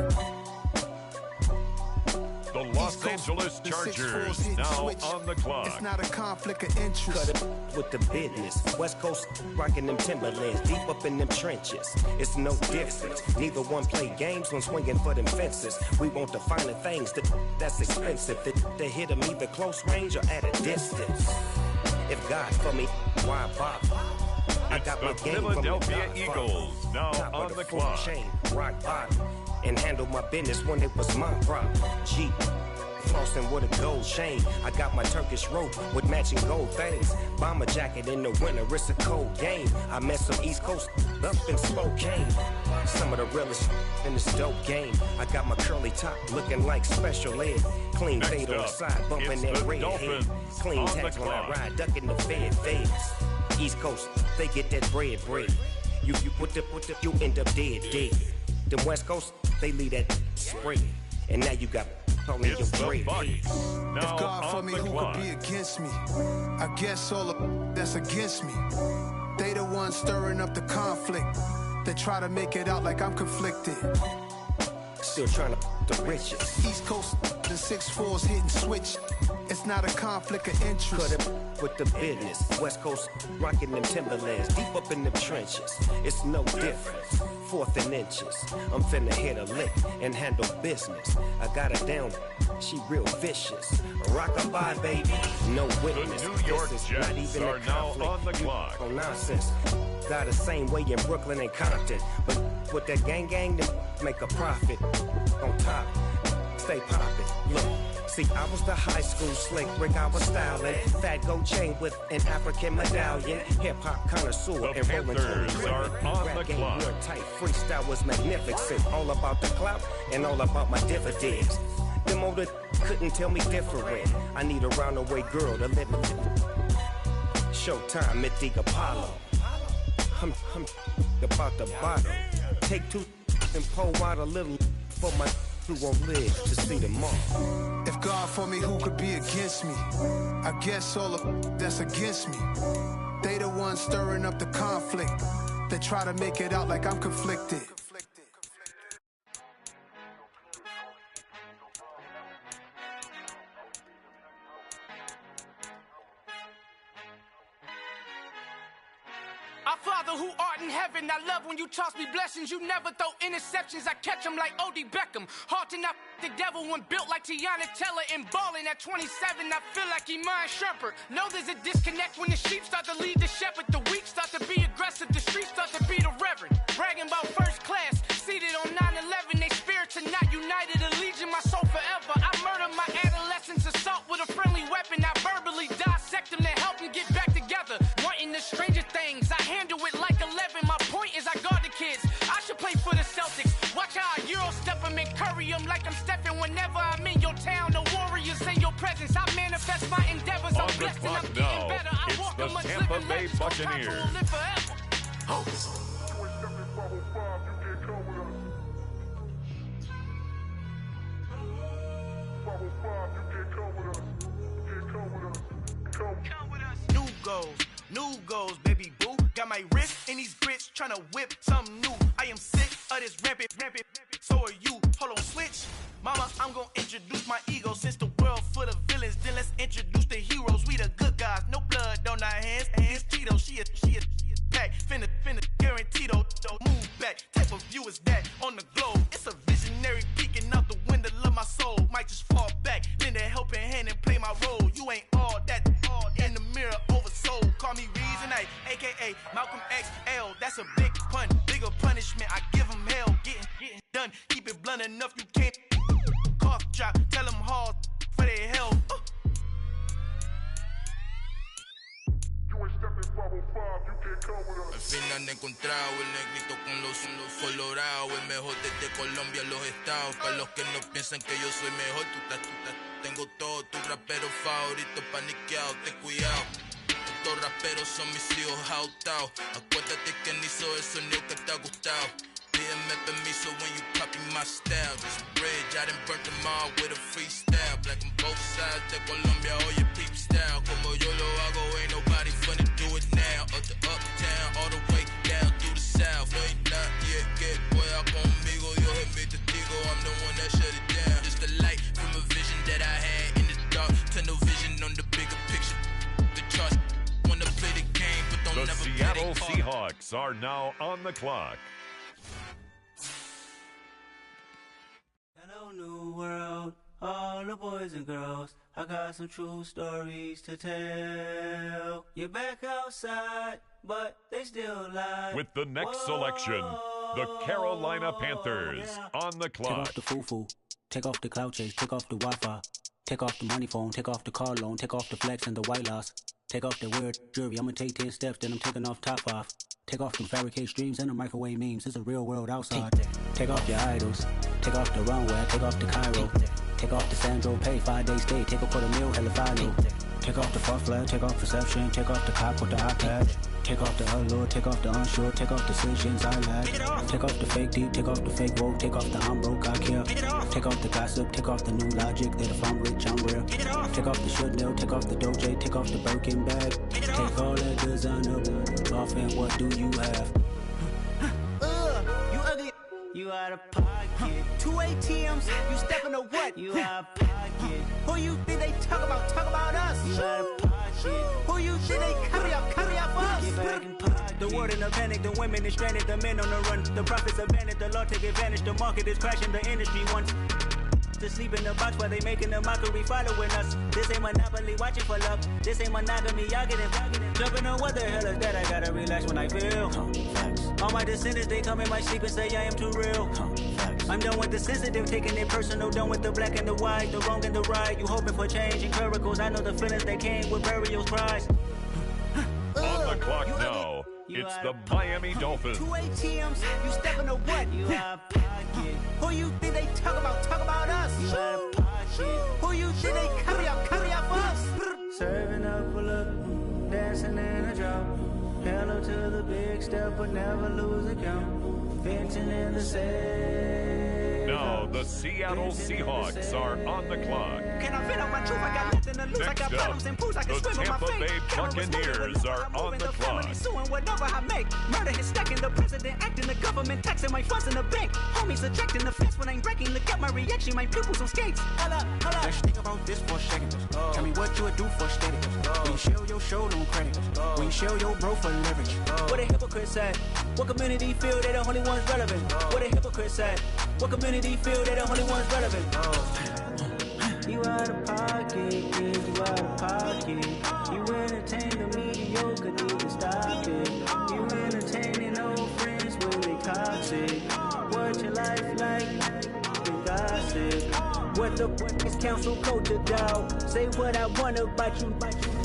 The Los Angeles Chargers now on the clock. It's not a conflict of interest. Cut it with the business. West Coast rocking them Timberlands, deep up in them trenches. It's no difference. Neither one play games when swinging for them fences. We want the finer things that's expensive. They hit them either close range or at a distance. If God for me, why bother? I got my game Philadelphia from the Eagles now top on of the full clock. Chain, rock bottom, and handle my business when it was my problem. Jeep, flossing with a gold chain. I got my Turkish rope with matching gold things. Bomber jacket in the winter, it's a cold game. I met some East Coast up in Spokane. Some of the realest in this dope game. I got my curly top looking like special ed. Clean Next fade on the up, side, bumping it's that the red Dolphins head. Clean on the tax when I clock. ride, ducking the fades. East Coast, they get that bread. You put the, you end up dead. Them West Coast, they leave that spread. And now you got on your It's the bread. Bucks If now God for on me, the who clock. could be against me? I guess all of that's against me. They the ones stirring up the conflict. They try to make it out like I'm conflicted. Still trying to the riches. East Coast, the 6'4's hitting switch. It's not a conflict of interest. Cut it with the business. West Coast rocking them Timberlands, deep up in them trenches. It's no difference. 4th and inches. I'm finna hit a lick and handle business. I got her down. She real vicious. Rockabye, baby. No witness. The New York This is Jets not even are a now conflict. on the clock. Oh, nonsense. Got the same way in Brooklyn and Compton. But with that gang, they make a profit. On top, stay poppin'. Look. See, I was the high school slick Rick, I was styling. Fat gold chain with an African medallion. Hip-hop connoisseur The and rolling Panthers Tony are Griffin. on Rap the game clock. real tight, freestyle was magnificent. All about the clout and all about my dividends. Them older couldn't tell me different. I need a roundaway girl to let me. Showtime at the Apollo. I'm about the bottom. Take 2 and pour out a little for my who won't live to see tomorrow. If God for me, who could be against me? I guess all of that's against me. They the ones stirring up the conflict. They try to make it out like I'm conflicted. Father who art in heaven, I love when you toss me blessings. You never throw interceptions, I catch them like O.D. Beckham. Hard to not the devil when built like Tiana Teller and balling at 27. I feel like Iman Shumpert. Know there's a disconnect when the sheep start to lead the shepherd. The weak start to be aggressive, the streets start to be the reverend. Bragging about first class, seated on 9/11. They spirits are not united, a legion, my soul forever. I murder my adolescence, assault with a friendly weapon. I verbally dissect them to help them get back together. Wanting the stranger things, I handle it like 11. My point is I guard the kids. I should play for the Celtics. Watch how I Euro step them and curry them like I'm stepping. Whenever I'm in your town, the Warriors in your presence. I manifest my endeavors. I'm blessed and I'm getting better. I walk the amongst Tampa living Bay legends. Buccaneers. Will live forever. New goals, baby boo. Got my wrist in these grits, tryna whip something new. I am sick of this rampant. So are you. Hold on, switch. Mama, I'm gonna introduce my ego. Since the world full of villains, then let's introduce the heroes. We the good guys, no blood on our hands. It's Tito, she a pack. Finna guaranteed, move back. Type of view is that on the globe? It's a visionary peeking out the window of my soul. Might just fall back, lend a helping hand and play my role. You ain't all that in the mirror oversold. Call me Reason A, aka Malcolm XL. That's a big pun, bigger punishment. I give him hell, getting done. Keep it blunt enough, you can't cough drop. Tell them hard for their hell. Al fin han encontrado el negrito con los colorados, el mejor desde Colombia a los estados. Para los que no piensan que yo soy mejor, tengo todo, tu rapero favorito paniqueado, ten cuidado. Estos raperos son mis hijos adoptados. Acuérdate que ni hizo el sonido que te ha gustado. Pídeme permiso when you copy my style. This bridge, I done burnt them all with a freestyle. Black on both sides de Colombia, oye peep style. Como yo lo hago, ain't nobody finna do it now. Up to uptown, all the way down through the south. No ain't not yet, que pueda conmigo. Dios es mi testigo, I'm the one that shut it down. Just a light from a vision that I had in the dark. Tunnel vision on the bigger picture. The charts wanna play the game, but don't never play Seattle their part. Seahawks are now on the clock. Hello, new world, all the boys and girls. I got some true stories to tell. You're back outside, but they still lie. With the next selection, the Carolina Panthers on the Take clock. off the foo-foo, take off the cloud chase, take off the Wi-Fi, take off the money phone, take off the car loan, take off the flex and the white loss, take off the weird jewelry. I'ma take 10 steps, then I'm taking off top off. Take off the fabricate streams and the microwave memes. It's a real world outside. Take off your idols, take off the runway, take off the Cairo, take off the Sandro Pay, 5-day stay, take a quarter meal, hella follow. Take off the far flag, take off perception, take off the cop with the iPad. Take off the allure, take off the unsure, take off decisions I lack. Take off the fake deep, take off the fake woke, take off the I'm broke, I care. Take off the gossip, take off the new logic that if I'm rich, I'm real. Take off the Chanel, take off the Doja, take off the Birkin bag. Take all that designer off and what do you have? You ugly. You out of pocket. 2 ATMs, you stepping to what? You out of pocket. Who you think they talk about? Talk about us. You out of pocket. Who you think they carry up us? Get back in pocket. The world in a panic, the women is stranded, the men on the run. The profits abandoned, the law take advantage. The market is crashing, the industry wants to sleep in the box while they making a mockery following us. This ain't Monopoly, watching for love. This ain't monogamy, y'all get it. Jumping on what the hell is that? I gotta relax when I feel. All my descendants, they come in my sleep and say I am too real. I'm done with the sensitive, taking it personal. Done with the black and the white, the wrong and the right. You hoping for change and miracles. I know the feelings that came with burial cries. On the clock now, it's the Miami Dolphins. 2 ATMs, you stepping to what? You out of pocket. Who you think they talk about? Talk about us. You out of pocket. Who you think they carry up us? Serving up a look, dancing in a drop. Hello to the big step, but never lose a count. Venting in the safe. Now the Seattle Seahawks are on the clock. Can I fit out my truth? I got nothing to lose. I got problems and booze. I can swim in my Tampa face. Bay Buccaneers are on the clock. Suing whatever I make. Murder is stacking. The president acting. The government taxing my funds in the bank. Homies ejecting the fence when I'm breaking. Look at my reaction. My pupils on skates. Hold up. Let's think about this for a second. Tell me what you would do for steady. When you show your show no credit. When you show your bro for leverage. What a hypocrite said. What community feel they the only ones relevant? What a hypocrite said. What community feel they the only ones relevant? You out of pocket, kid, you out of pocket. You entertain the mediocre, need to stop it. You entertaining old friends when they toxic. What your life like? The gossip. What the fuck is council culture, dog? Say what I want about you.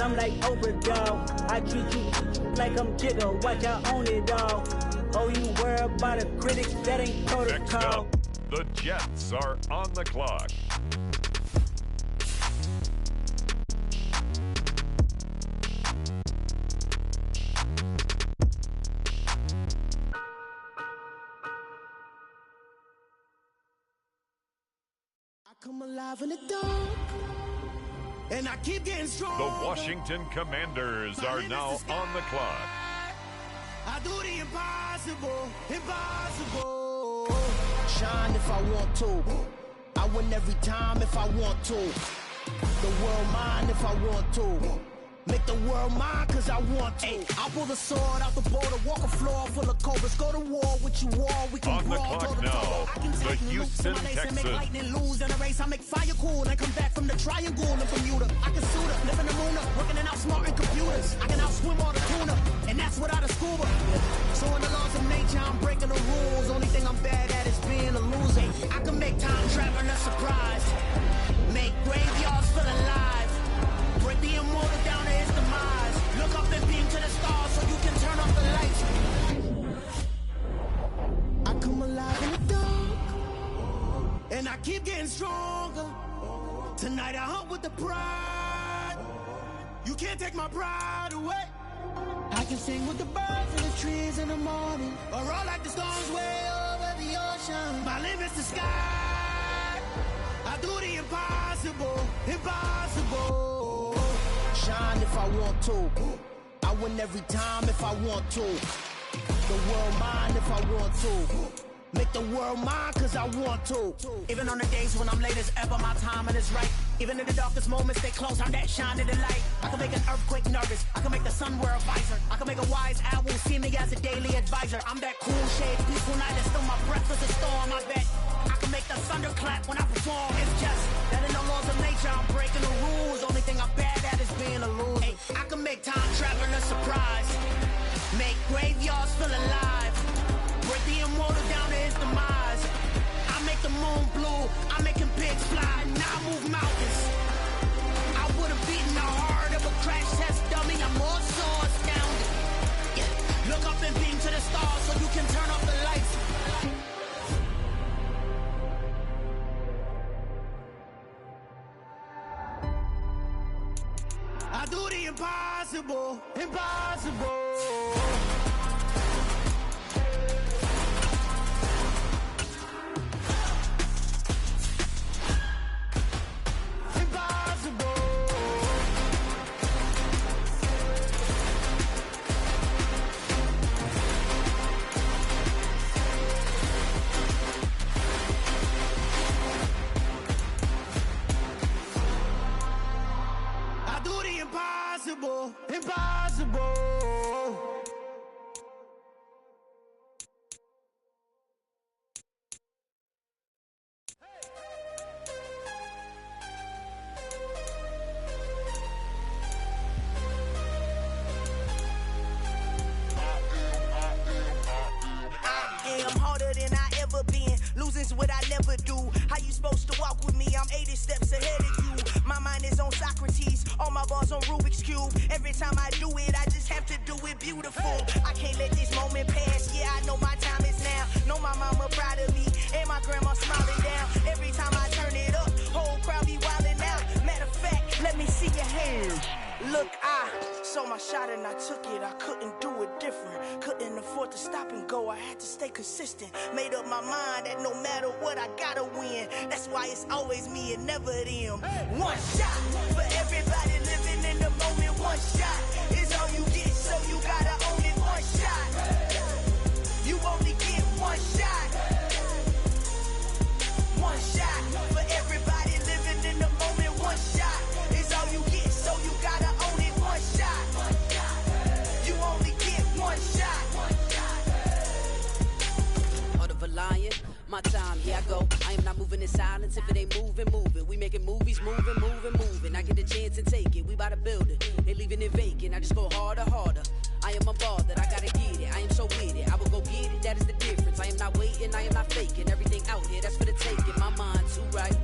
I'm like overdog. I treat you like I'm Jigga. Watch I own it all. Oh, you worry about a critic that ain't protocol. Next up, the Jets are on the clock. Come alive in the dark, and I keep getting strong. The Washington Commanders are now on the clock. I do the impossible, impossible. Shine if I want to. I win every time if I want to. The world mine if I want to. Make the world mine cause I want to. I'll pull the sword out the border, walk a floor full of cobras. Go to war with you all, we can brawl. On the clock now, the Houston Texans. Make lightning lose in a race, I make fire cool. Then come back from the triangle in Bermuda. I can suit up, live in the moon up, working and outsmarting computers. I can outswim all the tuna, and that's without a scuba. So in the laws of nature, I'm breaking the rules. Only thing I'm bad at is being a loser. I can make time traveling a surprise. Make graveyards feel alive. Break the immortal down to his demise. Look up and beam to the stars so you can turn off the lights. I come alive in the dark, and I keep getting stronger. Tonight I hunt with the pride. You can't take my pride away. I can sing with the birds and the trees in the morning, or roll like the storms way over the ocean. My limit's the sky. I do the impossible, impossible. Shine if I want to. I win every time if I want to. The world mine if I want to. Make the world mine cause I want to. Even on the days when I'm late as ever, my timing is right. Even in the darkest moments, they close, I'm that shining the light. I can make an earthquake nervous, I can make the sun wear a visor. I can make a wise owl see me as a daily advisor. I'm that cool shade, peaceful night, and still my breath is a storm, I bet. I can make the thunder clap when I perform. It's just that in the laws of nature, I'm breaking the rules. Only thing I'm bad at is being a loser. Hey, I can make time traveling a surprise. Make graveyards feel alive. Break the immortal down to his demise. I make the moon blue, I'm making pigs fly. Now I move mountains. I would've beaten the heart of a crash test dummy. I'm more so astounded. Yeah. Look up and beam to the stars so you can turn off the lights. I do the impossible, impossible. Impossible, impossible. I'm harder than I ever been. Losing's what I never do. How you supposed to walk with me? I'm 80 steps ahead of you. My mind is on Socrates, all my bars on Rubik's Cube. Every time I do it, I just have to do it beautiful. I can't let this moment pass. Yeah, I know my time is now. Know my mama proud of me, and my grandma smiling down. Every time I turn it up, whole crowd be wildin' out. Matter of fact, let me see your hands. Look, I saw my shot and I took it. I couldn't do it different. Couldn't afford to stop and go, I had to stay consistent. Made up my mind that no matter what, I gotta win. That's why it's always me and never them. One shot for everybody living in the moment. One shot is all you get, so you gotta own it. One shot, you only get one shot. One shot for everybody living in the moment. One shot is all you get, so you gotta own it. One shot, you only get one shot. Heart of a lion, my time, here I go. I am not moving in silence. If it ain't moving, moving. We making movies, moving, moving, moving. I get a chance to take it. We bout to build it. They leaving it vacant. I just go harder, harder. I am a ball that I gotta get it. I am so with it. I will go get it. That is the difference. I am not waiting. I am not faking. Everything out here, that's for the taking. My mind too right.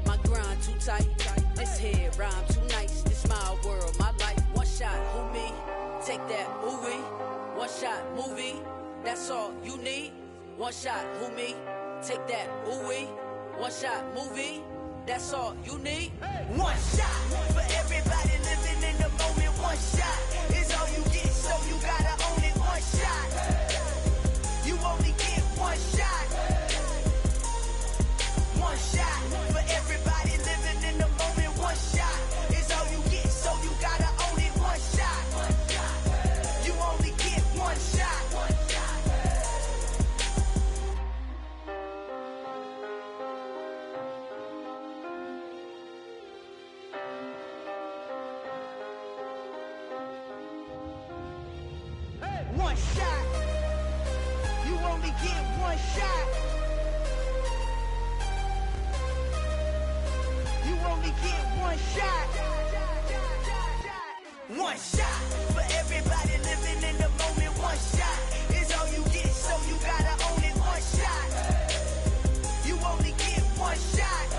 My grind too tight. This head rhyme too nice. This my world, my life. One shot, who me? Take that, who we? One shot, movie. That's all you need. One shot, who me? Take that, who we? One shot, movie. That's all you need. One shot for everybody living in the moment. One shot is all you get, so you gotta own it. One shot, you only get one shot. One shot for everybody living in the moment. One shot is all you get, so you gotta own it. One shot, you only get one shot. One shot, you only get one shot. You only get one shot. One shot for everybody living in the moment. One shot is all you get, so you gotta own it. One shot, you only get one shot.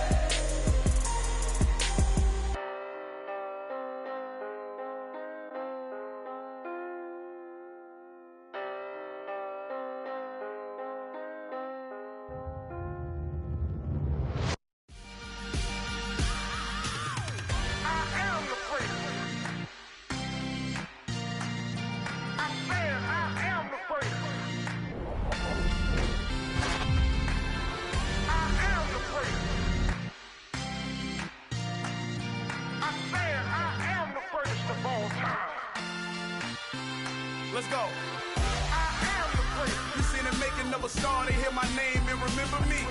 Let's go. You seen the making of a star, they hear my name and remember me.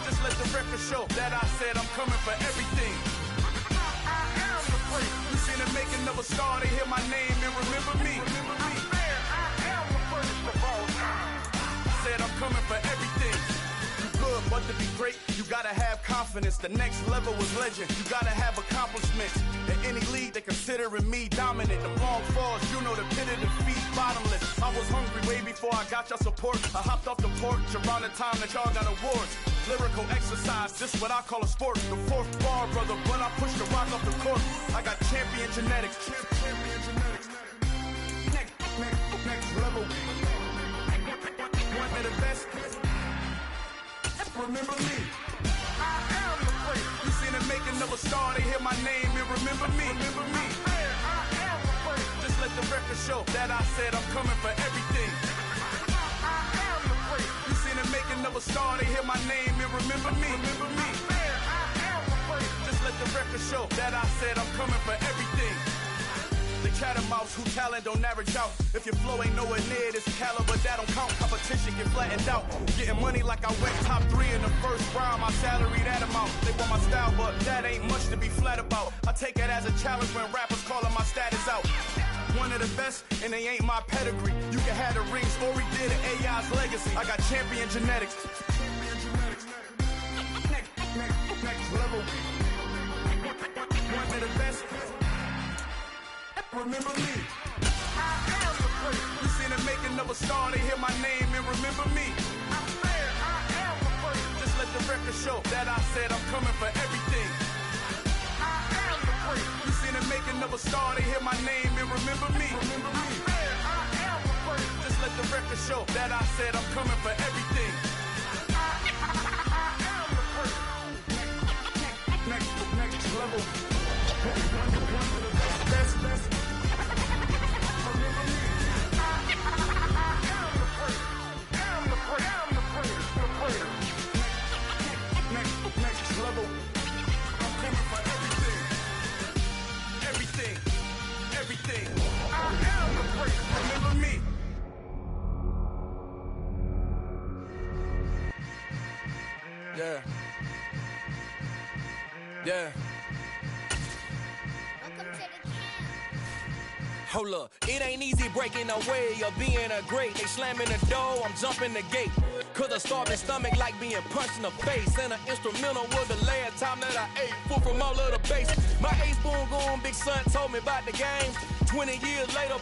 Just let the record show that I said I'm coming for everything. You seen the making of a star, they hear my name and remember me. Said I'm coming for everything. You good, but to be great, you gotta have confidence. The next level was legend. You gotta have accomplishments. In any league, they considering me dominant. The long falls, you know the pit of defeat, bottomless. I was hungry way before I got your support. I hopped off the porch around the time that y'all got awards. Lyrical exercise, this what I call a sport. The fourth bar, brother, when I push the rock off the court. I got champion genetics. Next level. One of the best. Remember me. I am the place. You seen the making of a star, they hear my name and remember me. Remember me. I am the place. Just let the record show that I said I'm coming for everything. I am the place. You seen the making of a star, they hear my name and remember me. Remember me. I am the place. Just let the record show that I said I'm coming for everything. The chattermouths who talent don't average out. If your flow ain't nowhere near this caliber, that don't count. Competition get flattened out. Getting money like I went top 3 in the first round. My salary that amount. They want my style, but that ain't much to be flat about. I take it as a challenge when rappers calling my status out. One of the best, and they ain't my pedigree. You can have the ring, story did it, AI's legacy. I got champion genetics. Next level. One of the best. Remember me. I am the place. You seen the making of a star, they hear my name and remember me. I said I am the place. Just let the record show that I said I'm coming for everything. I am the place. You seen the making of a star, they hear my name and remember me. Remember me. I said I am the place. Just let the record show that I said I'm coming for everything. I am the place. Next level. One of the best. Yeah. Yeah. Hold up, it ain't easy breaking away or being a great. They slamming the door, I'm jumping the gate. Cause a starving stomach like being punched in the face. And an instrumental was the last time that I ate. Full from all of the bass. My ace boom going, big son told me about the game. 20 years later,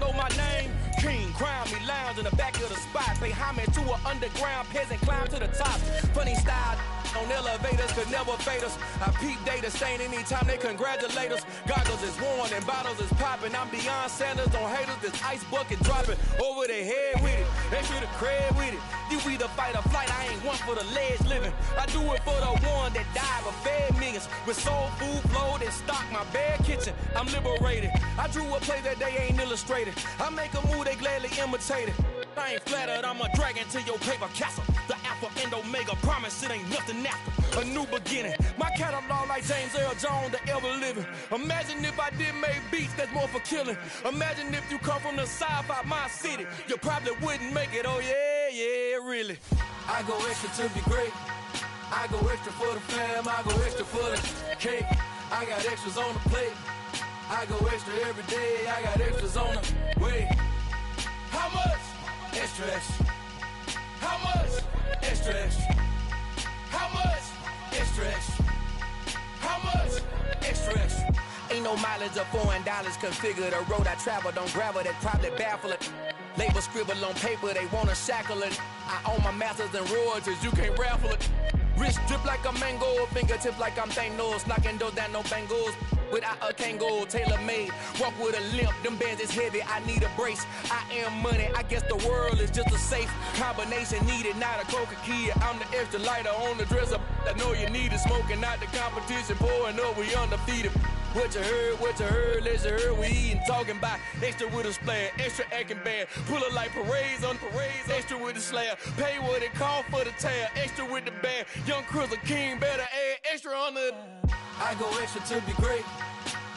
know my name. King, crown me, lounge in the back of the spot. Pay homage to an underground peasant, climb to the top. Funny style on elevators could never fade us. I peep data stain anytime they congratulate us. Goggles is worn and bottles is popping. I'm Deion Sanders on haters, this ice bucket dropping over their head with it. They feel the cred with it. You either fight or flight, I ain't one for the ledge living. I do it for the one that died but fed millions. With soul food flowed and stock my bad kitchen. I'm liberated. I drew a play that they ain't illustrated. I make a move, they gladly imitate it. I ain't flattered, I'm a dragon to your paper castle. The Alpha and Omega, promise it ain't nothing after. A new beginning. My catalog like James Earl Jones, the ever living. Imagine if I did make beats that's more for killing. Imagine if you come from the sci-fi my city. You probably wouldn't make it, oh yeah, really. I go extra to be great. I go extra for the fam, I go extra for the cake. I got extras on the plate. I go extra every day, I got extras on the way. How much? Extra, extra. How much? Extra, extra. How much? Extra, extra. How much? Extra, extra. Ain't no mileage of $4 configure the road I travel. Don't gravel, that probably baffle it. Label scribble on paper, they wanna shackle it. I own my masters and royalties, you can't raffle it. Wrist drip like a mango, fingertip like I'm Thanos. Knocking doors down, no bangles. Without a Kango, tailor-made. Walk with a limp, them bands is heavy, I need a brace. I am money, I guess the world is just a safe combination needed, not a coca key. I'm the extra lighter on the dresser. I know you need it, smoking out the competition, pouring up, we undefeated. What you heard, let's hear we eatin', talking about extra with a splash, extra acting bad. Pull it like parades on parades, extra with the slab. Pay what it call for the tab, extra with the bag. Young Cruz, a king, better add extra on the. I go extra to be great.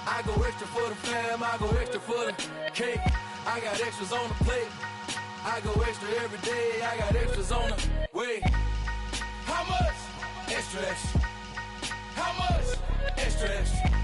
I go extra for the fam, I go extra for the cake. I got extras on the plate. I go extra every day, I got extras on the way. How much? Extra, extra. How much? Extra, extra.